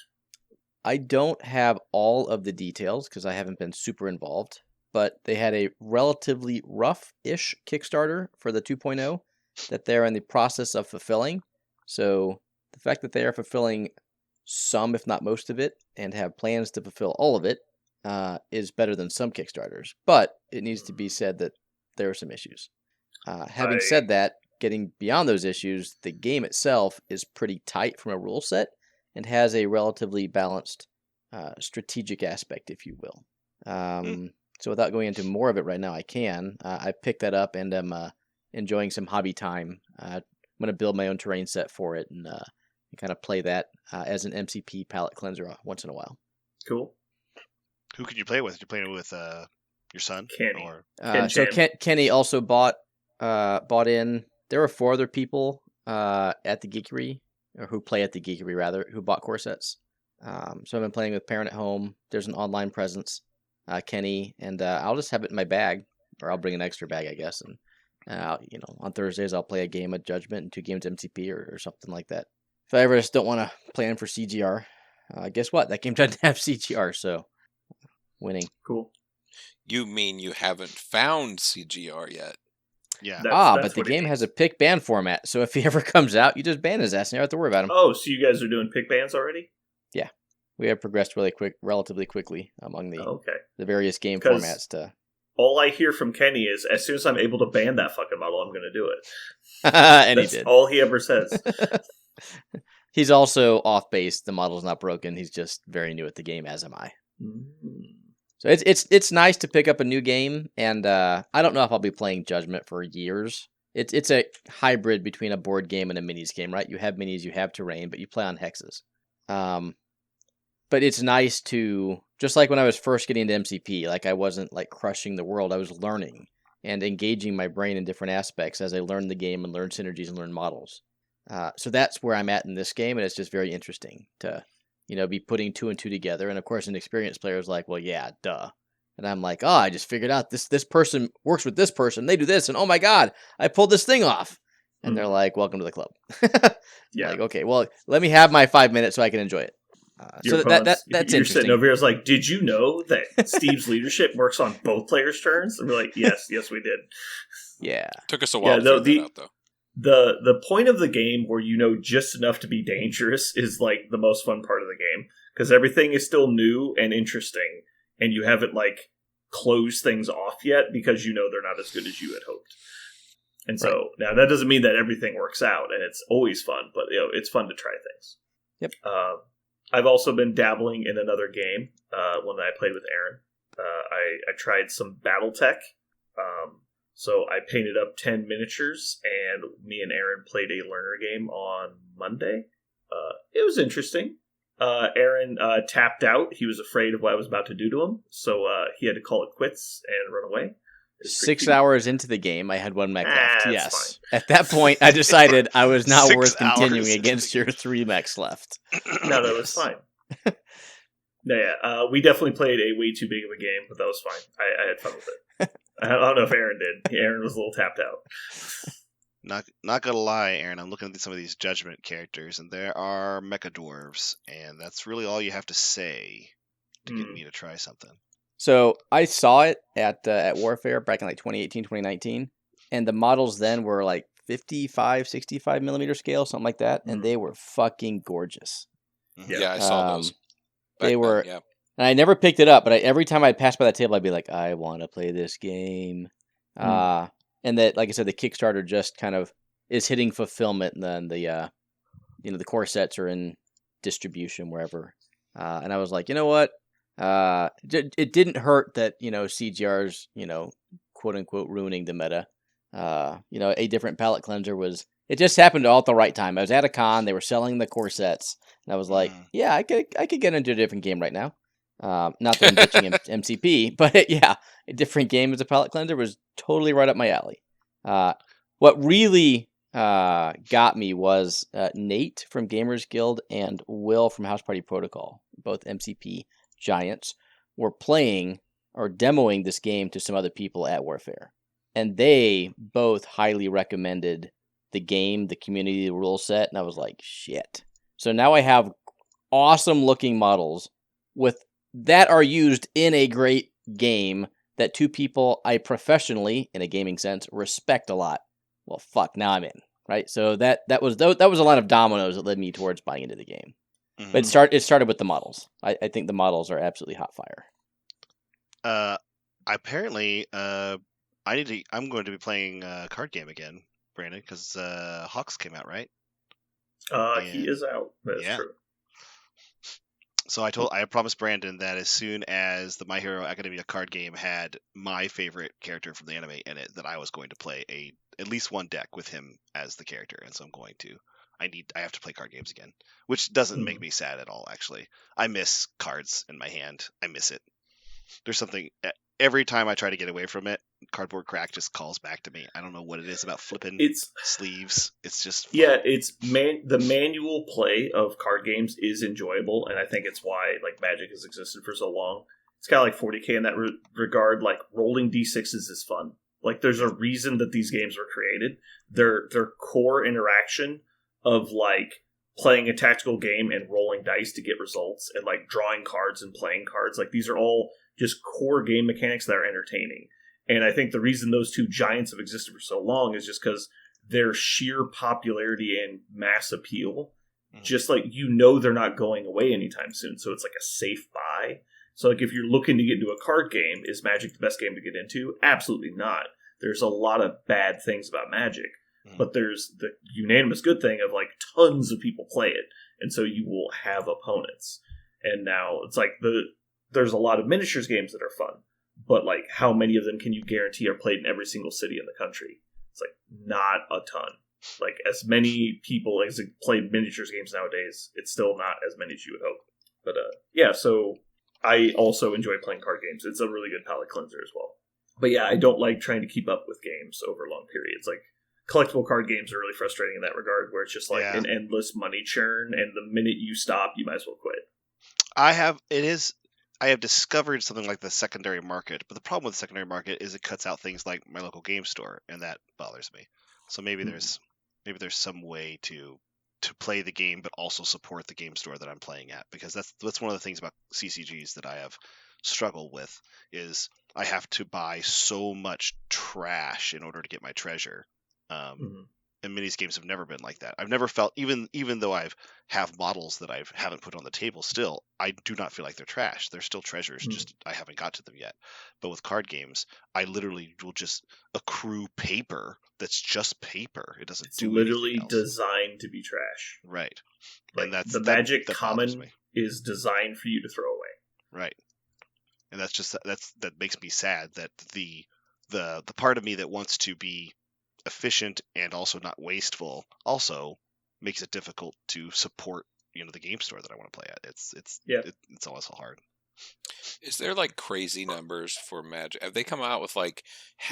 I don't have all of the details because I haven't been super involved, but they had a relatively rough-ish Kickstarter for the 2.0 that they're in the process of fulfilling. So the fact that they are fulfilling some, if not most of it, and have plans to fulfill all of it is better than some Kickstarters. But it needs to be said that there are some issues. Having said that, getting beyond those issues, the game itself is pretty tight from a rule set and has a relatively balanced strategic aspect, if you will. So without going into more of it right now, I can. I picked that up and am enjoying some hobby time. I'm going to build my own terrain set for it and kind of play that as an MCP palette cleanser once in a while. Cool. Who could you play with? Did you play it with your son? Kenny. Or... Kenny also bought in. There were 4 other people at the Geekery, or who play at the Geekery rather, who bought core sets. So I've been playing with Parent at Home. There's an online presence, Kenny, and I'll just have it in my bag, or I'll bring an extra bag, I guess. And on Thursdays I'll play a game of Judgment and 2 games of MCP or something like that. If I ever just don't want to plan for CGR, guess what? That game doesn't have CGR, so winning. Cool. You mean you haven't found CGR yet? Yeah. That's but the game has a pick ban format, so if he ever comes out, you just ban his ass and you don't have to worry about him. Oh, so you guys are doing pick bans already? Yeah. We have progressed relatively quickly among the various game 'Cause formats to... all I hear from Kenny is, as soon as I'm able to ban that fucking model, I'm going to do it. And That's he did. all he ever says. He's also off base. The model's not broken. He's just very new at the game, as am I. So it's nice to pick up a new game, and I don't know if I'll be playing Judgment for years. It's a hybrid between a board game and a minis game, right? You have minis, you have terrain, but you play on hexes. But it's nice to, just like when I was first getting into MCP, like I wasn't like crushing the world. I was learning and engaging my brain in different aspects as I learned the game and learned synergies and learned models. So that's where I'm at in this game, and it's just very interesting to be putting 2 and 2 together. And of course, an experienced player is like, well, yeah, duh. And I'm like, oh, I just figured out this person works with this person. They do this. And oh my God, I pulled this thing off. And they're like, welcome to the club. Yeah. Like, okay, well, let me have my 5 minutes so I can enjoy it. So that's you're interesting. sitting over here is like, did you know that Steve's leadership works on both players' turns? And we're like, yes, we did. Yeah. Took us a while to figure that out, though. The point of the game where you know just enough to be dangerous is like the most fun part of the game, because everything is still new and interesting, and you haven't like closed things off yet because you know they're not as good as you had hoped. And so now that doesn't mean that everything works out, and it's always fun, but it's fun to try things. Yep. I've also been dabbling in another game. One that I played with Aaron. I tried some BattleTech. So I painted up 10 miniatures, and me and Aaron played a learner game on Monday. It was interesting. Aaron tapped out. He was afraid of what I was about to do to him, so he had to call it quits and run away. 6 hours into the game, I had 1 mech left. Yes. Fine. At that point, I decided I was not worth continuing against your 3 mechs left. No, that was fine. We definitely played a way too big of a game, but that was fine. I had fun with it. I don't know if Aaron did. Aaron was a little tapped out. Not gonna lie, Aaron, I'm looking at some of these Judgment characters, and there are mecha dwarves, and that's really all you have to say to get me to try something. So I saw it at Warfare back in like 2018, 2019, and the models then were like 55, 65 millimeter scale, something like that, and they were fucking gorgeous. Yeah, I saw those. They were, and I never picked it up, but every time I'd pass by that table, I'd be like, I want to play this game. And that, like I said, the Kickstarter just kind of is hitting fulfillment, and then the the core sets are in distribution wherever. And I was like, you know what? It didn't hurt that CGR's quote unquote ruining the meta. A different palette cleanser was. It just happened all at the right time. I was at a con. They were selling the core sets, and I was like, yeah, I could get into a different game right now. Not that I'm bitching MCP, but yeah, a different game as a palette cleanser was totally right up my alley. What really got me was Nate from Gamers Guild and Will from House Party Protocol, both MCP giants, were playing or demoing this game to some other people at Warfare. And they both highly recommended the game, the community, the rule set, and I was like, shit. So now I have awesome looking models that are used in a great game that 2 people I professionally, in a gaming sense, respect a lot. Well, fuck, now I'm in, right? So that was a lot of dominoes that led me towards buying into the game. Mm-hmm. But it started with the models. I think the models are absolutely hot fire. Apparently, I'm going to be playing a card game again, Brandon, because Hawks came out, right? He is out. That's true. So I promised Brandon that as soon as the My Hero Academia card game had my favorite character from the anime in it, that I was going to play at least one deck with him as the character, and so I'm going to. I have to play card games again, which doesn't make me sad at all. Actually, I miss cards in my hand. I miss it. There's something. Every time I try to get away from it, Cardboard Crack just calls back to me. I don't know what it is about flipping sleeves. It's just fun. The manual play of card games is enjoyable, and I think it's why like Magic has existed for so long. It's kind of like 40K in that regard. Like rolling d6s is fun. Like there's a reason that these games were created. Their core interaction of like playing a tactical game and rolling dice to get results, and like drawing cards and playing cards. Like these are all just core game mechanics that are entertaining. And I think the reason those 2 giants have existed for so long is just because their sheer popularity and mass appeal, just like, they're not going away anytime soon. So it's like a safe buy. So like if you're looking to get into a card game, is Magic the best game to get into? Absolutely not. There's a lot of bad things about Magic, but there's the unanimous good thing of like tons of people play it. And so you will have opponents. And now it's like there's a lot of miniatures games that are fun, but like how many of them can you guarantee are played in every single city in the country? It's like not a ton. Like as many people as play miniatures games nowadays, it's still not as many as you would hope. But so I also enjoy playing card games. It's a really good palate cleanser as well. But yeah, I don't like trying to keep up with games over long periods. Like collectible card games are really frustrating in that regard, where it's just like an endless money churn, and the minute you stop, you might as well quit. I have discovered something like the secondary market, but the problem with the secondary market is it cuts out things like my local game store, and that bothers me. So maybe there's some way to play the game but also support the game store that I'm playing at, because that's one of the things about CCGs that I have struggled with is I have to buy so much trash in order to get my treasure. And minis games have never been like that. I've never felt, even though I have models that I haven't put on the table still, I do not feel like they're trash. They're still treasures, just I haven't got to them yet. But with card games, I literally will just accrue paper that's just paper. It doesn't do literally anything else. Designed to be trash. Right. Like, and the Magic that Common is designed for you to throw away. Right. And that makes me sad that the part of me that wants to be efficient and also not wasteful also makes it difficult to support the game store that I want to play at. It's always so hard. Is there like crazy numbers for Magic? Have they come out with like,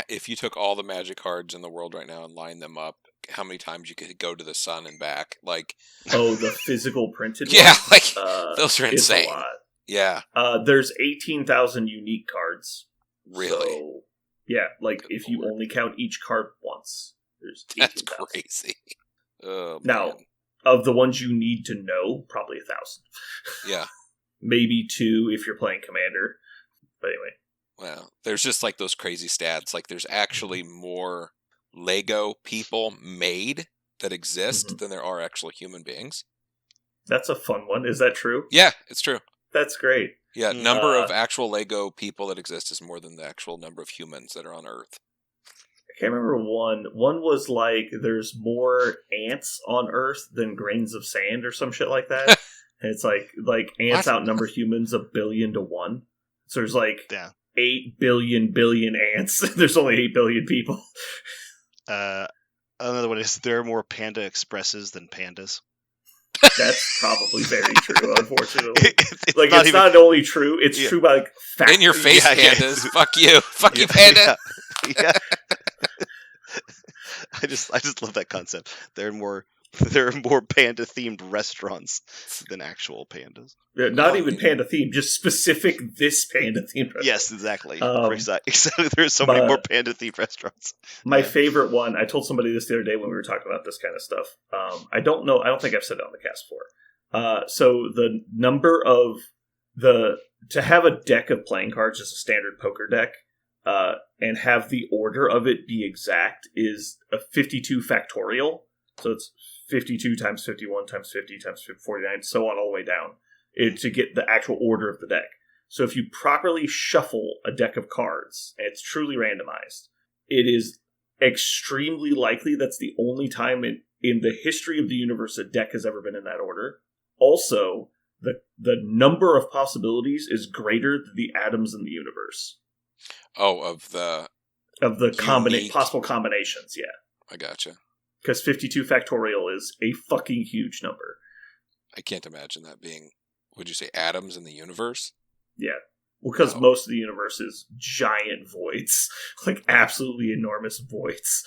if you took all the Magic cards in the world right now and lined them up, how many times you could go to the sun and back? Like, the physical printed yeah, ones? like those are insane. It's a lot. Yeah. There's 18,000 unique cards. Really? So, yeah, like if you only count each card once, there's 18,000. That's crazy. Oh, now, man. of the ones you need to know, probably 1,000. Yeah. Maybe 2 if you're playing Commander. But anyway. Well, there's just like those crazy stats. Like there's actually more Lego people made that exist than there are actual human beings. That's a fun one. Is that true? Yeah, it's true. That's great. Yeah, number of actual Lego people that exist is more than the actual number of humans that are on Earth. I can't remember one. One was like there's more ants on Earth than grains of sand or some shit like that. And it's like ants outnumber humans 1 billion to 1. So there's like 8 billion ants. There's only 8 billion people. Another one is there are more Panda Expresses than pandas. That's probably very true, unfortunately. It's not only true, it's true by like fact. In your face, pandas. Fuck you. Fuck you, panda. Yeah. I just love that concept. There are more panda themed restaurants than actual pandas. Yeah, not even panda themed, just specific this panda themed restaurant. Yes, exactly. Exactly. There's so many more panda themed restaurants. My favorite one, I told somebody this the other day when we were talking about this kind of stuff. I don't think I've said it on the cast before. So the number of to have a deck of playing cards, just a standard poker deck, and have the order of it be exact is a 52 factorial. So it's 52 times 51 times 50 times 49, so on all the way down, to get the actual order of the deck. So if you properly shuffle a deck of cards, and it's truly randomized, it is extremely likely that's the only time in the history of the universe a deck has ever been in that order. Also, the number of possibilities is greater than the atoms in the universe. Oh, of the possible combinations, yeah. I gotcha. Because 52 factorial is a fucking huge number. I can't imagine that being, would you say atoms in the universe? Yeah. Well, because most of the universe is giant voids. Like, absolutely enormous voids.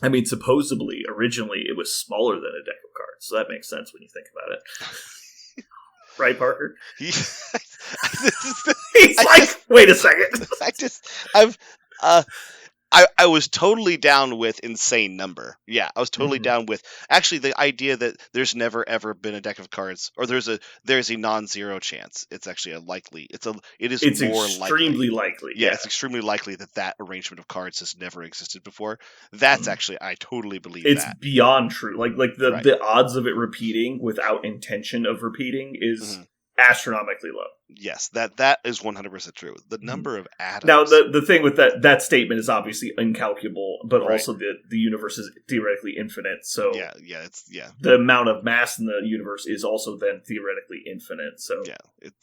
I mean, supposedly, originally, it was smaller than a deck of cards. So that makes sense when you think about it. Right, Parker? He's like, wait a second. I was totally down with insane number. Yeah, I was totally down with actually the idea that there's never ever been a deck of cards, or there's a non-zero chance. It's actually it's more extremely likely. Yeah, it's extremely likely that arrangement of cards has never existed before. That's actually, I totally believe it's that. Beyond true. Like the odds of it repeating without intention of repeating is astronomically low. Yes, that is 100% true. The number of atoms. Now, the thing with that statement is obviously incalculable, but also the universe is theoretically infinite. So the amount of mass in the universe is also then theoretically infinite. So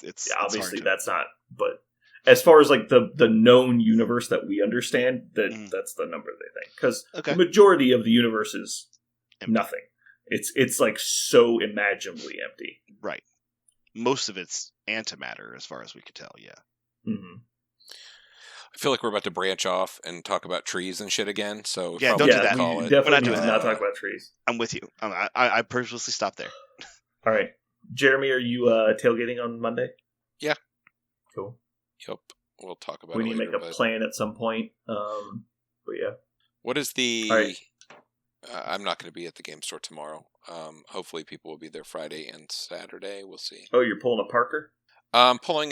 it's obviously that's not. But as far as like the known universe that we understand, that's the number they think, because the majority of the universe is nothing. It's like so imaginably empty. Right. Most of it's antimatter, as far as we could tell. Yeah. Mm-hmm. I feel like we're about to branch off and talk about trees and shit again. So don't do that. We definitely do not talk about trees. I'm with you. I purposely stopped there. All right. Jeremy, are you tailgating on Monday? Yeah. Cool. Yep. We'll talk about We it need to later. make a plan at some point. But yeah. What is the... All right. I'm not going to be at the game store tomorrow. Hopefully people will be there Friday and Saturday. We'll see. Oh, you're pulling a Parker? I'm pulling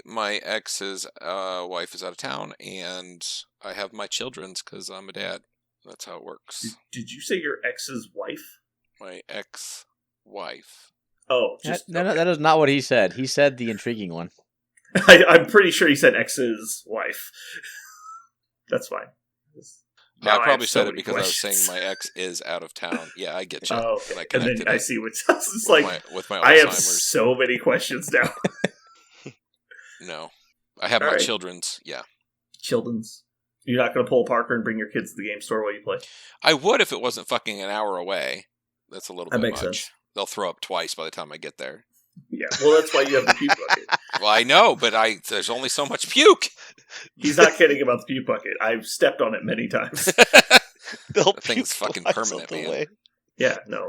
my ex's wife is out of town, and I have my children's because I'm a dad. That's how it works. Did you say your ex's wife? My ex-wife. Oh, just No, okay. that is not what he said. He said the intriguing one. I'm pretty sure he said ex's wife. That's fine. Now I probably have so said it many because questions. I was saying my ex is out of town. Yeah, I get you. Oh, And I and connected then I it see what it's like. with my I have Alzheimer's. so many questions now. No, I have All my right. children's. Yeah, Children's. You're not going to pull a Parker and bring your kids to the game store while you play? I would if it wasn't fucking an hour away. That's a little That bit makes much. sense. They'll throw up twice by the time I get there. Yeah, well, that's why you have the puke bucket. Well, I know, but there's only so much puke. He's not kidding about the puke bucket. I've stepped on it many times. They'll That thing's puke fucking miles permanent, of the man. way. Yeah, no.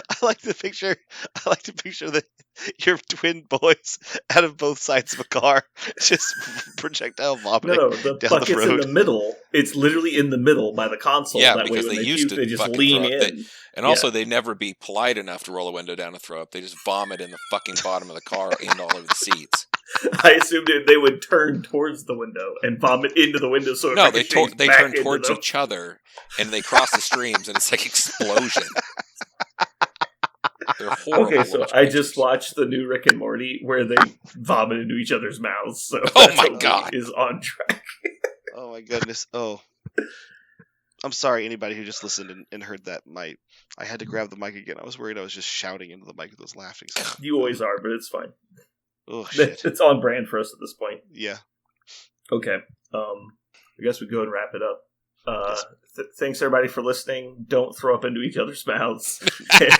I like to picture that your twin boys out of both sides of a car just projectile vomiting. No, the down bucket's the road. in the middle. It's literally in the middle by the console. Yeah, that way because when they they used puke, to they just fucking lean throw up. in. And also, they never be polite enough to roll a window down and throw up. They just vomit in the fucking bottom of the car and all over the seats. I assumed they would turn towards the window and vomit into the window. So it No, they ricochets they back turn into towards them. each other, and they cross the streams, and it's like explosion. They're horrible. Okay, so little I just creatures. watched the new Rick and Morty where they vomit into each other's mouths. So Oh that my totally God. is on track. Oh my goodness. Oh. I'm sorry, anybody who just listened and heard that. I had to grab the mic again. I was worried I was just shouting into the mic with those laughing sounds. You always are, but it's fine. Oh shit. It's on brand for us at this point. Yeah. Okay. I guess we go and wrap it up. Yes. Thanks everybody for listening. Don't throw up into each other's mouths. And,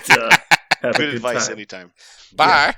have a Good good advice time. anytime. Bye.